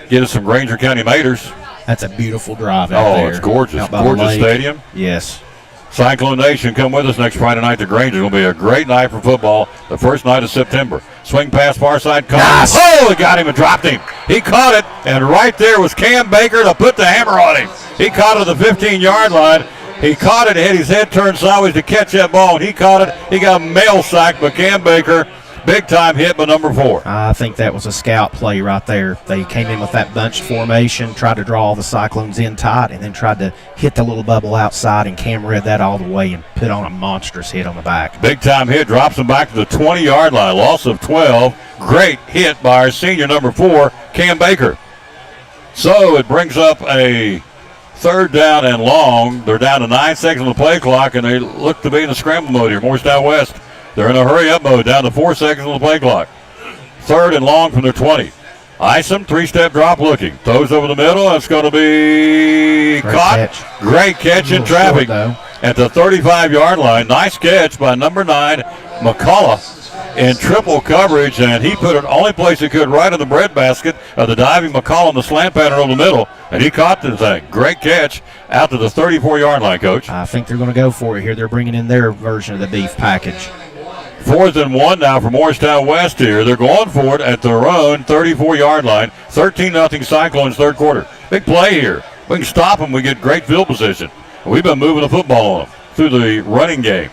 Get us some Granger County Maters. That's a beautiful drive out there. Oh, it's gorgeous. Gorgeous stadium. Yes. Cyclone Nation, come with us next Friday night to Granger. It'll be a great night for football, the first night of September. Swing pass, far side, caught. Nice. Oh, he got him and dropped him. He caught it, and right there was Cam Baker to put the hammer on him. He caught it at the 15-yard line. He caught it, had his head turned sideways to catch that ball, and he caught it. He got a mail sack, but Cam Baker Big-time hit by number 4. I think that was a scout play right there. They came in with that bunched formation, tried to draw all the Cyclones in tight, and then tried to hit the little bubble outside, and Cam read that all the way and put on a monstrous hit on the back. Big-time hit, drops him back to the 20-yard line. Loss of 12. Great hit by our senior number 4, Cam Baker. So it brings up a 3rd down and long. They're down to 9 seconds on the play clock, and they look to be in the scramble mode here. Morristown West. They're in a hurry-up mode, down to 4 seconds on the play clock. 3rd and long from their 20. Isom, 3-step drop looking. Throws over the middle. It's going to be caught. Great catch in traffic at the 35-yard line. Nice catch by number 9, McCullough, in triple coverage, and he put it only place he could right in the breadbasket of the diving McCullough in the slant pattern over the middle, and he caught the thing. Great catch out to the 34-yard line, Coach. I think they're going to go for it here. They're bringing in their version of the beef package. 4th and 1 now for Morristown West here. They're going for it at their own 34-yard line. 13-0 Cyclones, 3rd quarter. Big play here. We can stop them. We get great field position. We've been moving the football on them through the running game.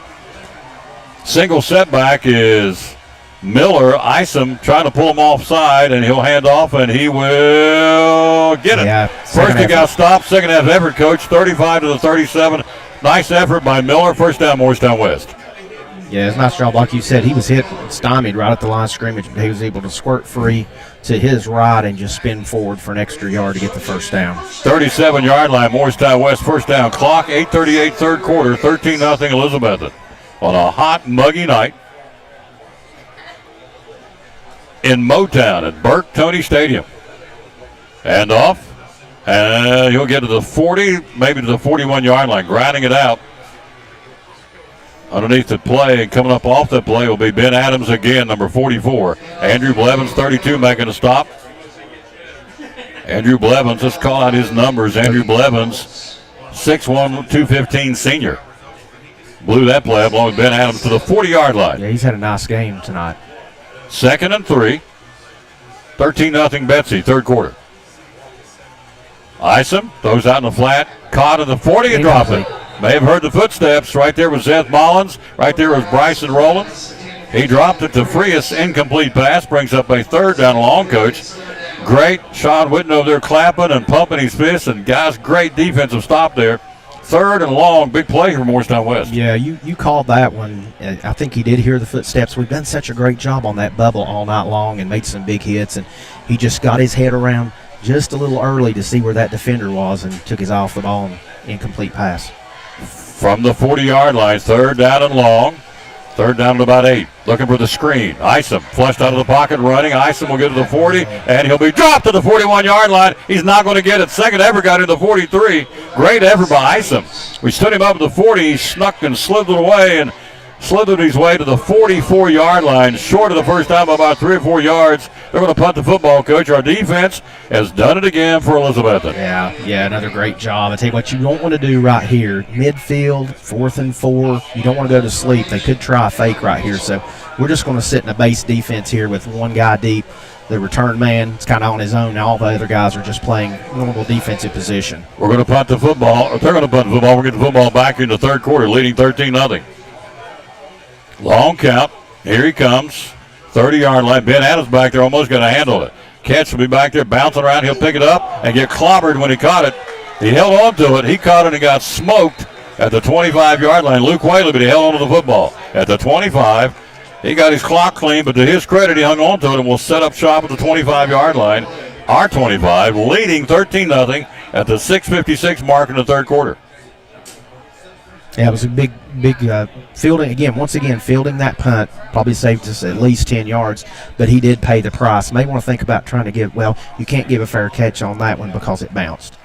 Single setback is Miller. Isom trying to pull him offside, and he'll hand off, and he will get it. Yeah, First he got stopped. Second half effort, Coach. 35 to the 37. Nice effort by Miller. First down, Morristown West. Yeah, it's a nice job. Like you said, he was hit, stymied right at the line of scrimmage, but he was able to squirt free to his right and just spin forward for an extra yard to get the first down. 37-yard line, Morristown West, first down. Clock, 8:38, 3rd quarter, 13-0 Elizabethton. On a hot, muggy night in Mtown at Burke Tony Stadium. And off, and he'll get to the 40, maybe to the 41-yard line, grinding it out. Underneath the play and coming up off the play will be Ben Adams again, number 44. Andrew Blevins, 32, making a stop. Andrew Blevins, let's call out his numbers. Andrew Blevins, 6'1", 215 senior. Blew that play up along with Ben Adams to the 40-yard line. Yeah, he's had a nice game tonight. 2nd and 3. 13-0 Betsy, 3rd quarter. Isom throws out in the flat, caught at the 40 and dropped it. May have heard the footsteps. Right there was Seth Mullins. Right there was Bryson Rowland. He dropped it to Frias. Incomplete pass. Brings up a 3rd down and long, Coach. Great. Sean Whitten over there clapping and pumping his fists. And, guys, great defensive stop there. 3rd and long. Big play for Morristown West. Yeah, you called that one. I think he did hear the footsteps. We've done such a great job on that bubble all night long and made some big hits. And he just got his head around just a little early to see where that defender was and took his eye off the ball and incomplete pass. From the 40-yard line, 3rd down and long. 3rd down at about 8. Looking for the screen. Isom flushed out of the pocket running. Isom will get to the 40, and he'll be dropped to the 41-yard line. He's not going to get it. Second effort got to the 43. Great effort by Isom. We stood him up at the 40. He snuck and slithered away and slithered his way to the 44-yard line, short of the first down by about 3 or 4 yards. They're going to punt the football, Coach. Our defense has done it again for Elizabethton. Yeah, another great job. I tell you what you don't want to do right here. Midfield, 4th and 4. You don't want to go to sleep. They could try a fake right here. So we're just going to sit in a base defense here with one guy deep. The return man is kind of on his own. Now all the other guys are just playing normal defensive position. We're going to punt the football. Or they're going to punt the football. We're getting the football back in the 3rd quarter, leading 13-0. Long count. Here he comes. 30-yard line. Ben Adams back there, almost going to handle it. Catch will be back there, bouncing around. He'll pick it up and get clobbered when he caught it. He held on to it. He caught it and got smoked at the 25-yard line. Luke Whaley, but he held on to the football. At the 25, he got his clock clean, but to his credit, he hung on to it and will set up shop at the 25-yard line. Our 25, leading 13-0 at the 6:56 mark in the 3rd quarter. Yeah, it was a big fielding. Once again, fielding that punt probably saved us at least 10 yards, but he did pay the price. May want to think about trying to you can't give a fair catch on that one because it bounced.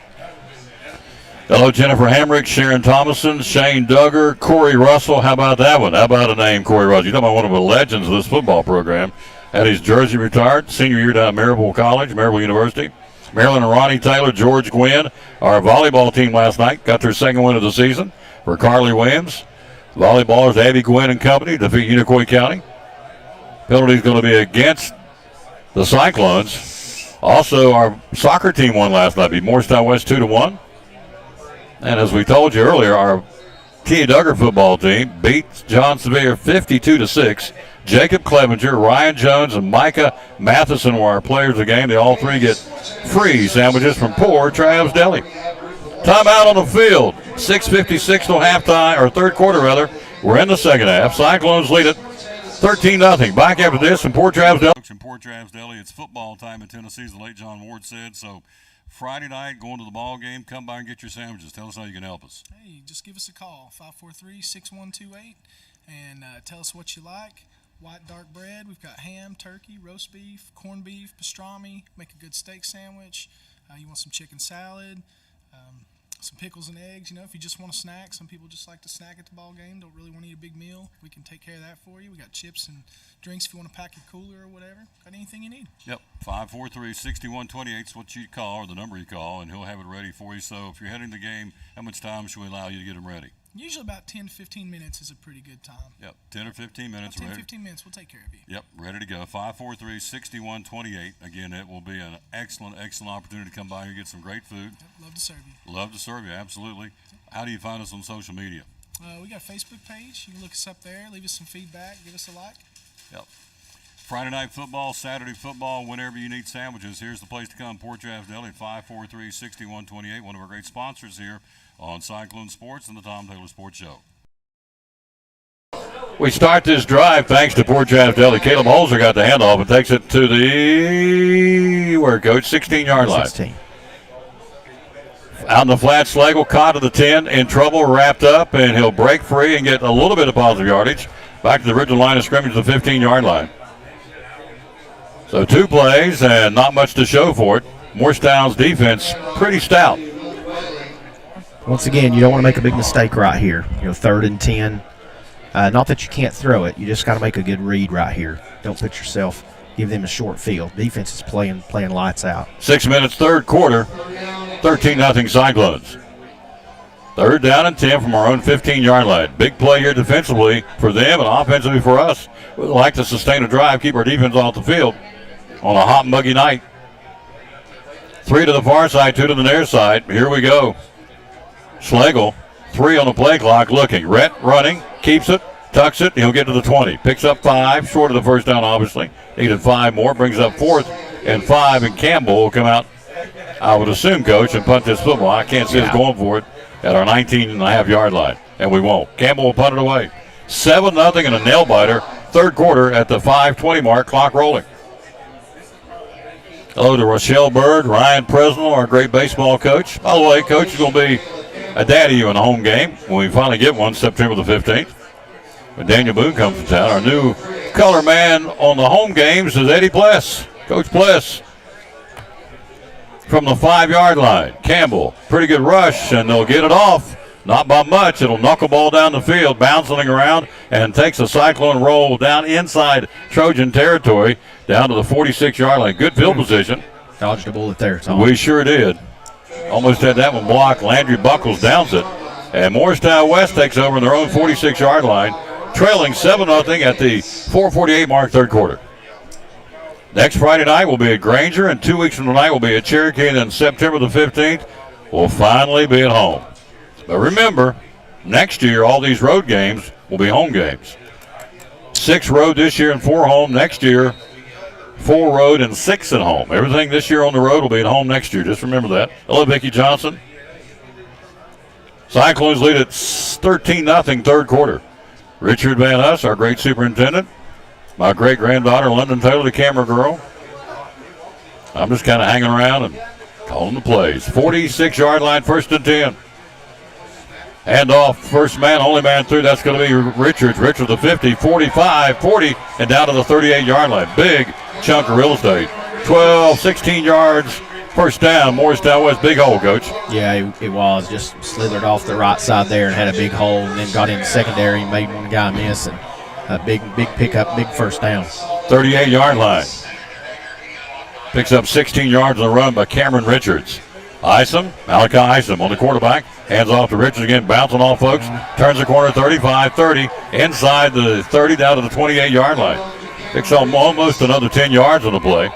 Hello, Jennifer Hamrick, Sharon Thomason, Shane Duggar, Corey Russell. How about that one? How about a name, Corey Russell? You're talking about one of the legends of this football program. Had his jersey retired, senior year down at Maryville College, Maryville University. Marilyn and Ronnie Taylor, George Gwynn, our volleyball team last night, got their 2nd win of the season. For Carly Williams, volleyballers Abby Gwynn and company defeat Unicoi County. Penalty is going to be against the Cyclones. Also, our soccer team won last night, beat Morristown West 2-1. And as we told you earlier, our T. Duggar football team beats John Sevier 52-6. Jacob Clevenger, Ryan Jones, and Micah Matheson were our players of the game. They all three get free sandwiches from Poor Trav's Deli. Timeout on the field. 6:56 till halftime, or third quarter rather. We're in the second half. Cyclones lead it 13-0. Back after this from Poor Trav's Deli. From Poor Trav's Deli, it's football time in Tennessee, as the late John Ward said. So Friday night, going to the ball game, come by and get your sandwiches. Tell us how you can help us. Hey, just give us a call, 543-6128, and tell us what you like. White dark bread. We've got ham, turkey, roast beef, corned beef, pastrami. Make a good steak sandwich. You want some chicken salad, some pickles and eggs. You know, if you just want a snack, some people just like to snack at the ball game. Don't really want to eat a big meal. We can take care of that for you. We got chips and drinks if you want to pack your cooler or whatever. Got anything you need. Yep, 543-6128 is what you call, or the number you call, and he'll have it ready for you. So if you're heading to the game, how much time should we allow you to get them ready? Usually about 10 to 15 minutes is a pretty good time. Yep, 10 or 15 minutes. About 10 to 15 minutes, we'll take care of you. Yep, ready to go. 543-6128. Again, it will be an excellent, excellent opportunity to come by and get some great food. Yep, love to serve you. Love to serve you, absolutely. How do you find us on social media? We got a Facebook page. You can look us up there, leave us some feedback, give us a like. Yep. Friday night football, Saturday football, whenever you need sandwiches, here's the place to come. Poor Trav's Deli at 543-6128, one of our great sponsors here on Cyclone Sports and the Tom Taylor Sports Show. We start this drive thanks to Poor Trav's Deli. Caleb Holzer got the handoff and takes it to the, Coach? 16-yard line. 16. Out in the flat, Slagle caught to the 10, in trouble, wrapped up, and he'll break free and get a little bit of positive yardage. Back to the original line of scrimmage, the 15-yard line. So 2 plays and not much to show for it. Morristown's defense pretty stout. Once again, you don't want to make a big mistake right here. 3rd and 10. Not that you can't throw it. You just got to make a good read right here. Don't put yourself, give them a short field. Defense is playing lights out. 6 minutes, third quarter, 13-0 Cyclones. 3rd down and 10 from our own 15-yard line. Big play here defensively for them and offensively for us. We'd like to sustain a drive, keep our defense off the field on a hot and muggy night. 3 to the far side, 2 to the near side. Here we go. Slagle, 3 on the play clock, looking. Rhett running, keeps it, tucks it. He'll get to the 20. Picks up 5, short of the first down, obviously. Needed 5 more, brings up 4th and 5, and Campbell will come out, I would assume, Coach, and punt this football. I can't see us going for it at our 19.5-yard line, and we won't. Campbell will punt it away. 7-0 and a nail-biter. Third quarter at the 5:20 mark, clock rolling. Hello to Rochelle Bird, Ryan Presnell, our great baseball coach. By the way, Coach is going to be a daddy you in a home game when we finally get one, September the 15th. When Daniel Boone comes to town, our new color man on the home games is Eddie Pless. Coach Pless from the 5-yard line. Campbell, pretty good rush, and they'll get it off. Not by much. It'll knuckleball down the field, bouncing around, and takes a cyclone roll down inside Trojan territory, down to the 46-yard line. Good field position. Dodged a bullet there, Tom. We sure did. Almost had that one blocked. Landry Buckles downs it. And Morristown West takes over in their own 46-yard line, trailing 7-0 at the 4:48 mark, third quarter. Next Friday night will be at Granger, and 2 weeks from tonight will be at Cherokee, and then September the 15th will finally be at home. But remember, next year all these road games will be home games. 6 road this year and 4 home. Next year, 4 road and 6 at home. Everything this year on the road will be at home next year. Just remember that. Hello, Vicki Johnson. Cyclones lead at 13-0 third quarter. Richard Van Huss, our great superintendent. My great-granddaughter, London Taylor, the camera girl. I'm just kind of hanging around and calling the plays. 46-yard line, 1st and 10. Hand off, first man, only man through. That's going to be Richards. Richards the 50, 45, 40, and down to the 38-yard line. Big chunk of real estate. 12, 16 yards, first down. Morristown West, big hole, Coach. Yeah, it was. Just slithered off the right side there and had a big hole, and then got in the secondary and made one guy miss, and a big pickup, big first down. 38-yard line. Picks up 16 yards on the run by Cameron Richards. Malachi Isom on the quarterback. Hands off to Richards again, bouncing off folks. Turns the corner, 35, 30. Inside the 30 down to the 28-yard line. Picks up almost another 10 yards on the play.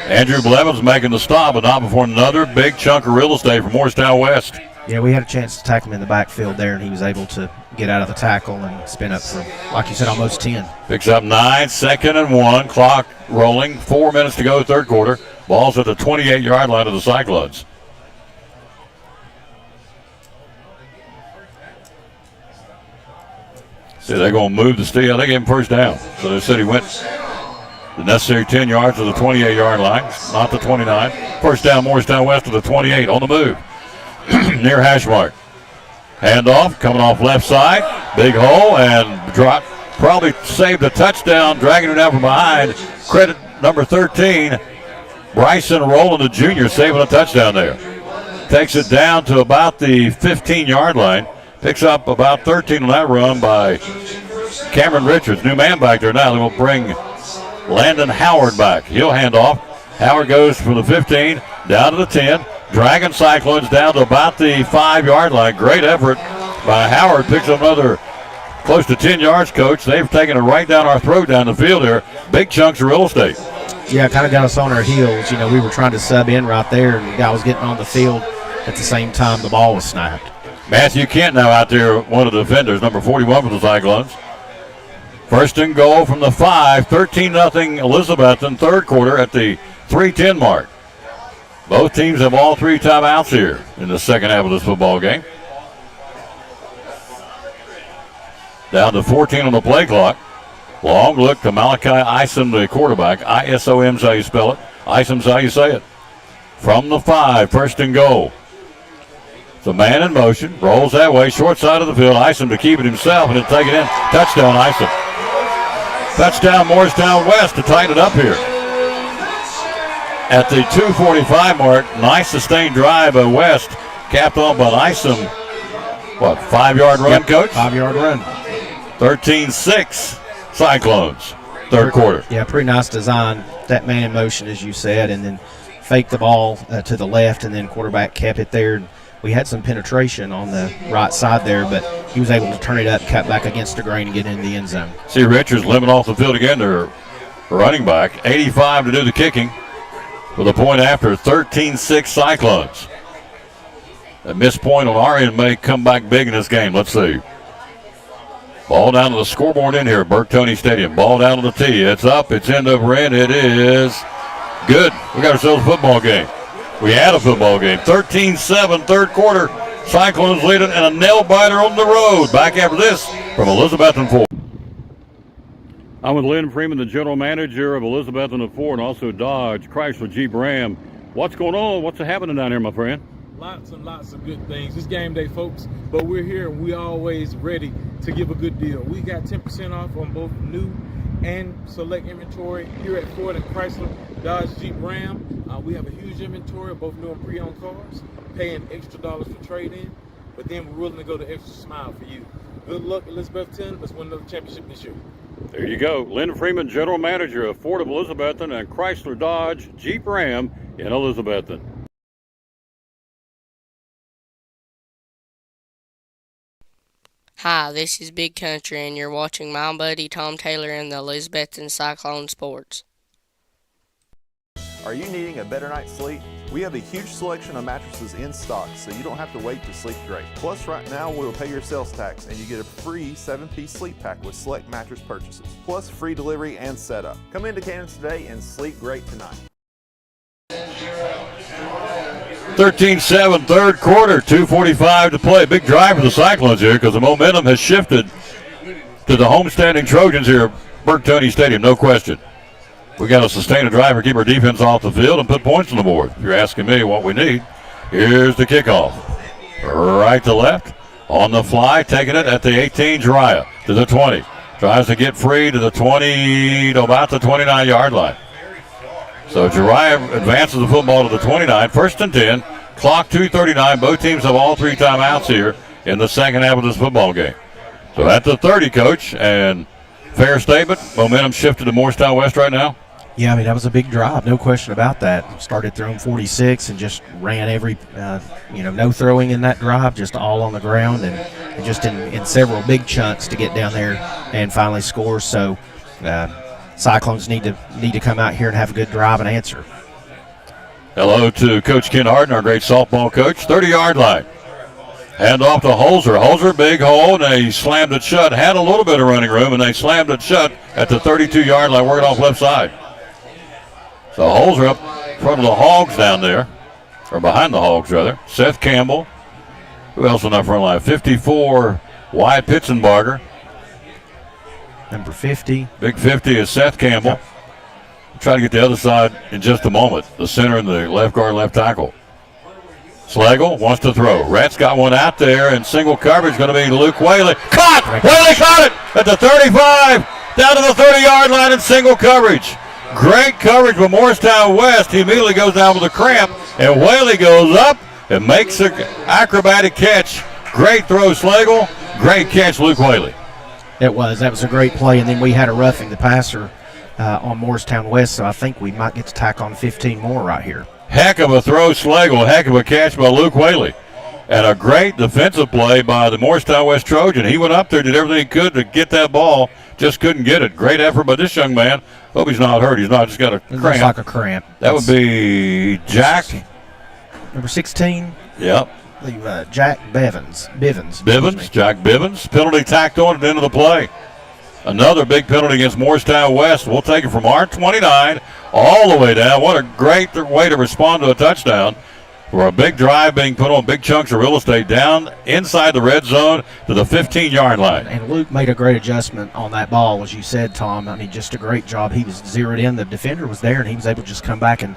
Andrew Blevins making the stop, but not before another big chunk of real estate for Morristown West. Yeah, we had a chance to tackle him in the backfield there, and he was able to get out of the tackle and spin up for, like you said, almost 10. Picks up 9, 2nd and 1. Clock rolling. 4 minutes to go, third quarter. Ball's at the 28-yard line of the Cyclones. See, they're going to move the steal. They gave him first down. So they said he went the necessary 10 yards to the 28-yard line, not the 29. First down, Morristown West to the 28 on the move. Near hash mark. Handoff coming off left side. Big hole and drop. Probably saved a touchdown, dragging it down from behind. Credit number 13, Bryson Rowland, the junior, saving a touchdown there. Takes it down to about the 15-yard line. Picks up about 13 on that run by Cameron Richards. New man back there now. They will bring Landon Howard back. He'll hand off. Howard goes from the 15 down to the 10. Dragon Cyclones down to about the 5-yard line. Great effort by Howard. Picks up another close to 10 yards, Coach. They've taken it right down our throat down the field here. Big chunks of real estate. Yeah, kind of got us on our heels. You know, we were trying to sub in right there, and the guy was getting on the field at the same time the ball was snapped. Matthew Kent now out there, one of the defenders, number 41 for the Cyclones. First and goal from the 5, 13-0 Elizabethton, third quarter at the 3:10 mark. Both teams have all 3 timeouts here in the second half of this football game. Down to 14 on the play clock. Long look to Malachi Isom, the quarterback. I-S-O-M's how you spell it. Isom's how you say it. From the 5, first and goal. It's a man in motion. Rolls that way, short side of the field. Isom to keep it himself, and he'll take it in. Touchdown, Isom. Touchdown, Morristown West to tighten it up here. At the 2:45 mark, nice sustained drive by West, capped off by Isom. What, 5-yard run, yep, Coach? 5-yard run. 13-6 Cyclones, third quarter. Yeah, pretty nice design. That man in motion, as you said, and then faked the ball to the left, and then quarterback kept it there. We had some penetration on the right side there, but he was able to turn it up, cut back against the grain, and get into the end zone. See Richards limping off the field again, their running back. 85 to do the kicking with a point after. 13-6 Cyclones. A missed point on our end may come back big in this game. Let's see. Ball down to the scoreboard in here at Bertoni Stadium. Ball down to the tee. It's up. It's end over end. It is good. We got ourselves a football game. We had a football game. 13-7, third quarter. Cyclones lead it, and a nail-biter on the road. Back after this from Elizabethton 4. I'm with Lynn Freeman, the general manager of Elizabethton of 4, and also Dodge, Chrysler, Jeep, Ram. What's going on? What's happening down here, my friend? Lots and lots of good things. It's game day, folks, but we're here and we're always ready to give a good deal. We got 10% off on both new and select inventory here at Ford and Chrysler, Dodge, Jeep, Ram. We have a huge inventory of both new and pre-owned cars, paying extra dollars for trade-in, but then we're willing to go the extra mile for you. Good luck, Elizabethton. Let's win another championship this year. There you go. Lynn Freeman, general manager of Ford of Elizabethton and Chrysler, Dodge, Jeep, Ram in Elizabethton. Hi, this is Big Country, and you're watching my buddy Tom Taylor in the Elizabethton Cyclone Sports. Are you needing a better night's sleep? We have a huge selection of mattresses in stock, so you don't have to wait to sleep great. Plus, right now, we'll pay your sales tax, and you get a free 7-piece sleep pack with select mattress purchases, plus free delivery and setup. Come into Cannons today and sleep great tonight. 13-7, third quarter, 2:45 to play. Big drive for the Cyclones here because the momentum has shifted to the homestanding Trojans here at Bertoni Stadium, no question. We got to sustain a drive or keep our defense off the field and put points on the board. If you're asking me what we need, here's the kickoff. Right to left, on the fly, taking it at the 18, Jiraiya to the 20. Tries to get free to the 20, to about the 29-yard line. So Jiraiya advances the football to the 29, first and 10, clock 2:39. Both teams have all 3 timeouts here in the second half of this football game. So at the 30, Coach, and fair statement, momentum shifted to Morristown West right now? Yeah, I mean, that was a big drive, no question about that. Started throwing 46 and just ran every, no throwing in that drive, just all on the ground and just in several big chunks to get down there and finally score. So Cyclones need to come out here and have a good drive and answer. Hello to Coach Ken Harden, our great softball coach. 30-yard line. Hand off to Holzer. Holzer, big hole, and they slammed it shut. Had a little bit of running room, and they slammed it shut at the 32-yard line, working off left side. So Holzer up in front of the Hogs down there, or behind the Hogs, rather. Seth Campbell. Who else on that front line? 54, Wyatt Pitzenbarger. Number 50. Big 50 is Seth Campbell. Yep. Try to get the other side in just a moment. The center and the left guard, left tackle. Slagle wants to throw. Rhett's got one out there, and single coverage going to be Luke Whaley. Caught! Whaley caught it at the 35, down to the 30-yard line in single coverage. Great coverage by Morristown West. He immediately goes down with a cramp, and Whaley goes up and makes an acrobatic catch. Great throw, Slagle. Great catch, Luke Whaley. It was. That was a great play, and then we had a roughing the passer on Morristown West, so I think we might get to tack on 15 more right here. Heck of a throw, Slagle. Heck of a catch by Luke Whaley. And a great defensive play by the Morristown West Trojan. He went up there, did everything he could to get that ball, just couldn't get it. Great effort by this young man. Hope he's not hurt. He's not, just got a cramp. Looks like a cramp. That would be Jack. Number 16. Yep. Jack Bivens. Jack Bivens. Penalty tacked on at the end of the play. Another big penalty against Morristown West. We'll take it from our 29 all the way down. What a great way to respond to a touchdown. For a big drive being put on big chunks of real estate down inside the red zone to the 15-yard line. And Luke made a great adjustment on that ball, as you said, Tom. I mean, just a great job. He was zeroed in. The defender was there, and he was able to just come back and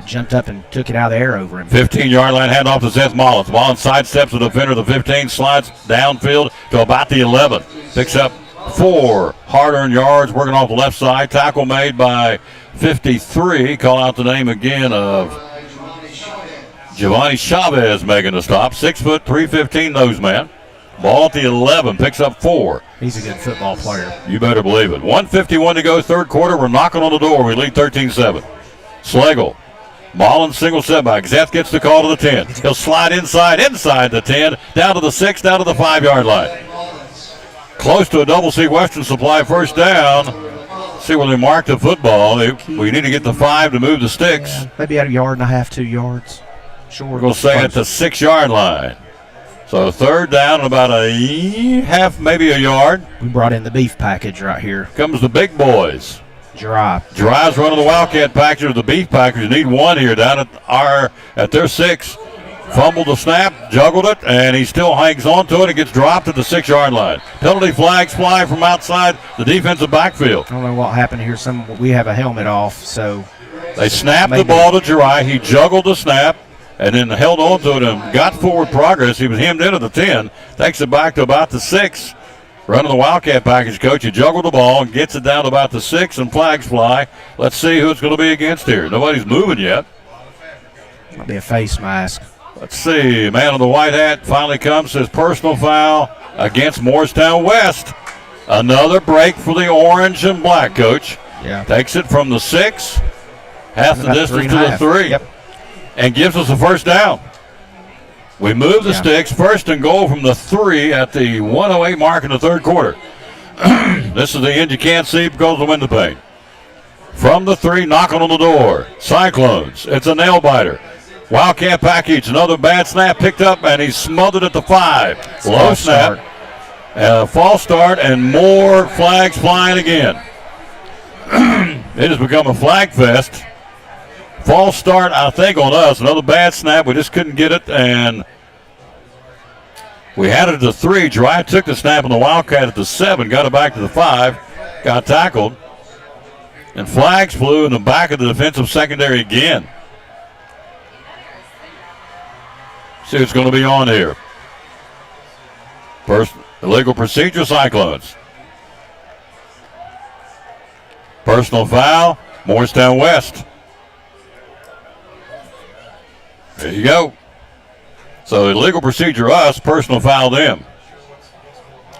jumped up and took it out of the air over him. 15-yard line, hand off to Seth Mullins. Mullins sidesteps the defender, the 15, slides downfield to about the 11. Picks up 4 hard-earned yards, working off the left side. Tackle made by 53. Call out the name again of Giovanni Chavez making the stop. 6 foot, 315 nose man. Ball at the 11, picks up 4. He's a good football player. You better believe it. 1:51 to go, third quarter. We're knocking on the door. We lead 13-7. Slagle. Mullins single setback. Zeth gets the call to the 10. He'll slide inside the 10, down to the 6, down to the 5-yard line. Close to a Double C Western Supply first down. See where they mark the football. We need to get the 5 to move the sticks. Yeah, maybe at a yard and a half, 2 yards. Sure. We're going to say at the 6-yard line. So third down and about a half, maybe a yard. We brought in the beef package right here. Comes the big boys. Drive's running the Wildcat package or the beef package. You need one here down at their 6. Fumbled the snap, juggled it, and he still hangs on to it. It gets dropped at the 6-yard line. Penalty flags fly from outside the defensive backfield. I don't know what happened here. We have a helmet off, so they snapped the ball to Jirai. He juggled the snap and then held on to it and got forward progress. He was hemmed in at the 10, takes it back to about the 6. Running the Wildcat package, coach. He juggled the ball and gets it down to about the 6, and flags fly. Let's see who it's going to be against here. Nobody's moving yet. Might be a face mask. Let's see. Man in the white hat finally comes. Says personal foul against Morristown West. Another break for the orange and black, coach. Yeah. Takes it from the 6, half the distance to the 3, yep, and gives us a first down. We move the sticks, first and goal from the 3 at the 1:08 mark in the third quarter. This is the end you can't see because of the window pane. From the 3, knocking on the door. Cyclones. It's a nail biter. Wildcat package, another bad snap picked up, and he's smothered at the 5. Low snap. False start, and more flags flying again. It has become a flag fest. False start, I think, on us. Another bad snap. We just couldn't get it, and we had it at the 3. Dry took the snap on the Wildcat at the 7, got it back to the 5, got tackled, and flags flew in the back of the defensive secondary again. See what's going to be on here. First, illegal procedure, Cyclones. Personal foul, Morristown West. There you go. So illegal procedure us, personal foul them.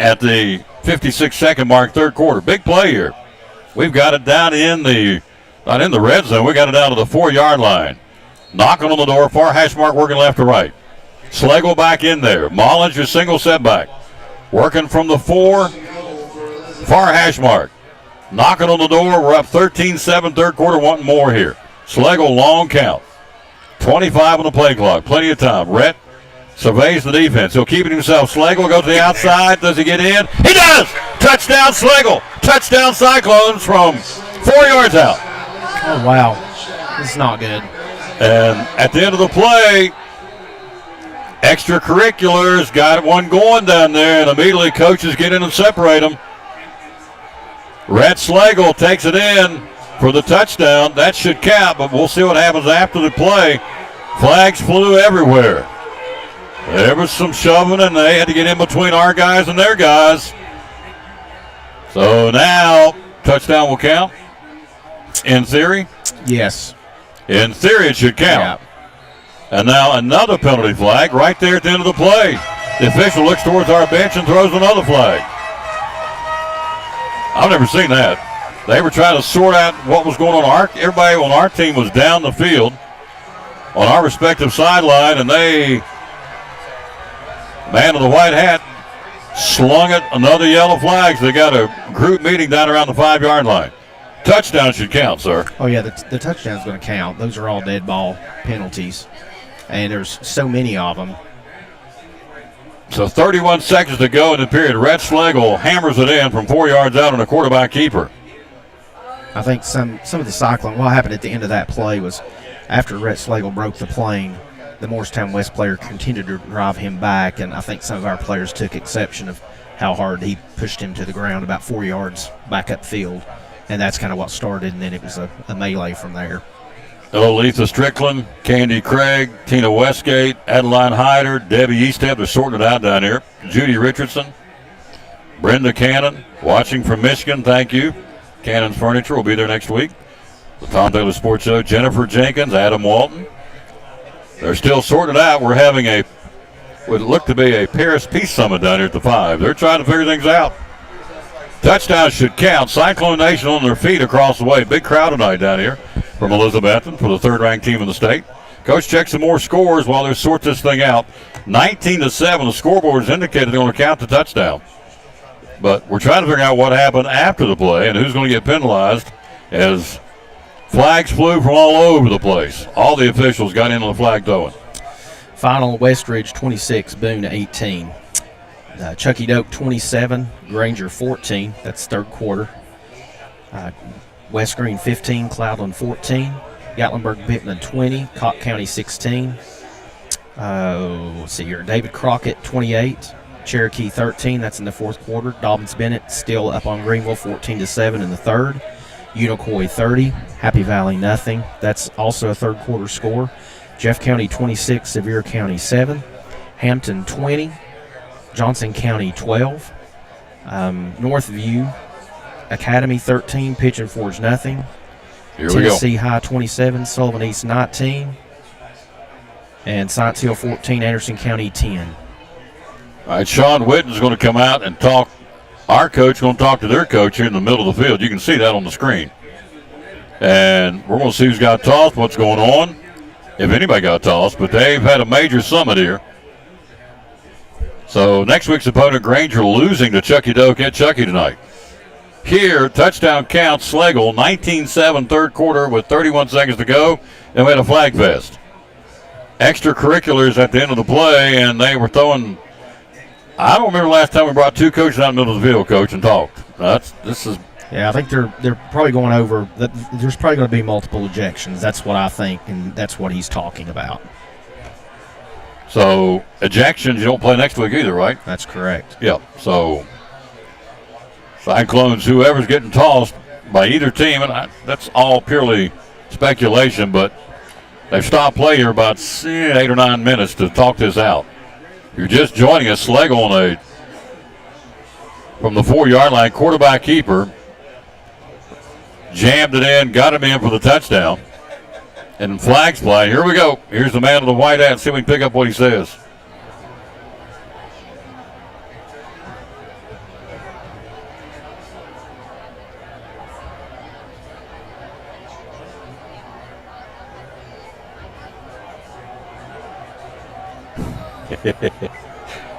At the 56-second mark, third quarter. Big play here. We've got it down not in the red zone. We got it down to the 4-yard line. Knocking on the door, far hash mark working left to right. Slagle back in there. Mullins, your single setback. Working from the 4, far hash mark. Knocking on the door. We're up 13-7, third quarter, wanting more here. Slagle, long count. 25 on the play clock. Plenty of time. Rhett surveys the defense. He'll keep it himself. Slagle goes to the outside. Does he get in? He does! Touchdown, Slagle. Touchdown, Cyclones from 4 yards out. Oh, wow. This is not good. And at the end of the play, extracurriculars got one going down there, and immediately coaches get in and separate them. Rhett Slagle takes it in for the touchdown. That should count, but we'll see what happens after the play. Flags flew everywhere. There was some shoving, and they had to get in between our guys and their guys. So now, touchdown will count? In theory? Yes. In theory, it should count. Yeah. And now another penalty flag right there at the end of the play. The official looks towards our bench and throws another flag. I've never seen that. They were trying to sort out what was going on. Everybody on our team was down the field on our respective sideline, and man in the white hat slung it, another yellow flag. So they got a group meeting down around the 5-yard line. Touchdown should count, sir. Oh, yeah, the touchdown's going to count. Those are all dead ball penalties, and there's so many of them. So 31 seconds to go in the period. Rhett Slagle hammers it in from 4 yards out on a quarterback keeper. I think some of the Cyclone, what happened at the end of that play was after Rhett Slagle broke the plane, the Morristown West player continued to drive him back, and I think some of our players took exception of how hard he pushed him to the ground about 4 yards back upfield. And that's kind of what started, and then it was a melee from there. Letha Strickland, Candy Craig, Tina Westgate, Adeline Hyder, Debbie Eastep. They're sorting it out down here. Judy Richardson, Brenda Cannon, watching from Michigan. Thank you. Cannon's Furniture will be there next week. The Tom Taylor Sports Show. Jennifer Jenkins, Adam Walton. They're still sorting it out. We're having what looked to be a Paris Peace Summit down here at the 5. They're trying to figure things out. Touchdown should count. Cyclone Nation on their feet across the way. Big crowd tonight down here from Elizabethton for the third-ranked team in the state. Coach checks some more scores while they sort this thing out. 19-7. The scoreboard has indicated they're going to count the touchdown. But we're trying to figure out what happened after the play and who's going to get penalized as flags flew from all over the place. All the officials got in on the flag throwing. Final, Westridge 26, Boone 18. Chucky Doak 27, Granger 14. That's third quarter. West Green 15, Cloudland 14. Gatlinburg-Pittman 20, Cott County 16. Let's see here. David Crockett 28, Cherokee 13. That's in the fourth quarter. Dobbins-Bennett still up on Greenville 14-7 in the third. Unicoi 30, Happy Valley nothing. That's also a third quarter score. Jeff County 26, Sevier County 7. Hampton 20. Johnson County 12, Northview Academy 13, Pigeon Forge nothing. Here we go. Tennessee High 27, Sullivan East 19, and Science Hill 14, Anderson County 10. All right, Sean Whitten's going to come out and talk. Our coach is going to talk to their coach here in the middle of the field. You can see that on the screen. And we're going to see who's got tossed, what's going on, if anybody got tossed. But they've had a major summit here. So next week's opponent, Granger, losing to Chucky Doak at Chucky tonight. Here, touchdown count, Slagle, 19-7 third quarter with 31 seconds to go, and we had a flag fest. Extracurriculars at the end of the play, and they were throwing. I don't remember last time we brought two coaches out in the middle of the field, Coach, and talked. Yeah, I think they're probably going over. There's probably going to be multiple ejections. That's what I think, and that's what he's talking about. So, ejections, you don't play next week either, right? That's correct. Yeah, so Cyclones, whoever's getting tossed by either team, and that's all purely speculation, but they've stopped play here about 8 or 9 minutes to talk this out. You're just joining us, Slagle from the 4-yard line, quarterback keeper, jammed it in, got him in for the touchdown. And flags fly. Here we go. Here's the man in the white hat. See if we can pick up what he says.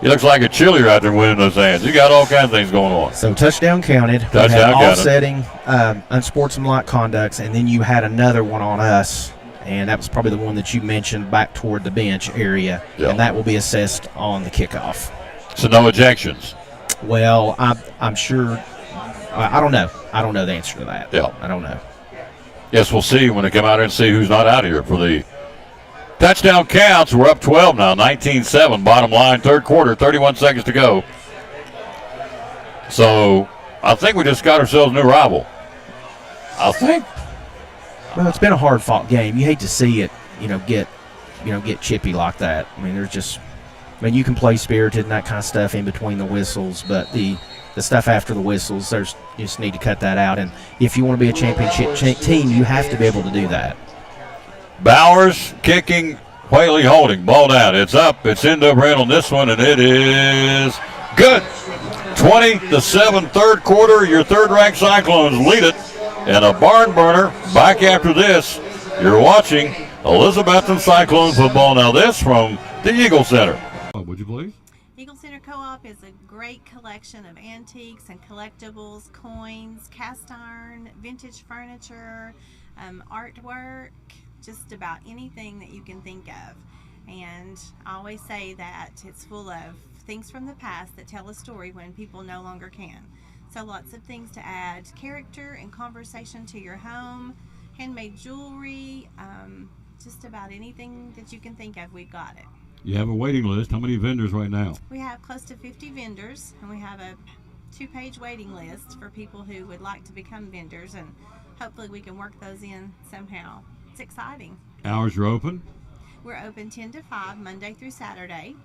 He looks like a cheerleader out there winning those hands. You got all kinds of things going on. So touchdown counted. Touchdown we had counted. offsetting, unsportsmanlike conducts, and then you had another one on us and that was probably the one that you mentioned back toward the bench area, and that will be assessed on the kickoff. So no ejections? Well, I'm sure. I don't know. I don't know the answer to that. Yeah. I don't know. Yes, we'll see when they come out here and see who's not out here for the touchdown counts. We're up 12 now, 19-7. Bottom line, third quarter, 31 seconds to go. So I think we just got ourselves a new rival. I think. Well, it's been a hard-fought game. You hate to see it, get chippy like that. I mean, you can play spirited and that kind of stuff in between the whistles, but the stuff after the whistles, you just need to cut that out. And if you want to be a championship team, you have to be able to do that. Bowers kicking, Whaley holding, ball down. It's up, it's into Brent on this one, and it is good. 20-7, third quarter. Your third-ranked Cyclones lead it. And a barn burner back after this. You're watching Elizabethton Cyclone football. Now this from the Eagle Center. Would you please? Eagle Center Co-op is a great collection of antiques and collectibles, coins, cast iron, vintage furniture, artwork, just about anything that you can think of. And I always say that it's full of things from the past that tell a story when people no longer can. So lots of things to add character and conversation to your home, handmade jewelry, just about anything that you can think of, we've got it. You have a waiting list. How many vendors right now? We have close to 50 vendors, and we have a 2-page waiting list for people who would like to become vendors, and hopefully we can work those in somehow. It's exciting. Hours you're open? We're open 10 to 5, Monday through Saturday.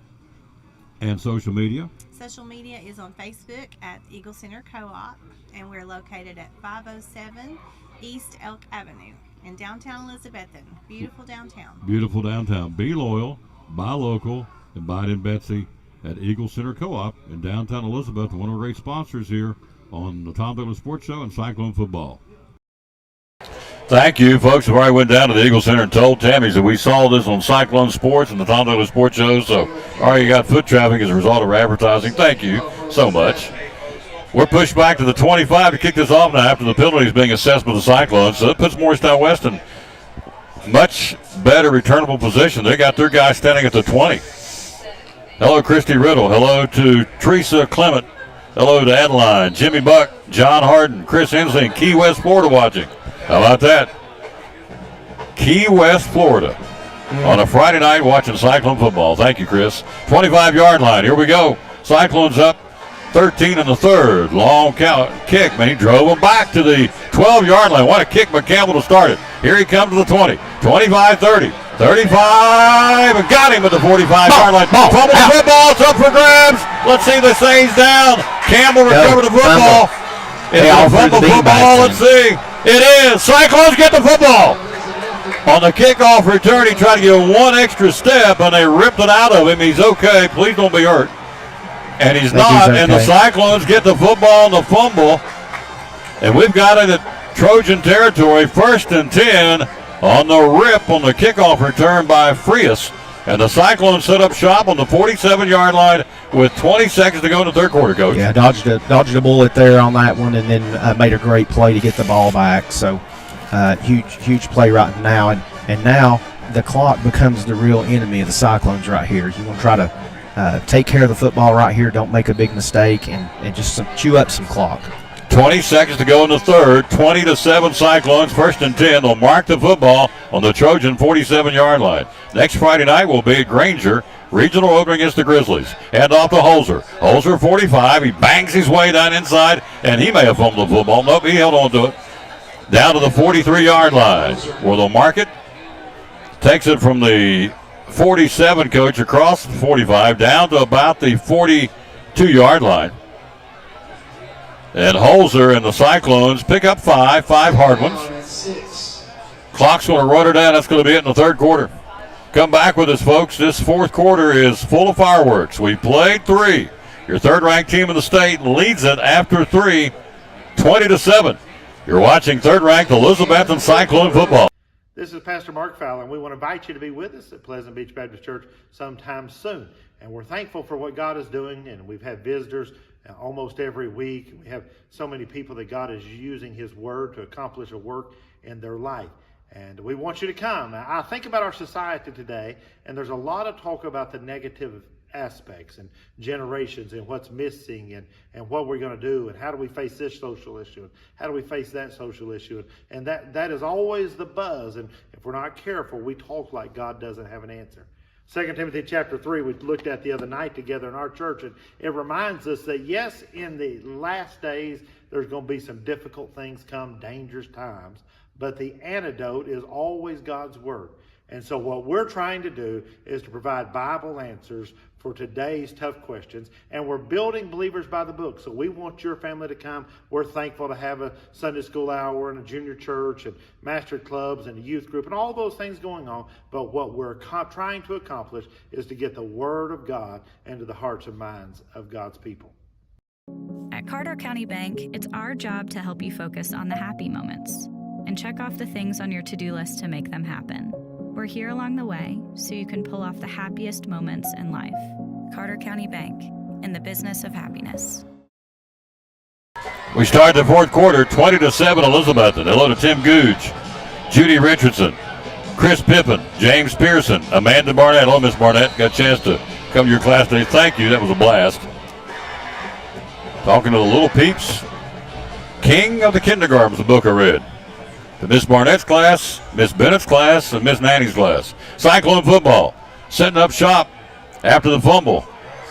And social media? Social media is on Facebook at Eagle Center Co-op, and we're located at 507 East Elk Avenue in downtown Elizabethton. Beautiful downtown. Beautiful downtown. Be loyal, buy local, and buy it in Betsy at Eagle Center Co-op in downtown Elizabeth. One of our great sponsors here on the Tom Taylor Sports Show and Cyclone Football. Thank you, folks. I've already went down to the Eagle Center and told Tammy that we saw this on Cyclone Sports and the Tom Taylor Sports Show, so already got foot traffic as a result of our advertising. Thank you so much. We're pushed back to the 25 to kick this off now after the penalties being assessed by the Cyclones, so it puts Morristown West in much better returnable position. They got their guy standing at the 20. Hello, Christy Riddle. Hello to Teresa Clement. Hello to Adeline, Jimmy Buck, John Harden, Chris Hensley, and Key West, Florida watching. How about that? Key West, Florida. On a Friday night watching Cyclone football. Thank you, Chris. 25-yard line. Here we go. Cyclones up 13 in the third. Long count kick, man. He drove them back to the 12-yard line. What a kick by Campbell to start it. Here he comes to the 20. 25, 30. 35, and got him at the 45-yard line. Fumble the football. It's up for grabs. Let's see if this thing's down. Campbell recovered the football. It's a fumble football. Let's see. It is. Cyclones get the football. On the kickoff return, he tried to get one extra step, and they ripped it out of him. He's okay. Please don't be hurt. And he's not, okay. And the Cyclones get the football on the fumble. And we've got it at Trojan territory, 1st and 10 on the rip on the kickoff return by Frias. And the Cyclones set up shop on the 47-yard line with 20 seconds to go in the third quarter, Coach. Yeah, dodged a bullet there on that one, and then made a great play to get the ball back. So huge play right now. And now the clock becomes the real enemy of the Cyclones right here. You want to try to take care of the football right here. Don't make a big mistake and just chew up some clock. 20 seconds to go in the third. 20-7 Cyclones, 1st and 10. They'll mark the football on the Trojan 47-yard line. Next Friday night will be at Granger. Regional opening against the Grizzlies. Hand off to Holzer. Holzer 45. He bangs his way down inside, and he may have fumbled the football. Nope, he held on to it. Down to the 43-yard line where they'll mark it. Takes it from the 47, Coach, across the 45 down to about the 42-yard line. And Holzer and the Cyclones pick up five hard ones. Clock's going to run her down. That's going to be it in the third quarter. Come back with us, folks. This fourth quarter is full of fireworks. We played 3. Your third-ranked team in the state leads it after 3, 20-7. You're watching third-ranked Elizabethton Cyclone football. This is Pastor Mark Fowler, and we want to invite you to be with us at Pleasant Beach Baptist Church sometime soon. And we're thankful for what God is doing, and we've had visitors almost every week. We have so many people that God is using His Word to accomplish a work in their life. And we want you to come. Now, I think about our society today, and there's a lot of talk about the negative aspects and generations and what's missing and what we're going to do and how do we face this social issue and how do we face that social issue. And that is always the buzz. And if we're not careful, we talk like God doesn't have an answer. 2 Timothy chapter 3 we looked at the other night together in our church, and it reminds us that yes, in the last days there's going to be some difficult things come, dangerous times, but the antidote is always God's Word. And so what we're trying to do is to provide Bible answers for today's tough questions. And we're building Believers by the Book. So we want your family to come. We're thankful to have a Sunday school hour and a junior church and master clubs and a youth group and all those things going on. But what we're trying to accomplish is to get the Word of God into the hearts and minds of God's people. At Carter County Bank, it's our job to help you focus on the happy moments and check off the things on your to-do list to make them happen. We're here along the way so you can pull off the happiest moments in life. Carter County Bank, in the business of happiness. We start the fourth quarter, 20-7 Elizabethton. Hello to Tim Googe, Judy Richardson, Chris Pippin, James Pearson, Amanda Barnett. Hello, Miss Barnett. Got a chance to come to your class today. Thank you. That was a blast. Talking to the little peeps. King of the Kindergarten was the book I read. To Miss Barnett's class, Miss Bennett's class, and Miss Nanny's class. Cyclone football, setting up shop after the fumble.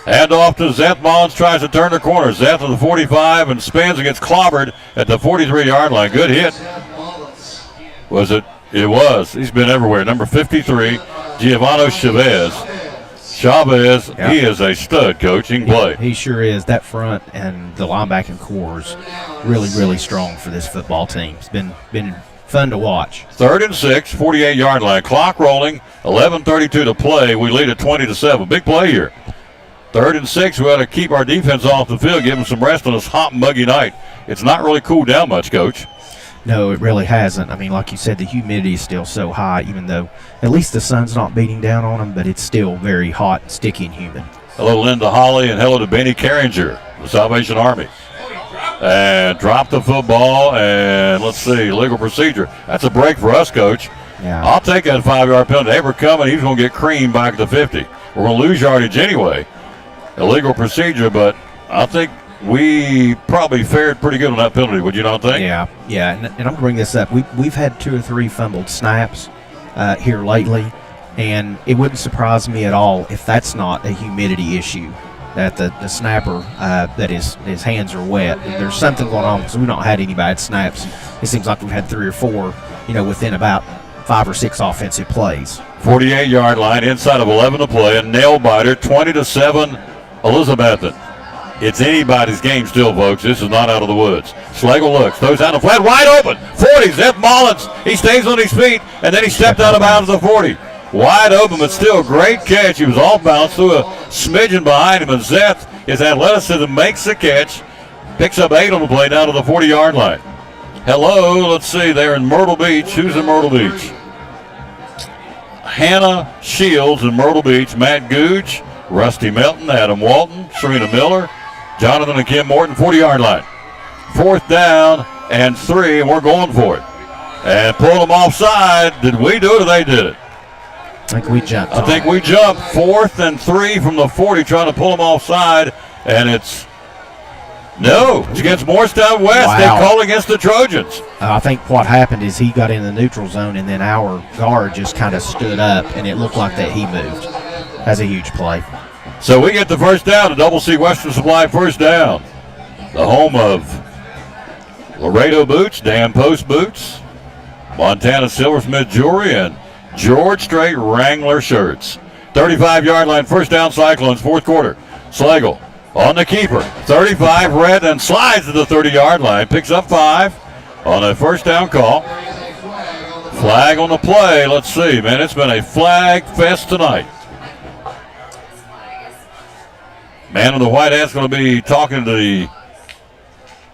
Hand off to Zeth Mullins, tries to turn the corner. Zeth to the 45 and spins and gets clobbered at the 43-yard line. Good hit. Was it? It was. He's been everywhere. Number 53, Giovanni Chavez, yeah. He is a stud, coach. He can play. He sure is. That front and the linebacking core is really, really strong for this football team. It's been fun to watch. 3rd and 6, 48-yard line. Clock rolling, 11:32 to play. We lead at 20-7. Big play here. 3rd and 6, we ought to keep our defense off the field, give them some rest on this hot and muggy night. It's not really cooled down much, Coach. No, it really hasn't. I mean, like you said, the humidity is still so high, even though at least the sun's not beating down on them, but it's still very hot, sticky, and humid. Hello, Linda Holly, and hello to Benny Carringer, the Salvation Army. And drop the football, and let's see, legal procedure. That's a break for us, Coach. Yeah. I'll take that 5-yard penalty. They were coming. He's going to get creamed back at the 50. We're going to lose yardage anyway. Illegal procedure, but I think we probably fared pretty good on that penalty. Would you not think? Yeah, and I'm going to bring this up. We've had 2 or 3 fumbled snaps here lately, and it wouldn't surprise me at all if that's not a humidity issue, that the snapper, that his hands are wet. There's something going on because we've not had any bad snaps. It seems like we've had 3 or 4, within about 5 or 6 offensive plays. 48-yard line, inside of 11 to play, a nail-biter, 20-7 Elizabethan. It's anybody's game still, folks. This is not out of the woods. Slagle looks, throws out the flat, wide open. 40, Zeth Mullins. He stays on his feet, and then he stepped out of bounds at the 40. Wide open, but still great catch. He was off balance, threw a smidgen behind him, and Zeth, his athleticism, makes the catch. Picks up 8 on the play down to the 40-yard line. Hello, let's see, they're in Myrtle Beach. Who's in Myrtle Beach? Hannah Shields in Myrtle Beach. Matt Googe, Rusty Melton, Adam Walton, Serena Miller, Jonathan and Kim Morton, 40-yard line. 4th down and 3, and we're going for it. And pulled them offside. Did we do it or they did it? I think we jumped. I think we jumped. 4th and 3 from the 40, trying to pull them offside, and it's against Morristown West. Wow. They call against the Trojans. I think what happened is he got in the neutral zone, and then our guard just kind of stood up, and it looked like that he moved. That's a huge play. So we get the first down, a Double C Western Supply first down. The home of Laredo Boots, Dan Post Boots, Montana Silversmith Jewelry, and George Strait Wrangler Shirts. 35-yard line, first down Cyclones, 4th quarter. Slagle on the keeper, 35 red, and slides to the 30-yard line, picks up 5 on a first down call. Flag on the play. Let's see, man, it's been a flag fest tonight. Man in the white hat's going to be talking to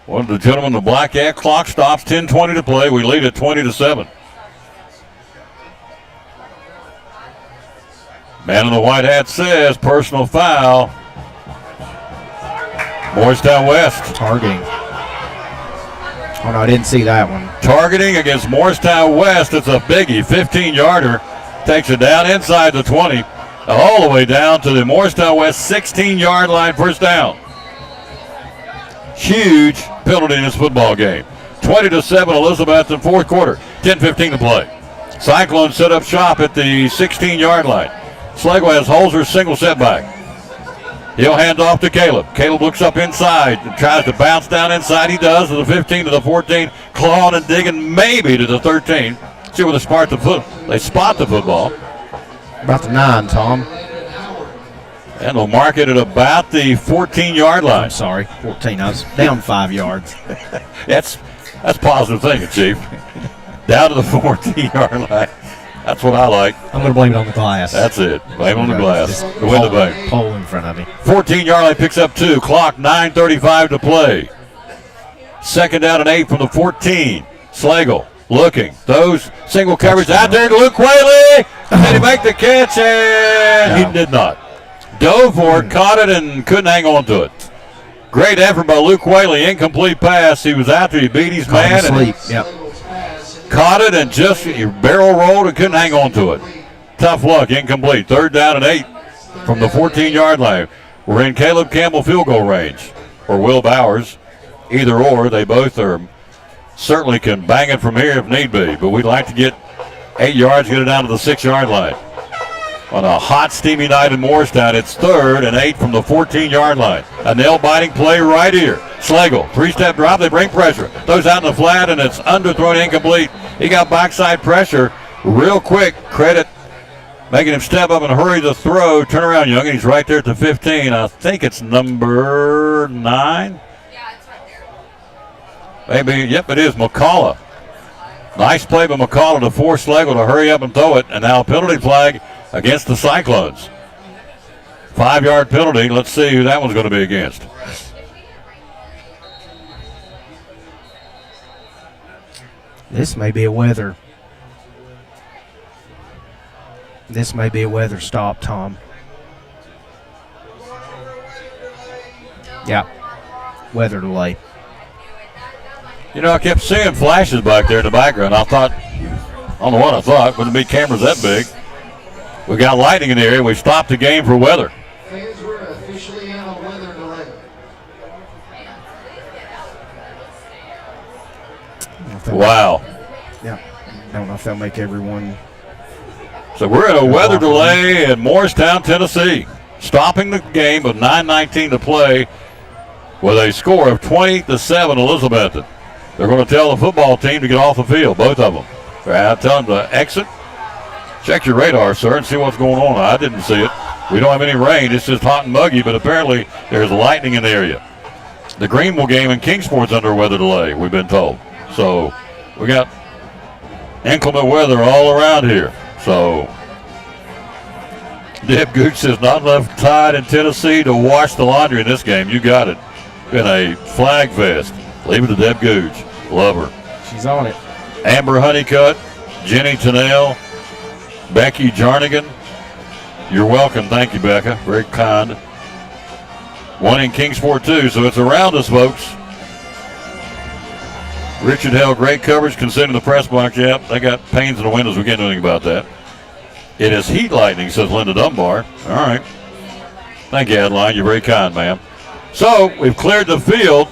one of the gentlemen in the black hat. Clock stops, 10:20 to play. We lead at 20-7. Man in the white hat says personal foul. Morristown West. Targeting Oh, no, I didn't see that one. Targeting against Morristown West. It's a biggie. 15-yarder. Takes it down inside the 20. All the way down to the Morristown West 16-yard line, first down. Huge penalty in this football game. 20-7, Elizabethton, fourth quarter. 10:15 to play. Cyclones set up shop at the 16-yard line. Slagle has Holzer single setback. He'll hand off to Caleb. Caleb looks up inside and tries to bounce down inside. He does to the 15, to the 14, clawing and digging maybe to the 13. See where they spot the football. About the 9, Tom. And they'll mark it at about the 14-yard line. I'm sorry, 14. I was down 5 yards. That's positive thinking, Chief. Down to the 14-yard line. That's what I like. I'm going to blame it on the glass. That's it. Blame it on the glass. The win the bank. Pole in front of me. 14-yard line picks up 2. Clock 9:35 to play. Second down and 8 from the 14. Slagle looking. Those single coverage out there to Luke Whaley. Did he make the catch? And he did not. Dove for it, caught it, and couldn't hang on to it. Great effort by Luke Whaley. Incomplete pass. He was out there. He beat his man. Caught it and just barrel rolled and couldn't hang on to it. Tough luck. Incomplete. Third down and 8 from the 14-yard line. We're in Caleb Campbell field goal range. Or Will Bowers. Either or. They both are certainly can bang it from here if need be. But we'd like to get 8 yards, get it down to the 6-yard line. On a hot, steamy night in Morristown, it's third and 8 from the 14-yard line. A nail-biting play right here. Slagle, 3-step drop, they bring pressure. Throws out in the flat, and it's underthrown, incomplete. He got backside pressure real quick. Credit making him step up and hurry the throw. Turn around, Young, and he's right there at the 15. I think it's number 9. Yeah, it's right there. Maybe, yep, it is McCullough. Nice play by McCullough to force Slagle to hurry up and throw it. And now a penalty flag against the Cyclones. 5-yard penalty. Let's see who that one's going to be against. This may be a weather. This may be a weather stop, Tom. Yeah, weather delay. You know, I kept seeing flashes back there in the background. I thought, I don't know what I thought, wouldn't be cameras that big. We got lightning in the area. We stopped the game for weather. Fans were officially on a weather delay. Wow. Yeah, I don't know if they'll make everyone. So we're in a weather delay in Morristown, Tennessee. Stopping the game with 9:19 to play with a score of 20-7 Elizabethton. They're going to tell the football team to get off the field, both of them. They're telling them to exit. Check your radar, sir, and see what's going on. I didn't see it. We don't have any rain. It's just hot and muggy, but apparently there's lightning in the area. The Greenville game in Kingsport's under weather delay, we've been told. So we got inclement weather all around here. So Deb Gooch says not enough tide in Tennessee to wash the laundry in this game. You got it. Been a flag fest. Leave it to Deb Gooch. Love her. She's on it. Amber Honeycutt, Jenny Tennell, Becky Jarnigan. You're welcome. Thank you, Becca. Very kind. One in Kingsport, too, so it's around us, folks. Richard Hell, great coverage considering the press box. Yep, they got panes in the windows. We can't do anything about that. It is heat lightning, says Linda Dunbar. All right. Thank you, Adeline. You're very kind, ma'am. So we've cleared the field,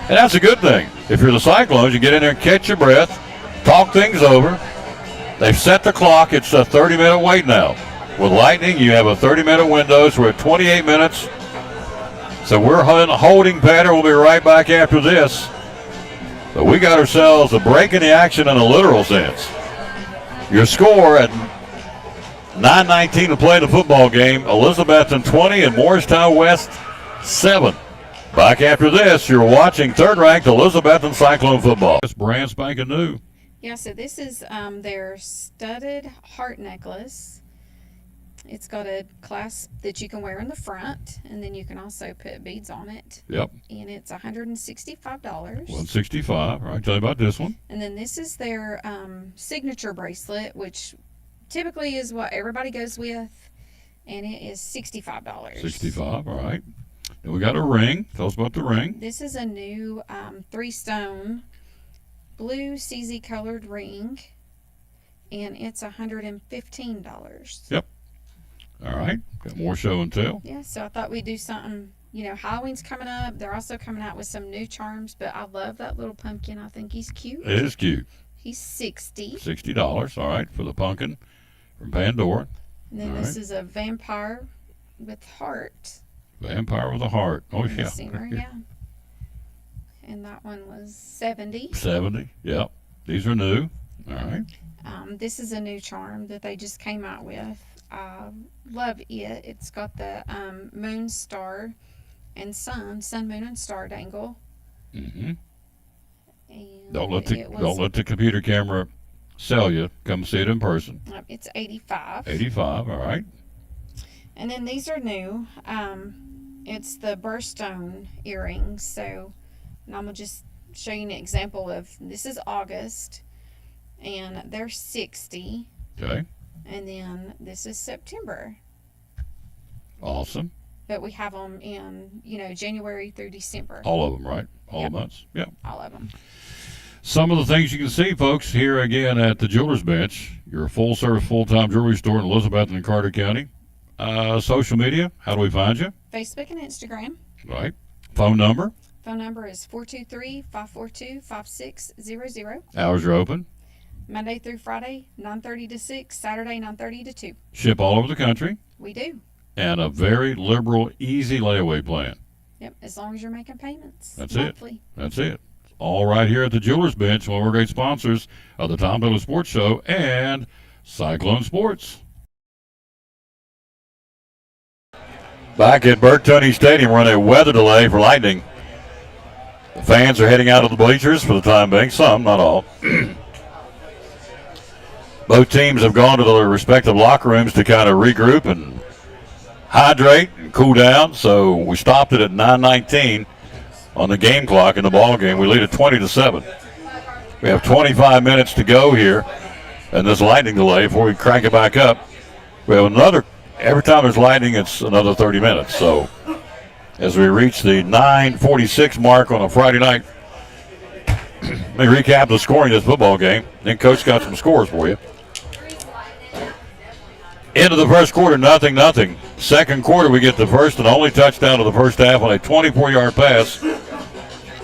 and that's a good thing. If you're the Cyclones, you get in there and catch your breath, talk things over. They've set the clock. It's a 30-minute wait now. With lightning, you have a 30-minute window, so we're at 28 minutes. So we're holding pattern. We'll be right back after this. But we got ourselves a break in the action in a literal sense. Your score at 9:19 to play the football game, Elizabethton 20 and Morristown West 7. Back after this, you're watching third-ranked Elizabethton Cyclone football. It's brand spanking new. Yeah, so this is their studded heart necklace. It's got a clasp that you can wear in the front, and then you can also put beads on it. Yep. And it's $165. $165. All right, tell you about this one. And then this is their signature bracelet, which typically is what everybody goes with, and it is $65. $65, all right. And we got a ring. Tell us about the ring. This is a new 3-stone blue CZ colored ring, and it's $115. Yep. All right. Got more show and tell. Yeah, so I thought we'd do something. You know, Halloween's coming up. They're also coming out with some new charms, but I love that little pumpkin. I think he's cute. It is cute. He's $60. $60. All right, for the pumpkin from Pandora. And then All this right. is a vampire with heart. Vampire with a heart. Oh, in the yeah. center, yeah. And that one was $70. 70. Yep. These are new. All right. This is a new charm that they just came out with. I love it. It's got the moon, star, and sun, moon, and star dangle. Mm-hmm. And Don't let it the computer camera sell you. Come see it in person. It's $85. 85. All right. And then these are new. It's the birthstone earrings. So, and I'm gonna just show you an example of this is August, and they're $60. Okay. And then this is September. Awesome. But we have them in, January through December. All of them, right? All the months. Yep. All of them. Some of the things you can see, folks, here again at the Jewelers Bench, your full-service, full-time jewelry store in Elizabeth and Carter County. Social media, how do we find you? Facebook and Instagram. Right. Phone number? Phone number is 423-542-5600. Hours are open. Monday through Friday, 9:30 to 6. Saturday, 9:30 to 2. Ship all over the country. We do. And a very liberal, easy layaway plan. Yep, as long as you're making payments. That's monthly. it. That's it. All right here at the Jewelers Bench, one of our great sponsors of the Tom Taylor Sports Show and Cyclone Sports. Back at Burt Tunney Stadium, we're on a weather delay for Lightning. The fans are heading out of the bleachers for the time being. Some, not all. Both teams have gone to their respective locker rooms to kind of regroup and hydrate and cool down. So we stopped it at 9:19 on the game clock in the ball game. We lead at 20-7. We have 25 minutes to go here in this lightning delay before we crank it back up. We have another. Every time there's lightning, it's another 30 minutes. So as we reach the 9:46 mark on a Friday night, let me recap the scoring of this football game. Then Coach got some scores for you. Into the first quarter, 0-0. Second quarter, we get the first and only touchdown of the first half on a 24-yard pass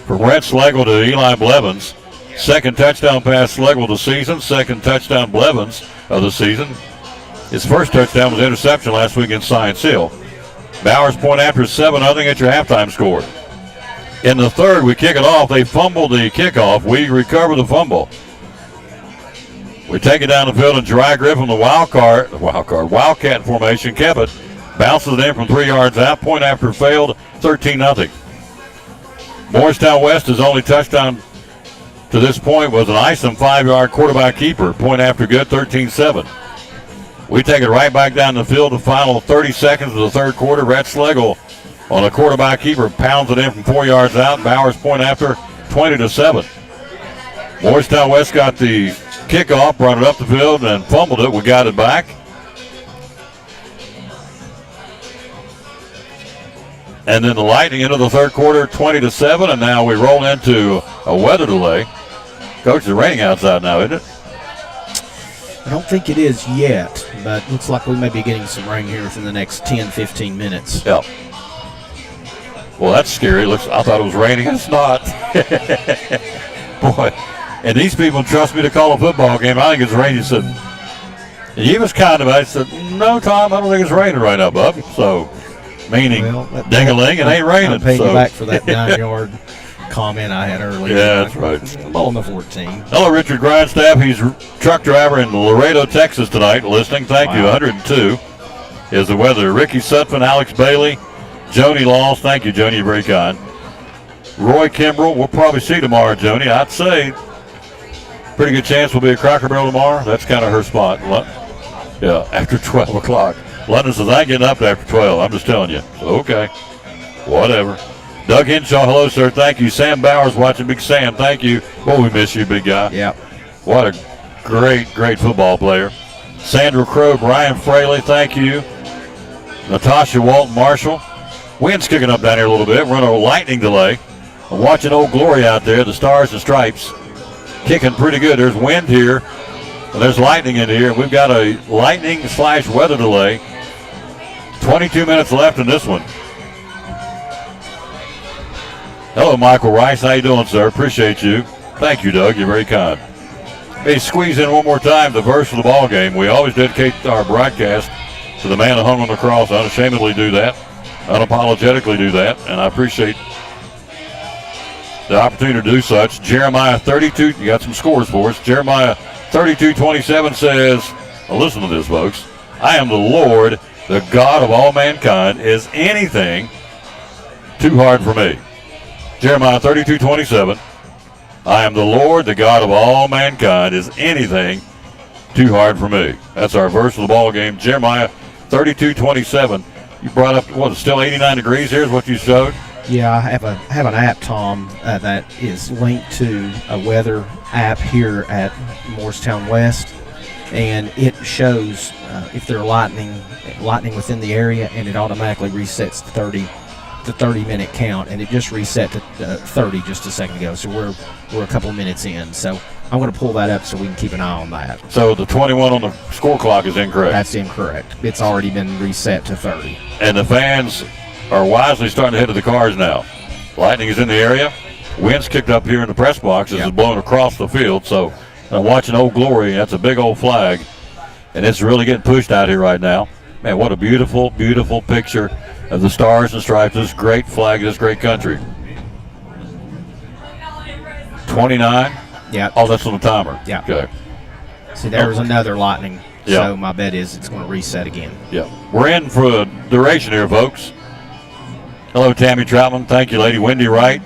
from Rhett Schlegel to Eli Blevins. Second touchdown pass Schlegel the season. Second touchdown Blevins of the season. His first touchdown was an interception last week against Science Hill. Bowers point after 7-0 at your halftime score. In the third, we kick it off. They fumbled the kickoff. We recover the fumble. We take it down the field, and Jeriah Griffin, the Wildcat formation, kept it. Bounces it in from 3 yards out. Point after failed, 13-0. Morristown West's only touchdown to this point was an Isom 5-yard quarterback keeper. Point after good, 13-7. We take it right back down the field. The final 30 seconds of the third quarter. Rhett Schlegel on a quarterback keeper pounds it in from 4 yards out. Bowers point after 20-7. Morristown West got the kickoff, brought it up the field, and fumbled it. We got it back. And then the Lightning into the third quarter, 20-7, and now we roll into a weather delay. Coach, it's raining outside now, isn't it? I don't think it is yet, but looks like we may be getting some rain here within the next 10-15 minutes. Yeah. Well, that's scary. I thought it was raining. It's not. Boy, and these people trust me to call a football game. I think it's raining. He said, he was kind of, I said, no, Tom, I don't think it's raining right now, bub. So, meaning, ding-a-ling, it ain't raining. I'm paying so. you back for that 9-yard comment I had earlier. Yeah, that's right. I'm on the 14. Hello, Richard Grindstaff. He's truck driver in Laredo, Texas tonight, listening. Thank you. 102 is the weather. Ricky Sutphin, Alex Bailey, Joni Laws. Thank you, Joni. You're very kind. Roy Kimbrell, we'll probably see tomorrow, Joni. I'd say pretty good chance we'll be at Cracker Barrel tomorrow. That's kind of her spot. Yeah, after 12 o'clock. London says, I ain't getting up after 12. I'm just telling you. So, okay. Whatever. Doug Henshaw, hello, sir. Thank you. Sam Bowers watching. Big Sam, thank you. Boy, we miss you, big guy. Yeah. What a great football player. Sandra Crow, Brian Fraley, thank you. Natasha Walton Marshall. Wind's kicking up down here a little bit. We're on a lightning delay. I'm watching Old Glory out there, the Stars and Stripes, kicking pretty good. There's wind here, and there's lightning in here. We've got a lightning/weather delay. 22 minutes left in this one. Hello, Michael Rice. How you doing, sir? Appreciate you. Thank you, Doug. You're very kind. Hey, squeeze in one more time the verse of the ball game. We always dedicate our broadcast to the man who hung on the cross. I unashamedly do that, unapologetically do that, and I appreciate the opportunity to do such. Jeremiah 32, you got some scores for us. Jeremiah 32:27 says, well, listen to this, folks. I am the Lord, the God of all mankind. Is anything too hard for me? Jeremiah 32:27. I am the Lord, the God of all mankind. Is anything too hard for me? That's our verse of the ball game. Jeremiah 32:27. You brought up, what, it's still 89 degrees here is what you showed? Yeah, I have an app, Tom, that is linked to a weather app here at Morristown West, and it shows if there's lightning within the area, and it automatically resets the 30-minute count, and it just reset to 30 just a second ago. So we're a couple minutes in. So I'm going to pull that up so we can keep an eye on that. So the 21 on the score clock is incorrect. That's incorrect. It's already been reset to 30. And the fans are wisely starting to head to the cars now. Lightning is in the area. Wind's kicked up here in the press box as it's blown across the field. So I'm watching Old Glory. That's a big old flag, and it's really getting pushed out here right now. Man, what a beautiful, beautiful picture of the Stars and Stripes, this great flag, this great country. 29? Yeah. Oh, that's on the timer. Yeah. Okay. See, there was another lightning. Yeah. So my bet is it's going to reset again. Yeah. We're in for a duration here, folks. Hello, Tammy Troutman. Thank you, Lady Wendy Wright.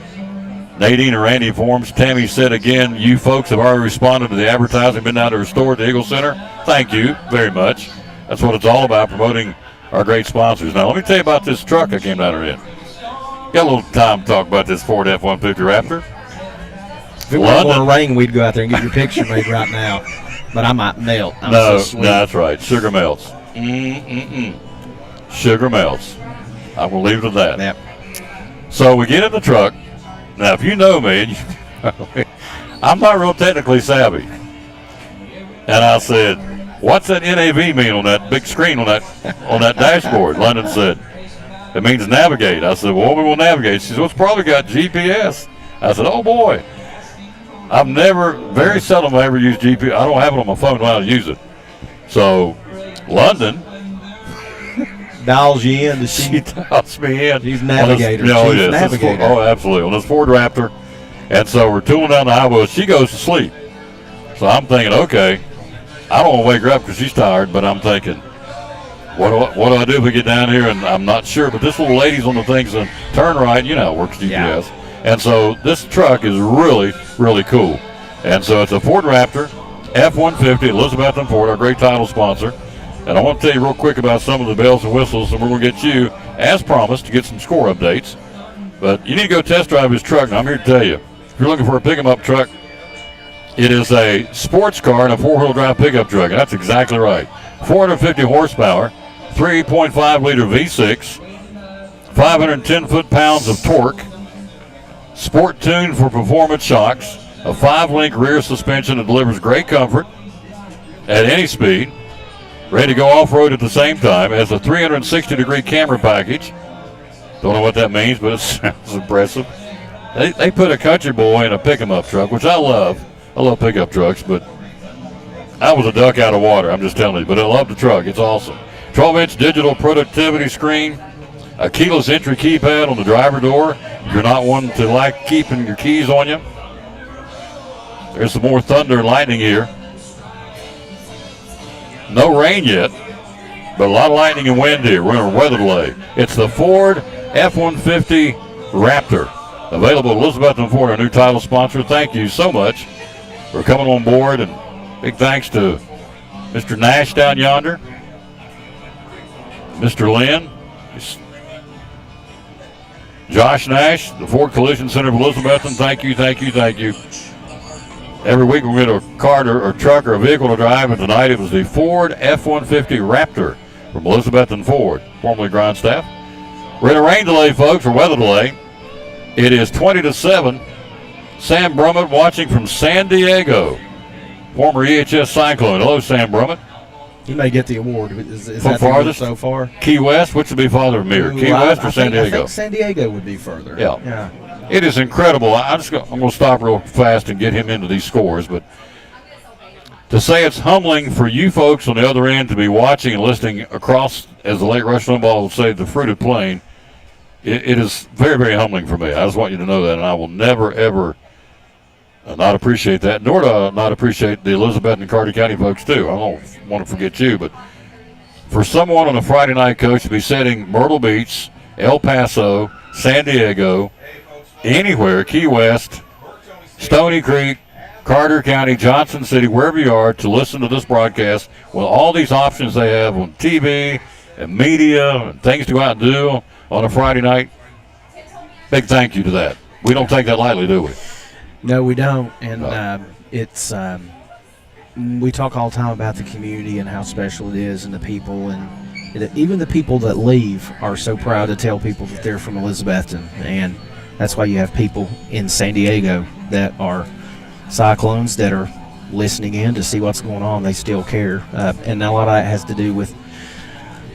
Nadine and Randy informs. Tammy said again, you folks have already responded to the advertising been down to restore at the Eagle Center. Thank you very much. That's what it's all about, promoting our great sponsors. Now, let me tell you about this truck I came down here in. Got a little time to talk about this Ford F-150 Raptor. If it wasn't going to rain, we'd go out there and get your picture made right now. But I might melt. No, that's right. Sugar melts. Sugar melts. I will leave it at that. Yep. So we get in the truck. Now, if you know me, I'm not real technically savvy. And I said, what's that NAV mean on that big screen on that dashboard? London said, it means navigate. I said, well, we will navigate. She said, well, it's probably got GPS. I said, oh, boy. Very seldom I ever use GPS. I don't have it on my phone when I use it. So, London dials you in. She dials me in. She's navigator. Yes, navigator. Oh, absolutely. On this Ford Raptor. And so we're tooling down the highway. She goes to sleep. So I'm thinking, okay, I don't want to wake her up because she's tired, but I'm thinking, what do I do if we get down here? And I'm not sure. But this little lady's on the things and turn right. You know how it works GPS. Yeah. And so this truck is really, really cool. And so it's a Ford Raptor, F-150, Elizabethton Ford, our great title sponsor. And I want to tell you real quick about some of the bells and whistles, and we're going to get you, as promised, to get some score updates. But you need to go test drive his truck. Now, I'm here to tell you, if you're looking for a pick-em-up truck, it is a sports car and a four-wheel drive pickup truck, and that's exactly right. 450 horsepower, 3.5-liter V6, 510 foot-pounds of torque, sport tuned for performance shocks, a 5-link rear suspension that delivers great comfort at any speed, ready to go off-road at the same time, has a 360-degree camera package. Don't know what that means, but it sounds impressive. They put a country boy in a pick-em-up truck, which I love. I love pickup trucks, but I was a duck out of water, I'm just telling you. But I love the truck. It's awesome. 12-inch digital productivity screen, a keyless entry keypad on the driver door. You're not one to like keeping your keys on you. There's some more thunder and lightning here. No rain yet, but a lot of lightning and wind here. We're in a weather delay. It's the Ford F-150 Raptor. Available at Elizabethton Ford, our new title sponsor. Thank you so much for coming on board, and big thanks to Mr. Nash down yonder, Mr. Lynn, Josh Nash, the Ford Collision Center of Elizabethton. Thank you, thank you, thank you. Every week we get a car or truck or a vehicle to drive, and tonight it was the Ford F-150 Raptor from Elizabethton Ford, formerly Grindstaff. We're in a rain delay, folks, or weather delay. It is 20-7. Sam Brummett watching from San Diego. Former EHS Cyclone. Hello, Sam Brummett. He may get the award. Is From that the award farthest so far? Key West, which would be farther from here? Ooh, Key West or I San Diego? think San Diego would be further. Yeah. It is incredible. I'm going to stop real fast and get him into these scores, but to say it's humbling for you folks on the other end to be watching and listening across, as the late Rush Limbaugh would say, the fruited plain, it is very, very humbling for me. I just want you to know that, and I will never, ever not appreciate that, nor do I not appreciate the Elizabeth and Carter County folks, too. I don't want to forget you, but for someone on a Friday night, Coach, to be setting Myrtle Beach, El Paso, San Diego, anywhere, Key West, Stony Creek, Carter County, Johnson City, wherever you are, to listen to this broadcast with all these options they have on TV and media and things to go out and do on a Friday night, big thank you to that. We don't take that lightly, do we? No, we don't. And it's we talk all the time about the community and how special it is and the people. And even the people that leave are so proud to tell people that they're from Elizabethton. And that's why you have people in San Diego that are Cyclones that are listening in to see what's going on. They still care. And a lot of that has to do with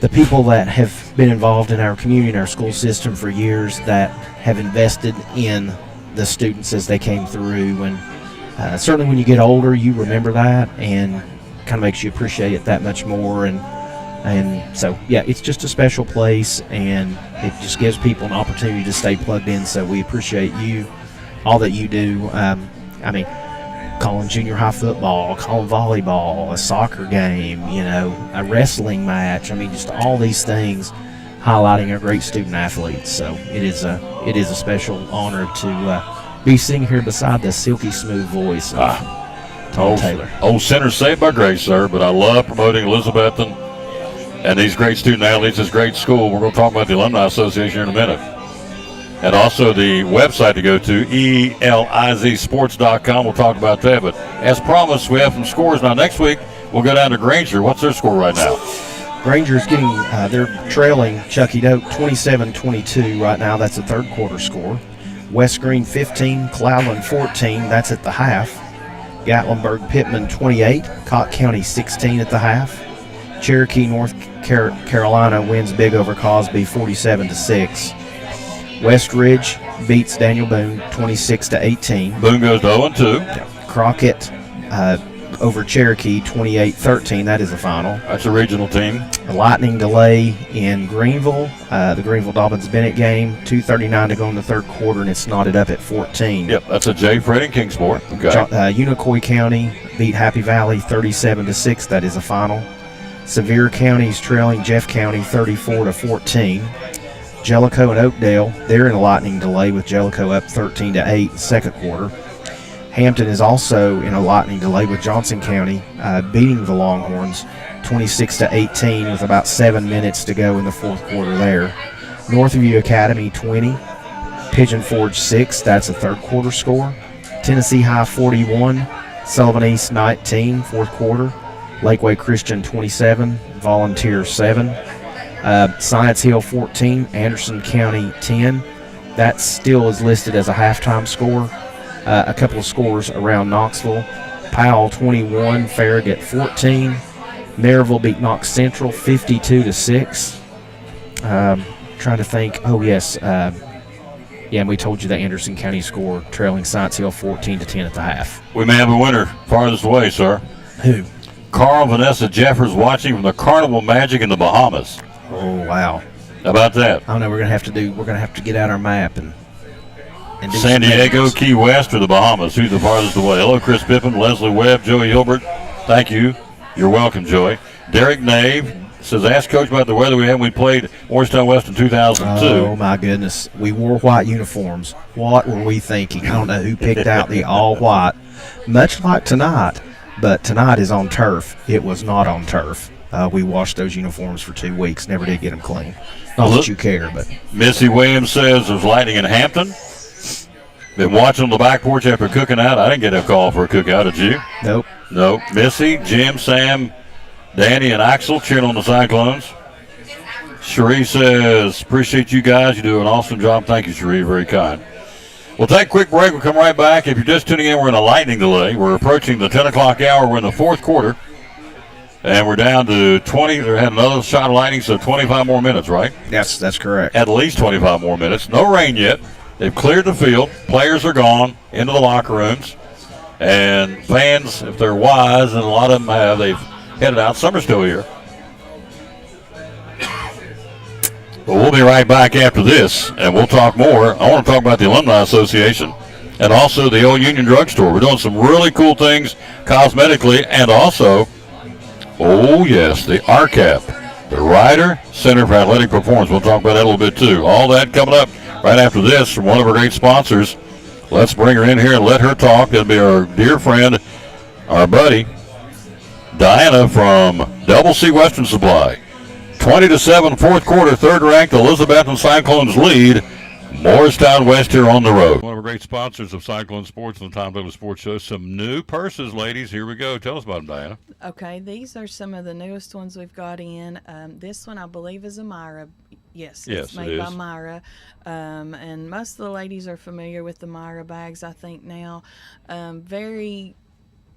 the people that have been involved in our community and our school system for years that have invested in the students as they came through. And certainly when you get older, you remember that and kind of makes you appreciate it that much more. And so, yeah, it's just a special place, and it just gives people an opportunity to stay plugged in. So we appreciate you, all that you do. I mean, calling junior high football, calling volleyball, a soccer game, a wrestling match. I mean, just all these things highlighting our great student athletes. So it is a special honor to be sitting here beside the silky smooth voice of Tom Taylor. Old sinners saved by grace, sir, but I love promoting Elizabethton and these great student athletes, this great school. We're going to talk about the Alumni Association in a minute. And also the website to go to, elizsports.com. We'll talk about that. But as promised, we have some scores. Now, next week, we'll go down to Granger. What's their score right now? Granger's getting, they're trailing Chucky Doak 27-22 right now. That's the third quarter score. West Green 15, Cloudland 14. That's at the half. Gatlinburg Pittman 28, Cott County 16 at the half. Cherokee North Carolina wins big over Cosby 47-6. West Ridge beats Daniel Boone 26-18. Boone goes to 0-2. Crockett over Cherokee 28-13. That is the final. That's a regional team. A lightning delay in Greenville. The Greenville-Dobbins-Bennett game. 2:39 to go in the third quarter, and it's knotted up at 14. Yep, that's a J. Fred and Kingsport. Okay. Unicoi County beat Happy Valley 37-6. That is the final. Sevier County is trailing Jeff County 34-14. Jellicoe and Oakdale, they're in a lightning delay with Jellicoe up 13-8 second quarter. Hampton is also in a lightning delay with Johnson County beating the Longhorns 26-18 with about 7 minutes to go in the fourth quarter there. Northview Academy 20, Pigeon Forge 6, that's a third quarter score. Tennessee High 41, Sullivan East 19, fourth quarter. Lakeway Christian 27, Volunteer 7. Science Hill 14, Anderson County 10. That still is listed as a halftime score. A couple of scores around Knoxville. Powell 21, Farragut 14. Maryville beat Knox Central 52-6. Trying to think. Oh, yes. And we told you the Anderson County score, trailing Science Hill 14-10 at the half. We may have a winner farthest away, sir. Who? Carl Vanessa Jeffers watching from the Carnival Magic in the Bahamas. Oh, wow. How about that? I don't know. We're gonna have to get out our map and do San Diego, Key West, or the Bahamas. Who's the farthest away? Hello, Chris Pippin, Leslie Webb, Joey Hilbert. Thank you. You're welcome, Joey. Derek Nave says, ask Coach about the weather we had when we played Orangetown West in 2002. Oh, my goodness. We wore white uniforms. What were we thinking? I don't know who picked out the all-white. Much like tonight, but tonight is on turf. It was not on turf. We washed those uniforms for 2 weeks. Never did get them clean. Not that you care, but. Missy Williams says there's lightning in Hampton. Been watching on the back porch after cooking out. I didn't get a call for a cookout, did you? Nope. Nope. Missy, Jim, Sam, Danny, and Axel cheering on the Cyclones. Cherie says, appreciate you guys. You do an awesome job. Thank you, Cherie. Very kind. We'll take a quick break. We'll come right back. If you're just tuning in, we're in a lightning delay. We're approaching the 10 o'clock hour. We're in the fourth quarter. And we're down to 20. They had another shot of lightning, so 25 more minutes, right? Yes, that's correct. At least 25 more minutes. No rain yet. They've cleared the field. Players are gone into the locker rooms. And fans, if they're wise, and a lot of them have, they've headed out. Some are still here. But we'll be right back after this, and we'll talk more. I want to talk about the Alumni Association and also the Old Union Drugstore. We're doing some really cool things cosmetically, and also, oh yes, the RCAP, the Ryder Center for Athletic Performance. We'll talk about that a little bit too. All that coming up right after this from one of our great sponsors. Let's bring her in here and let her talk. That'll be our dear friend, our buddy, Diana from Double C Western Supply. 20-7, fourth quarter, third-ranked Elizabethton Cyclones lead. Morristown West here on the road. One of our great sponsors of Cyclone Sports and the Tom Douglas Sports Show. Some new purses, ladies. Here we go. Tell us about them, Diana. Okay, these are some of the newest ones we've got in. This one, I believe, is a Myra. Yes, it's made by Myra. And most of the ladies are familiar with the Myra bags, I think, now. Very,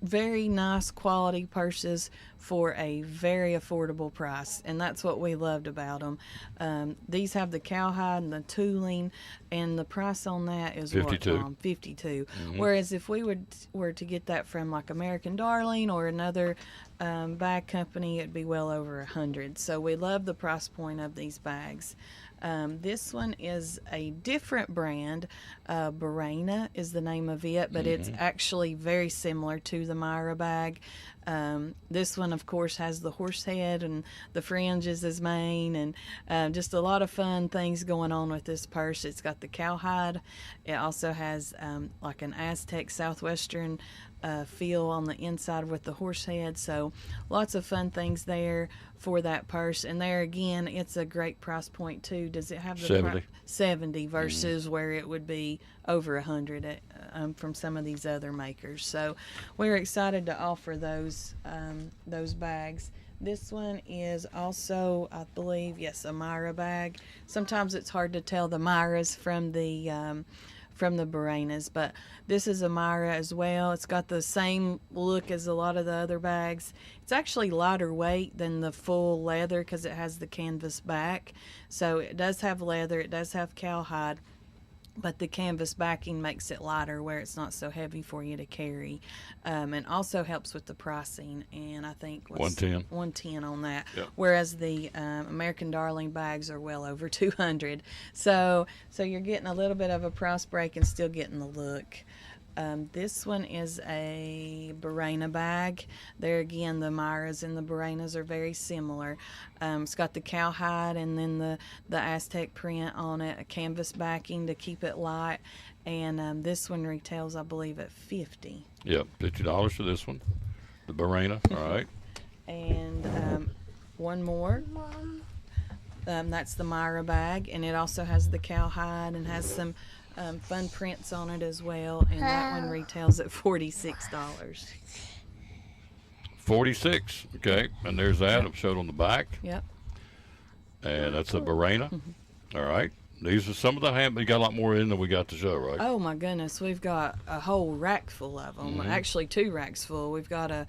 very nice quality purses for a very affordable price, and that's what we loved about them. These have the cowhide and the tooling, and the price on that is $52. What, $52. Mm-hmm. Whereas if we were to get that from like American Darling or another bag company, it'd be well over $100. So we love the price point of these bags. This one is a different brand. Barena is the name of it, but it's actually very similar to the Myra bag. This one, of course, has the horse head and the fringes as mane, and just a lot of fun things going on with this purse. It's got the cowhide. It also has like an Aztec Southwestern feel on the inside with the horse head, so lots of fun things there for that purse. And there again, it's a great price point too. Does it have the 70 versus where it would be over 100 from some of these other makers? So we're excited to offer those bags. This one is also, I believe, yes, a Myra bag. Sometimes it's hard to tell the Myras from the Barenas, but this is a Myra as well. It's got the same look as a lot of the other bags. It's actually lighter weight than the full leather because it has the canvas back. So it does have leather, it does have cowhide, but the canvas backing makes it lighter where it's not so heavy for you to carry, and also helps with the pricing. And I think $110 on that. Yep. Whereas the American Darling bags are well over $200. So you're getting a little bit of a price break and still getting the look. This one is a Barena bag. There again, the Myras and the Barenas are very similar. It's got the cowhide and then the Aztec print on it, a canvas backing to keep it light. And this one retails, I believe, at $50. Yep, $50 for this one. The Barena, all right. And one more. That's the Myra bag, and it also has the cowhide and has some fun prints on it as well, and that one retails at $46. 46, okay, and there's that. It showed on the back. Yep. And that's a Barena. All right. These are some of the we got a lot more in than we got to show, right? Oh my goodness, we've got a whole rack full of them. Actually, 2 racks full. We've got a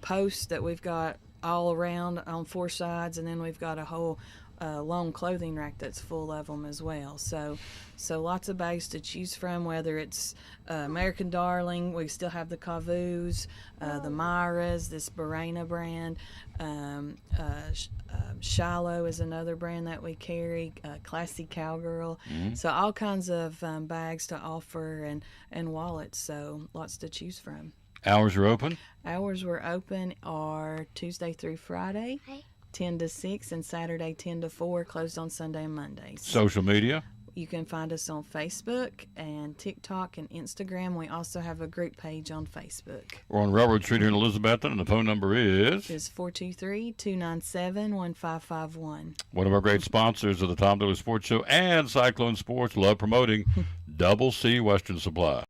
post that we've got all around on 4 sides, and then we've got a whole long clothing rack that's full of them as well. So lots of bags to choose from, whether it's American Darling, we still have the Cavus, the Myras, this Barena brand, Shiloh is another brand that we carry, Classy Cowgirl. So all kinds of bags to offer and wallets, so lots to choose from. Hours are open? Hours we're open are Tuesday through Friday, 10 to 6, and Saturday 10 to 4, closed on Sunday and Mondays. Social media? You can find us on Facebook and TikTok and Instagram. We also have a group page on Facebook. We're on Railroad Street here in Elizabethton, and the phone number is? It's 423-297-1551. One of our great sponsors of the Tom Douglas Sports Show and Cyclone Sports, love promoting Double C Western Supply.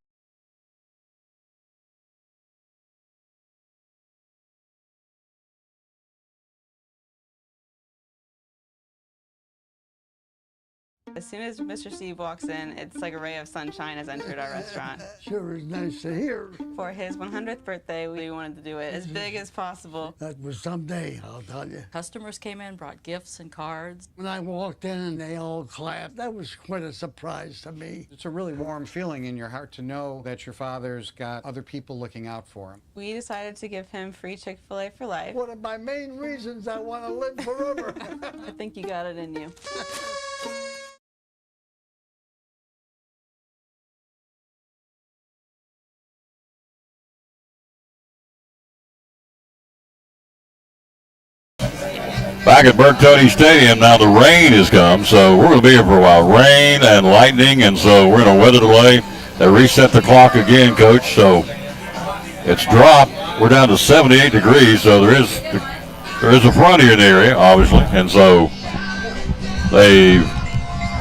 As soon as Mr. Steve walks in, it's like a ray of sunshine has entered our restaurant. Sure is nice to hear. For his 100th birthday, we wanted to do it as big as possible. That was someday, I'll tell you. Customers came in, brought gifts and cards. When I walked in and they all clapped, that was quite a surprise to me. It's a really warm feeling in your heart to know that your father's got other people looking out for him. We decided to give him free Chick-fil-A for life. One of my main reasons I want to live forever. I think you got it in you. Back at Bertoni Stadium, now the rain has come, so we're going to be here for a while. Rain and lightning, and so we're in a weather delay. They reset the clock again, Coach, so it's dropped. We're down to 78 degrees, so there is a front here in the area, obviously, and so they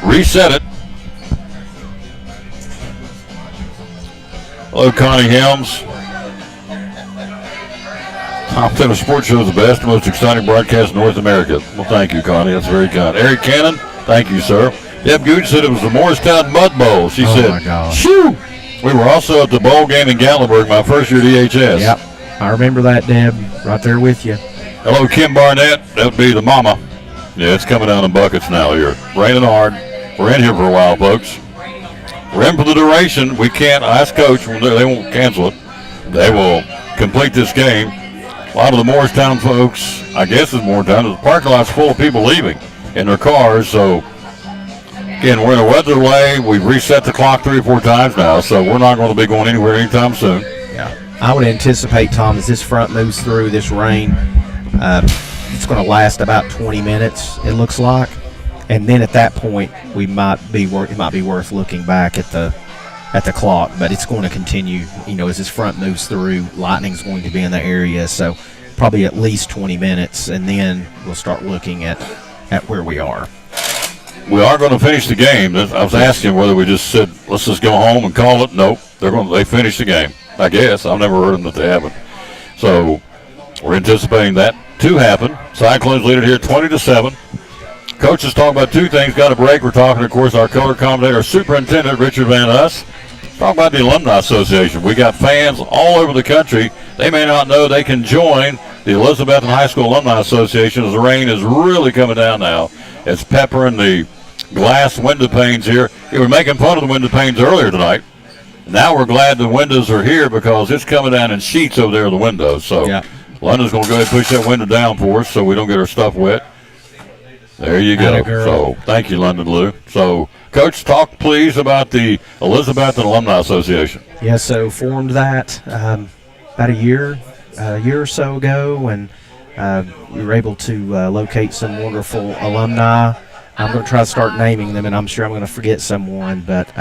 reset it. Hello, Connie Helms. Top 10 Sports Show is the best, most exciting broadcast in North America. Well, thank you, Connie. That's very kind. Eric Cannon, thank you, sir. Deb Gooch said it was the Morristown Mud Bowl. She said, my God. Shoo! We were also at the bowl game in Gatlinburg, my first year at EHS. Yep, I remember that, Deb. Right there with you. Hello, Kim Barnett. That would be the mama. Yeah, it's coming down in buckets now here. Raining hard. We're in here for a while, folks. We're in for the duration. We can't ask Coach. They won't cancel it. They will complete this game. A lot of the Morristown folks, I guess it's Morristown, the parking lot's full of people leaving in their cars. So, again, we're in a weather delay. We've reset the clock 3 or 4 times now, so we're not going to be going anywhere anytime soon. Yeah, I would anticipate, Tom, as this front moves through this rain, it's going to last about 20 minutes, it looks like. And then at that point, it might be worth looking back at the clock, but it's going to continue, as this front moves through. Lightning's going to be in the area, so probably at least 20 minutes, and then we'll start looking at where we are. We are going to finish the game. I was asking whether we just said, let's just go home and call it. Nope, they finished the game, I guess. I've never heard them that they haven't. So we're anticipating that to happen. Cyclones lead it here 20-7. Coach is talking about 2 things. Got a break. We're talking, of course, our color commentator, Superintendent Richard Van Us. Talk about the Alumni Association. We got fans all over the country. They may not know they can join the Elizabethton High School Alumni Association as the rain is really coming down now. It's peppering the glass window panes here. We were making fun of the window panes earlier tonight. Now we're glad the windows are here because it's coming down in sheets over there in the windows. So yeah. London's going to go ahead and push that window down for us so we don't get our stuff wet. There you go. So thank you, London Lou. So, Coach, talk please about the Elizabethton Alumni Association. Yeah, so formed that about a year or so ago, and we were able to locate some wonderful alumni. I'm going to try to start naming them, and I'm sure I'm going to forget someone, but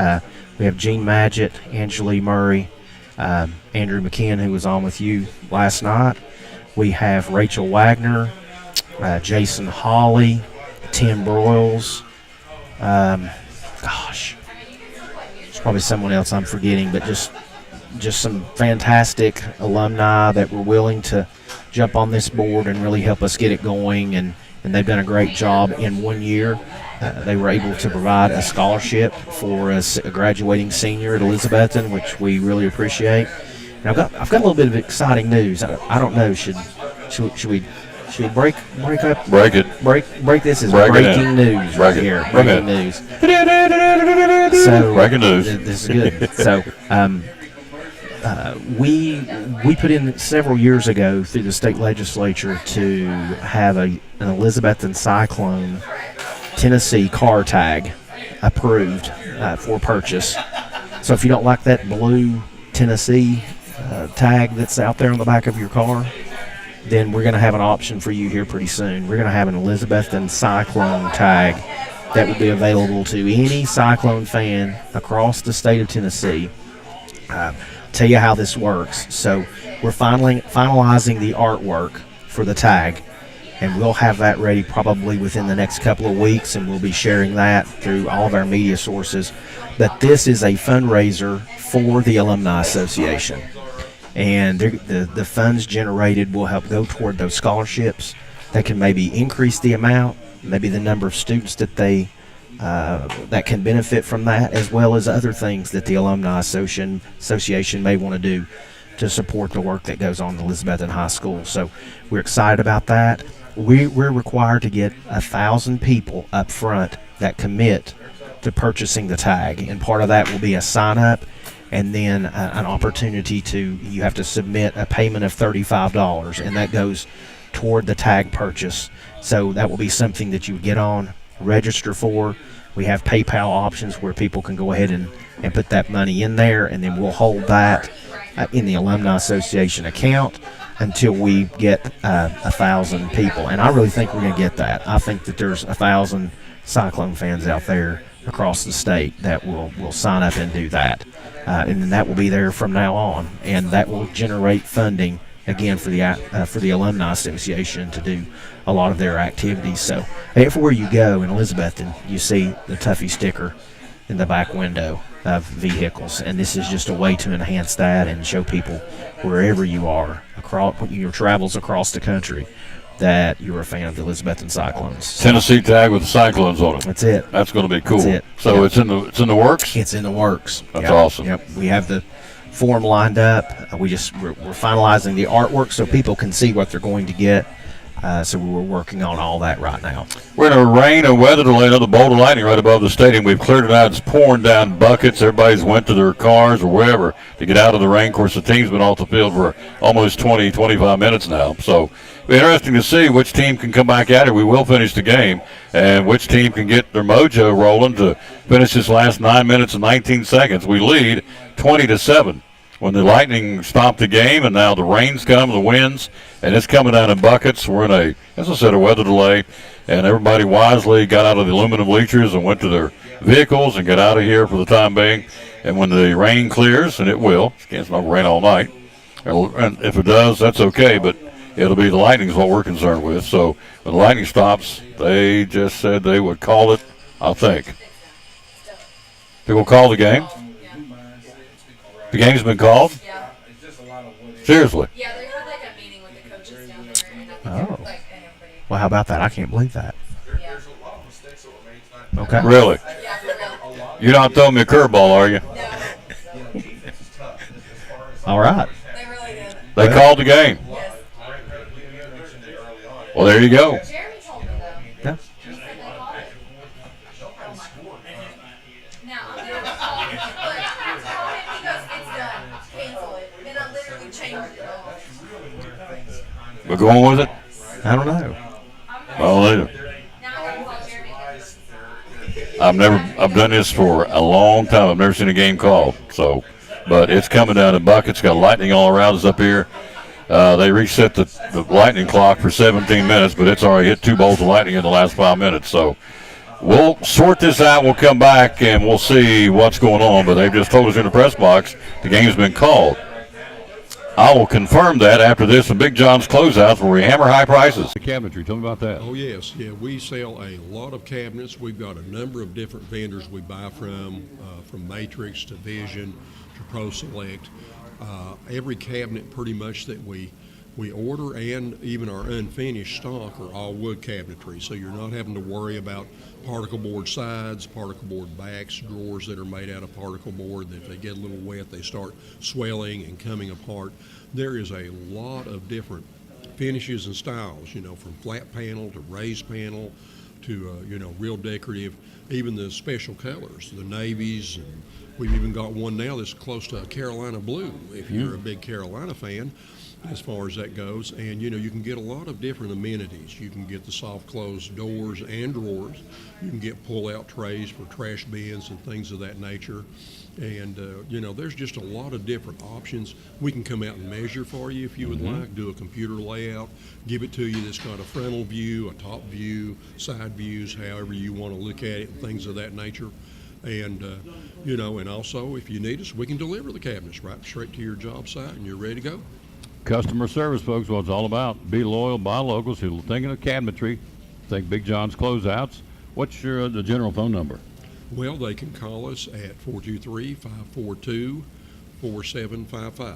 we have Gene Madgett, Angela Murray, Andrew McKeon, who was on with you last night. We have Rachel Wagner, Jason Hawley, Tim Broyles. There's probably someone else I'm forgetting, but just some fantastic alumni that were willing to jump on this board and really help us get it going, and they've done a great job. In 1 year, they were able to provide a scholarship for a graduating senior at Elizabethton, which we really appreciate. And I've got a little bit of exciting news. I don't know, should we break up? Break it. Break this as breaking news right here. Breaking news. So breaking news. This is good. So we put in several years ago through the state legislature to have an Elizabethton Cyclone Tennessee car tag approved for purchase. So if you don't like that blue Tennessee tag that's out there on the back of your car, then we're going to have an option for you here pretty soon. We're going to have an Elizabethton Cyclone tag that will be available to any Cyclone fan across the state of Tennessee. Tell you how this works. So we're finalizing the artwork for the tag, and we'll have that ready probably within the next couple of weeks, and we'll be sharing that through all of our media sources. But this is a fundraiser for the Alumni Association. And the funds generated will help go toward those scholarships that can maybe increase the amount, maybe the number of students that they that can benefit from that, as well as other things that the Alumni Association may want to do to support the work that goes on at Elizabethton High School. So we're excited about that. We're required to get 1,000 people up front that commit to purchasing the tag, and part of that will be a sign up, and then an opportunity you have to submit a payment of $35, and that goes toward the tag purchase. So that will be something that you would get on, register for. We have PayPal options where people can go ahead and put that money in there, and then we'll hold that in the Alumni Association account until we get 1,000 people. And I really think we're going to get that. I think that there's 1,000 Cyclone fans out there across the state that will sign up and do that. And then that will be there from now on, and that will generate funding again for the Alumni Association to do a lot of their activities. So everywhere you go in Elizabethton, you see the Tuffy sticker in the back window of vehicles, and this is just a way to enhance that and show people wherever you are across your travels across the country that you're a fan of the Elizabethton Cyclones. Tennessee tag with the Cyclones on it. That's it. That's going to be cool. That's it. So Yep. it's in the works. It's in the works. That's Yep. awesome. Yep. We have the form lined up. We're finalizing the artwork so people can see what they're going to get. So we're working on all that right now. We're in a rain and weather delay. Another bolt of lightning right above the stadium. We've cleared it out. It's pouring down buckets. Everybody's went to their cars or wherever to get out of the rain. Of course, the team's been off the field for almost 20, 25 minutes now. So it'll be interesting to see which team can come back at it. We will finish the game, and which team can get their mojo rolling to finish this last 9 minutes and 19 seconds. We lead 20-7. When the Lightning stopped the game, and now the rain's come, the winds, and it's coming down in buckets. We're in as I said, a weather delay, and everybody wisely got out of the aluminum bleachers and went to their vehicles and got out of here for the time being. And when the rain clears, and it will, it's not rain all night, and if it does, that's okay, but it'll be the Lightning is what we're concerned with. So when the Lightning stops, they just said they would call it, I think. They will call the game. The game's been called? Yeah. Seriously? Yeah, they had like a meeting with the coaches down there. And I think Well, how about that? I can't believe that. There's a lot of mistakes that were made tonight. Okay. Really? Yeah, for real. You're not throwing me a curveball, are you? All right. They really did. They called the game. Yes. Well, there you go. Jeremy told me though. Yeah. He said they called it. Now I'm gonna call him. Look, I tell him, he goes, it's done. Cancel it. And I literally changed it all. We're going with it? I don't know. Well, later. I've done this for a long time. I've never seen a game called. So, but it's coming down in buckets. Got lightning all around us up here. They reset the lightning clock for 17 minutes, but it's already hit 2 bolts of lightning in the last 5 minutes. So we'll sort this out. We'll come back and we'll see what's going on. But they've just told us in the press box the game's been called. I will confirm that after this from Big John's Closeouts, where we hammer high prices. The cabinetry, tell me about that. Oh, yes. Yeah, we sell a lot of cabinets. We've got a number of different vendors we buy from Matrix to Vision to Pro Select. Every cabinet pretty much that we order, and even our unfinished stock, are all wood cabinetry. So you're not having to worry about particle board sides, particle board backs, drawers that are made out of particle board that if they get a little wet, they start swelling and coming apart. There is a lot of different finishes and styles, from flat panel to raised panel to, real decorative, even the special colors, the navies, and we've even got one now that's close to a Carolina blue, if you're a big Carolina fan, as far as that goes. And, you can get a lot of different amenities. You can get the soft close doors and drawers. You can get pull-out trays for trash bins and things of that nature. And, there's just a lot of different options. We can come out and measure for you if you would like, do a computer layout, give it to you that's got a frontal view, a top view, side views, however you want to look at it, and things of that nature. And, and also if you need us, we can deliver the cabinets right straight to your job site and you're ready to go. Customer service, folks, what it's all about. Be loyal, buy locals who are thinking of cabinetry. Think Big John's Closeouts. What's the general phone number? Well, they can call us at 423-542-4755.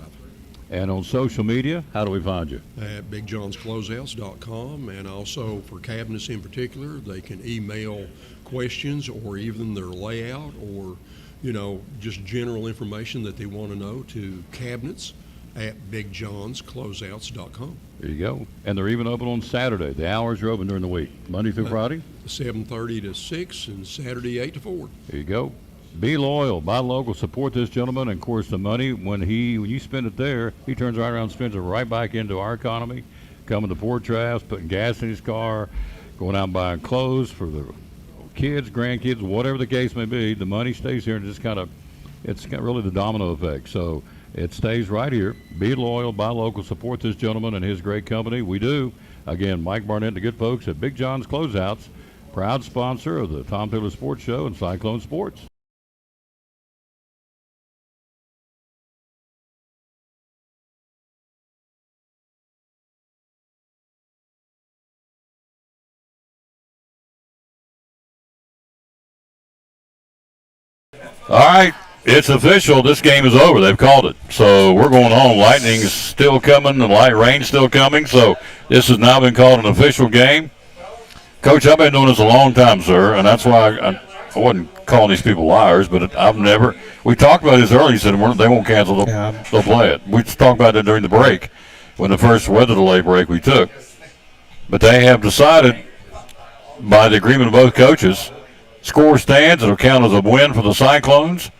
And on social media, how do we find you? At BigJohnsCloseouts.com, and also for cabinets in particular, they can email questions or even their layout or, just general information that they want to know to cabinets at BigJohnsCloseouts.com. There you go. And they're even open on Saturday. The hours are open during the week, Monday through Friday? 7:30 to 6 and Saturday 8 to 4. There you go. Be loyal, buy local, support this gentleman, and of course the money, when you spend it there, he turns right around and spends it right back into our economy, coming to Port Trask, putting gas in his car, going out and buying clothes for the kids, grandkids, whatever the case may be. The money stays here and just it's got really the domino effect. So it stays right here. Be loyal, buy local, support this gentleman and his great company. We do. Again, Mike Barnett and the good folks at Big John's Closeouts, proud sponsor of the Tom Taylor Sports Show and Cyclone Sports. All right, it's official. This game is over. They've called it. So we're going home. Lightning's still coming. The light rain's still coming. So this has now been called an official game. Coach, I've been doing this a long time, sir, and that's why I wasn't calling these people liars, but we talked about this earlier. You said they won't cancel. They'll play it. We talked about that during the break when the first weather delay break we took. But they have decided, by the agreement of both coaches, score stands. It'll count as a win for the Cyclones,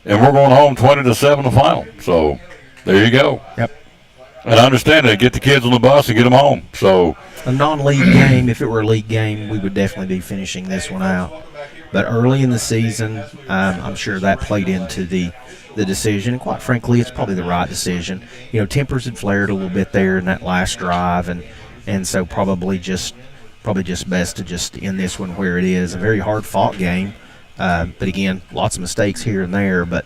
and we're going home 20-7 the final. So there you go. Yep. And I understand that. Get the kids on the bus and get them home. So a non-league game, if it were a league game, we would definitely be finishing this one out. But early in the season, I'm sure that played into the decision. And quite frankly, it's probably the right decision. Tempers had flared a little bit there in that last drive, and so probably just best to just end this one where it is. A very hard-fought game, but again, lots of mistakes here and there, but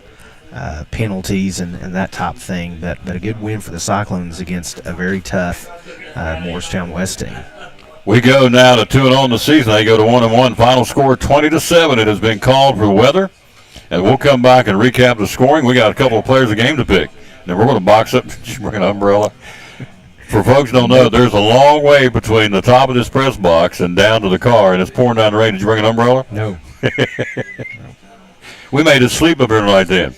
penalties and that type of thing. But a good win for the Cyclones against a very tough Morristown West team. We go now to 2-0 in the season. They go to 1-1. Final score 20-7. It has been called for weather, and we'll come back and recap the scoring. We got a couple of players a game to pick. Then we're going to box up. Bring an umbrella. For folks who don't know, there's a long way between the top of this press box and down to the car, and it's pouring down the rain. Did you bring an umbrella? No. We made it sleep up here tonight then.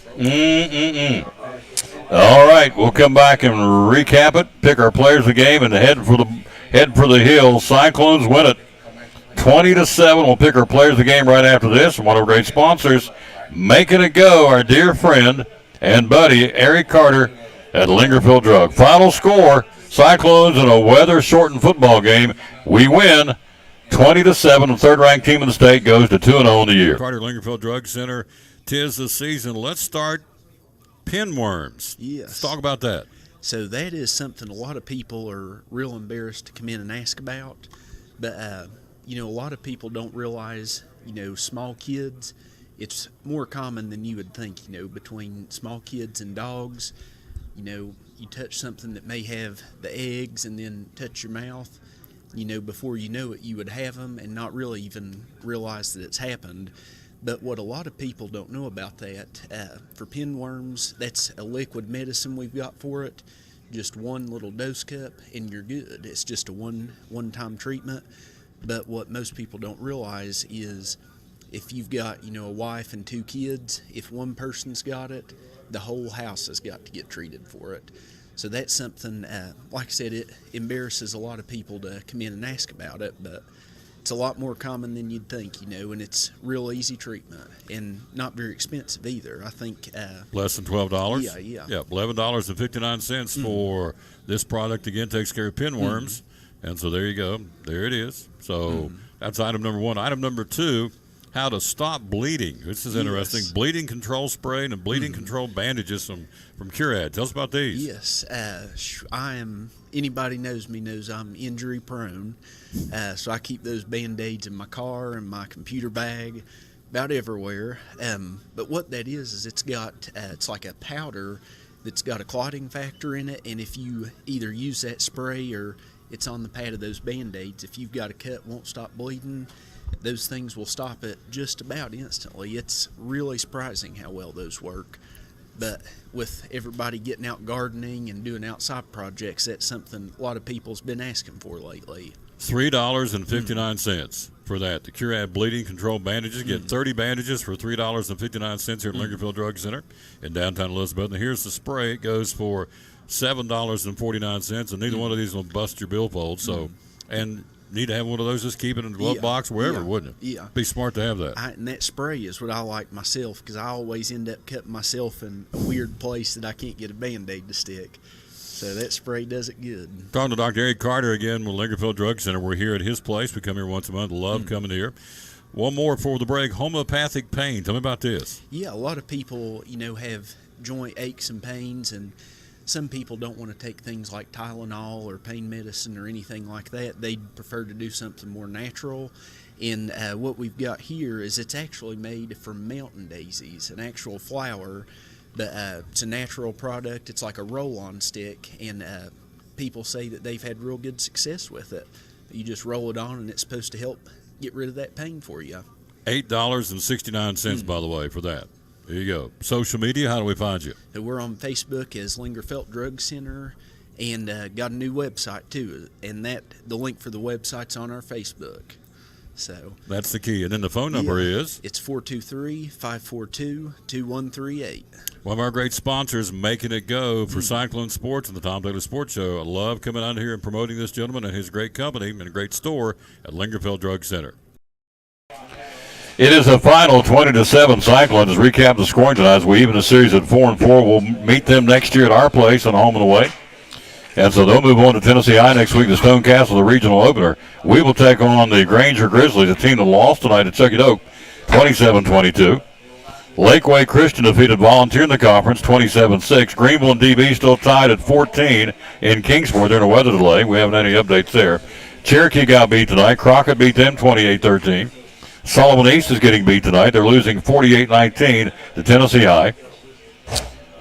All right, we'll come back and recap it, pick our players of the game, and head for the hill. Cyclones win it 20-7. We'll pick our players of the game right after this. And one of our great sponsors, making it go, our dear friend and buddy, Eric Carter at Lingerfield Drug. Final score, Cyclones in a weather-shortened football game. We win 20-7. The third-ranked team in the state goes to 2-0 in the year. Carter Lingerfield Drug Center, 'tis the season. Let's start pinworms. Yes. Let's talk about that. So that is something a lot of people are real embarrassed to come in and ask about. But, a lot of people don't realize, small kids, it's more common than you would think, between small kids and dogs. You touch something that may have the eggs and then touch your mouth, before you know it, you would have them and not really even realize that it's happened. But what a lot of people don't know about that, for pinworms, that's a liquid medicine we've got for it. Just one little dose cup and you're good. It's just a one-time treatment. But what most people don't realize is if you've got, a wife and 2 kids, if one person's got it, the whole house has got to get treated for it. So that's something, like I said, it embarrasses a lot of people to come in and ask about it, but it's a lot more common than you'd think, and it's real easy treatment and not very expensive either. I think less than $12. Yeah. $11.59 for this product. Again, takes care of pinworms, and so there you go. There it is. So that's item number 1. Item number 2. How to stop bleeding. This is interesting. Yes. Bleeding control spray and bleeding control bandages from Curad. Tell us about these. Yes. Anybody knows me knows I'm injury prone. So I keep those Band-Aids in my car and my computer bag, about everywhere. But what that is it's got, it's like a powder that's got a clotting factor in it. And if you either use that spray or it's on the pad of those Band-Aids, if you've got a cut won't stop bleeding, those things will stop it just about instantly. It's really surprising how well those work. But with everybody getting out gardening and doing outside projects, that's something a lot of people's been asking for lately. $3.59 for that. The Curad Bleeding Control bandages. Get 30 bandages for $3.59 here at Lingerfield Drug Center in downtown Elizabeth. And here's the spray. It goes for $7.49, and neither one of these will bust your billfold. So, and need to have one of those. Just keep it in the glove box wherever, wouldn't it? Yeah. Be smart to have that. And that spray is what I like myself, because I always end up cutting myself in a weird place that I can't get a Band-Aid to stick. So that spray does it good. Talking to Dr. Eric Carter again with Lingerfield Drug Center. We're here at his place. We come here once a month. Love coming here. One more for the break. Homeopathic pain. Tell me about this. Yeah, a lot of people, have joint aches and pains, and some people don't want to take things like Tylenol or pain medicine or anything like that. They prefer to do something more natural. And what we've got here is it's actually made from mountain daisies, an actual flower. But it's a natural product. It's like a roll-on stick, and people say that they've had real good success with it. You just roll it on, and it's supposed to help get rid of that pain for you. $8.69, by the way, for that. There you go. Social media, how do we find you? So we're on Facebook as Lingerfield Drug Center, and got a new website, too. And the link for the website's on our Facebook. So that's the key. And then the phone number is? It's 423-542-2138. One of our great sponsors, making it go for Cyclone Sports and the Tom Taylor Sports Show. I love coming out here and promoting this gentleman and his great company and a great store at Lingerfield Drug Center. It is a final 20-7 Cyclones. Recap the scoring tonight as we even the series at 4-4. We'll meet them next year at our place on home and away. And so they'll move on to Tennessee High next week, the Stone Castle, the regional opener. We will take on the Granger Grizzlies, a team that lost tonight at Chucky Doak, 27-22. Lakeway Christian defeated Volunteer in the conference, 27-6. Greenville and DB still tied at 14 in Kingsport. They're in a weather delay. We haven't had any updates there. Cherokee got beat tonight. Crockett beat them 28-13. Sullivan East is getting beat tonight. They're losing 48-19 to Tennessee High.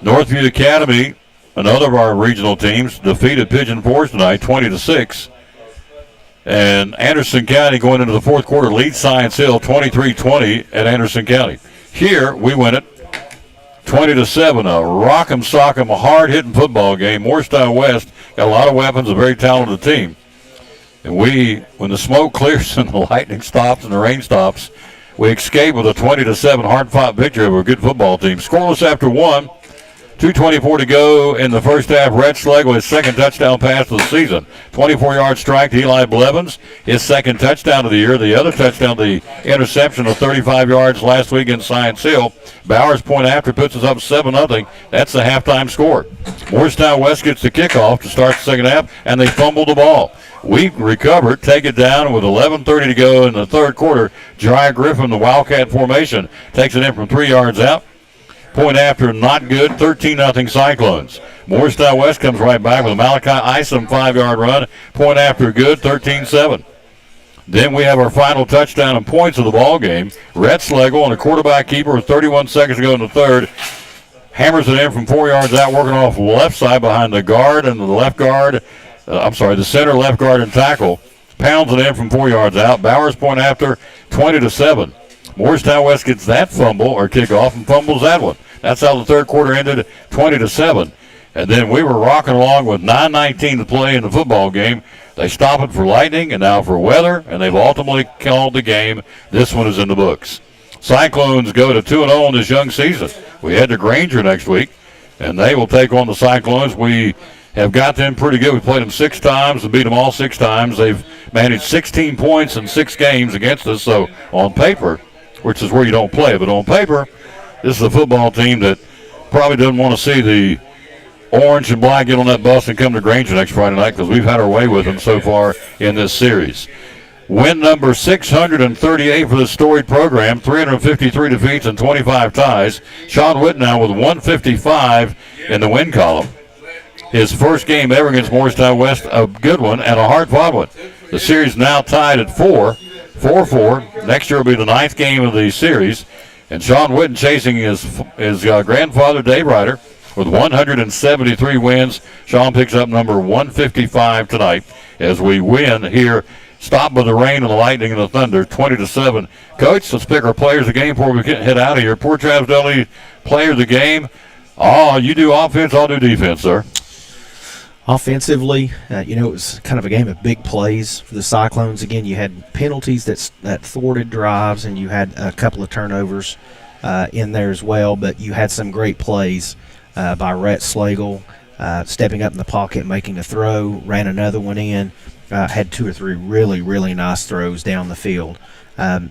Northview Academy, another of our regional teams, defeated Pigeon Forge tonight, 20-6. And Anderson County going into the fourth quarter leads Science Hill 23-20 at Anderson County. Here we win it 20-7. A rock'em sock'em, hard-hitting football game. Morristown West got a lot of weapons, a very talented team. And when the smoke clears and the lightning stops and the rain stops, we escape with a 20-7 hard-fought victory over a good football team. Scoreless after one. 2:24 to go in the first half. Red Schlegel with his second touchdown pass of the season. 24-yard strike to Eli Blevins, his second touchdown of the year. The other touchdown, the interception of 35 yards last week in Science Hill. Bowers point after puts us up 7-0. That's the halftime score. Morristown West gets the kickoff to start the second half, and they fumble the ball. We recover, take it down with 11:30 to go in the third quarter. Jariah Griffin, the Wildcat formation, takes it in from 3 yards out. Point after, not good, 13-0 Cyclones. Morristown West comes right back with a Malachi Isom 5-yard run. Point after, good, 13-7. Then we have our final touchdown and points of the ball game. Red Schlegel on a quarterback keeper with 31 seconds to go in the third. Hammers it in from 4 yards out, working off the left side behind the guard and the left guard. The center, left guard, and tackle. Pounds it in from 4 yards out. Bowers point after, 20-7. Morristown West gets that fumble or kickoff and fumbles that one. That's how the third quarter ended, 20-7. And then we were rocking along with 9:19 to play in the football game. They stop it for lightning and now for weather, and they've ultimately called the game. This one is in the books. Cyclones go to 2-0 in this young season. We head to Granger next week, and they will take on the Cyclones. We have got them pretty good. We played them 6 times and beat them all 6 times. They've managed 16 points in 6 games against us. So on paper, which is where you don't play, but on paper, this is a football team that probably doesn't want to see the orange and black get on that bus and come to Granger next Friday night, because we've had our way with them so far in this series. Win number 638 for this storied program, 353 defeats and 25 ties. Sean Witt now with 155 in the win column. His first game ever against Morristown West, a good one and a hard-fought one. The series now tied at 4-4. Next year will be the 9th game of the series. And Sean Witten chasing his grandfather, Dave Ryder, with 173 wins. Sean picks up number 155 tonight as we win here. Stopped by the rain and the lightning and the thunder, 20-7. Coach, let's pick our players of the game before we head out of here. Port Travis Dudley, player of the game. Oh, you do offense, I'll do defense, sir. Offensively, it was kind of a game of big plays for the Cyclones. Again, you had penalties that thwarted drives, and you had a couple of turnovers in there as well. But you had some great plays by Rhett Slagle, stepping up in the pocket, making a throw, ran another one in, had 2 or 3 really, really nice throws down the field. I'm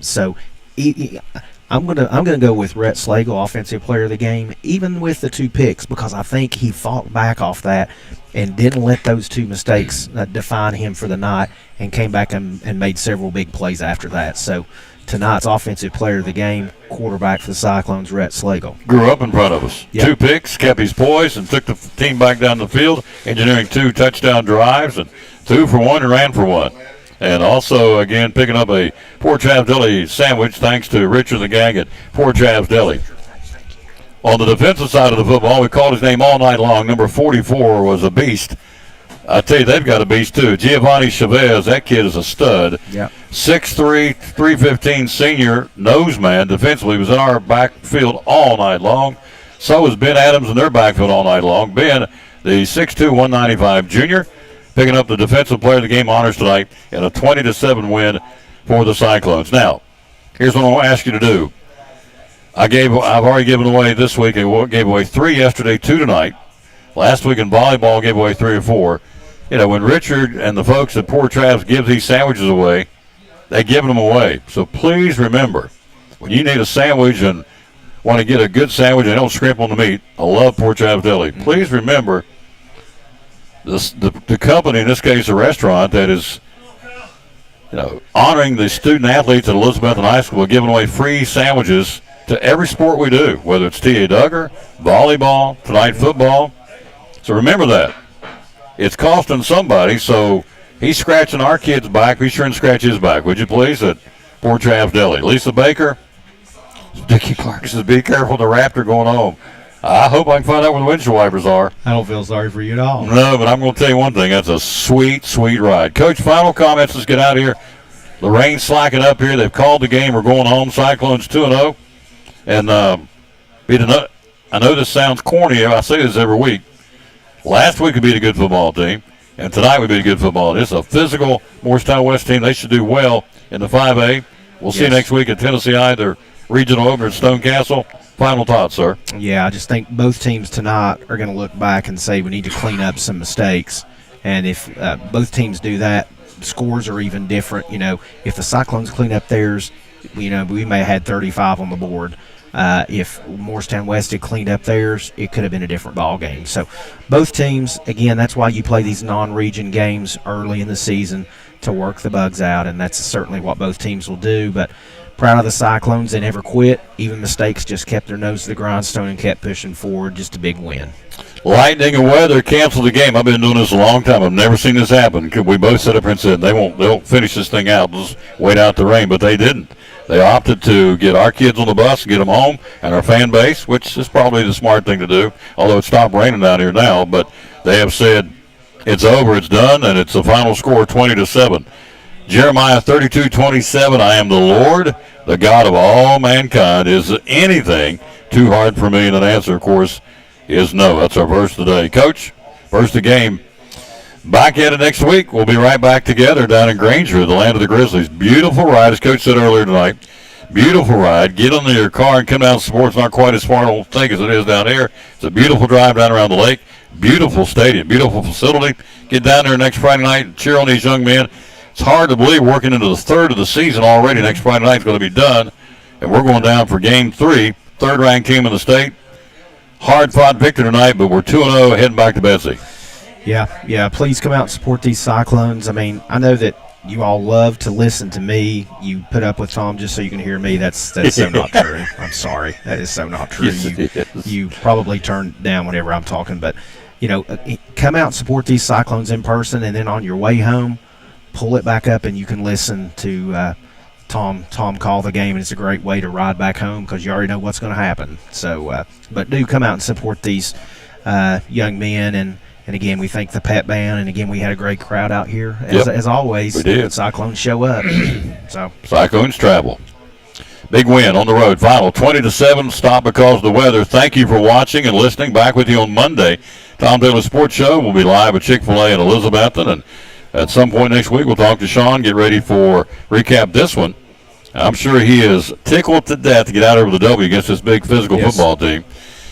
gonna go with Rhett Slagle, offensive player of the game, even with the 2 picks, because I think he fought back off that and didn't let those 2 mistakes define him for the night, and came back and made several big plays after that. So tonight's offensive player of the game, quarterback for the Cyclones, Rhett Slagle. Grew up in front of us. Yep. 2 picks, kept his poise, and took the team back down the field, engineering 2 touchdown drives, and 2 for 1 and ran for 1. And also, again, picking up a Poor Chavs Deli sandwich thanks to Richard and the gang at Poor Chavs Deli. On the defensive side of the football, we called his name all night long. Number 44 was a beast. I tell you, they've got a beast, too. Giovanni Chavez, that kid is a stud. Yep. 6'3", 315 senior noseman defensively. Was in our backfield all night long. So was Ben Adams in their backfield all night long. Ben, the 6'2", 195 junior, picking up the defensive player of the game honors tonight in a 20-7 win for the Cyclones. Now, here's what I want to ask you to do. I've already given away this week. I gave away 3 yesterday, 2 tonight. Last week in volleyball, gave away 3 or 4. When Richard and the folks at Poor Chavs give these sandwiches away, they give them away. So please remember, when you need a sandwich and want to get a good sandwich and don't scrimp on the meat, I love Poor Chavs Deli. Please remember, the company, in this case a restaurant, that is honoring the student athletes at Elizabethton High School, giving away free sandwiches to every sport we do, whether it's T.A. Duggar, volleyball, tonight football. So remember that. It's costing somebody, so he's scratching our kid's back. Be sure and scratch his back, would you please, at Poor Chavs Deli. Lisa Baker, Dickie Clark says, be careful, the Raptor going home. I hope I can find out where the windshield wipers are. I don't feel sorry for you at all. No, but I'm going to tell you one thing. That's a sweet, sweet ride. Coach, final comments. Let's get out of here. The rain's slacking up here. They've called the game. We're going home. Cyclones 2-0. And I know this sounds corny. I say this every week. Last week we beat a good football team, and tonight we beat a good football team. It's a physical Morristown West team. They should do well in the 5A. We'll see you next week at Tennessee High, their regional opener at Stone Castle. Final thoughts, sir? Yeah, I just think both teams tonight are going to look back and say we need to clean up some mistakes. And if both teams do that, scores are even different. If the Cyclones clean up theirs, we may have had 35 on the board. If Morristown West had cleaned up theirs, it could have been a different ball game. So both teams, again, that's why you play these non-region games early in the season, to work the bugs out, and that's certainly what both teams will do. But proud of the Cyclones. They never quit. Even mistakes, just kept their nose to the grindstone and kept pushing forward. Just a big win. Lightning and weather canceled the game. I've been doing this a long time. I've never seen this happen. We both sat up here and said they won't finish this thing out. Just wait out the rain, but they didn't. They opted to get our kids on the bus and get them home, and our fan base, which is probably the smart thing to do, although it stopped raining out here now. But they have said it's over, it's done, and it's a final score 20-7. Jeremiah 32:27, I am the Lord, the God of all mankind. Is anything too hard for me? And the answer, of course, is no. That's our verse today. Coach, verse the game. Back at it next week. We'll be right back together down in Granger, the land of the Grizzlies. Beautiful ride, as Coach said earlier tonight. Beautiful ride. Get into your car and come down to support. It's not quite as far, I don't think, as it is down here. It's a beautiful drive down around the lake. Beautiful stadium, beautiful facility. Get down there next Friday night and cheer on these young men. It's hard to believe working into the third of the season already. Next Friday night is going to be done. And we're going down for Game 3, third-ranked team in the state. Hard-fought victory tonight, but we're 2-0 heading back to Betsy. Yeah, please come out and support these Cyclones. I mean, I know that you all love to listen to me. You put up with Tom just so you can hear me. That's so not true. I'm sorry. That is so not true. You probably turn down whenever I'm talking. But, come out and support these Cyclones in person, and then on your way home, pull it back up and you can listen to Tom call the game, and it's a great way to ride back home because you already know what's going to happen. So, but do come out and support these young men, and again, we thank the Pep Band, and again, we had a great crowd out here as always. We did. Cyclones show up. So Cyclones travel. Big win on the road. Final 20-7. Stop because of the weather. Thank you for watching and listening. Back with you on Monday. Tom Taylor Sports Show will be live at Chick-fil-A in Elizabethton. And at some point next week, we'll talk to Sean. Get ready for recap this one. I'm sure he is tickled to death to get out over the W against this big physical football team.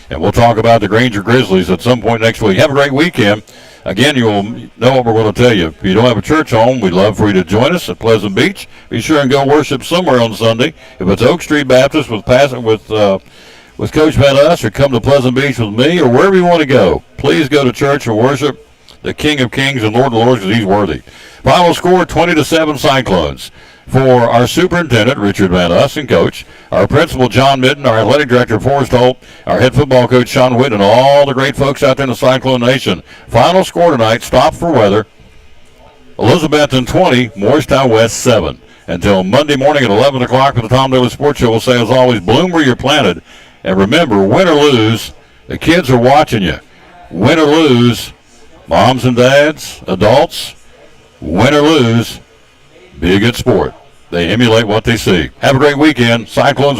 And we'll talk about the Granger Grizzlies at some point next week. Have a great weekend. Again, you'll know what we're going to tell you. If you don't have a church home, we'd love for you to join us at Pleasant Beach. Be sure and go worship somewhere on Sunday. If it's Oak Street Baptist with Coach Van Us, or come to Pleasant Beach with me, or wherever you want to go, please go to church or worship the King of Kings and Lord of Lords, because he's worthy. Final score, 20-7 Cyclones. For our superintendent, Richard Van Us, and coach, our principal, John Mitten, our athletic director, Forrest Holt, our head football coach, Sean Witt, and all the great folks out there in the Cyclone Nation. Final score tonight, stop for weather, Elizabethton 20, Morristown West 7. Until Monday morning at 11 o'clock for the Tom Taylor Sports Show, we'll say, as always, bloom where you're planted. And remember, win or lose, the kids are watching you. Win or lose, moms and dads, adults, win or lose, be a good sport. They emulate what they see. Have a great weekend. Cyclones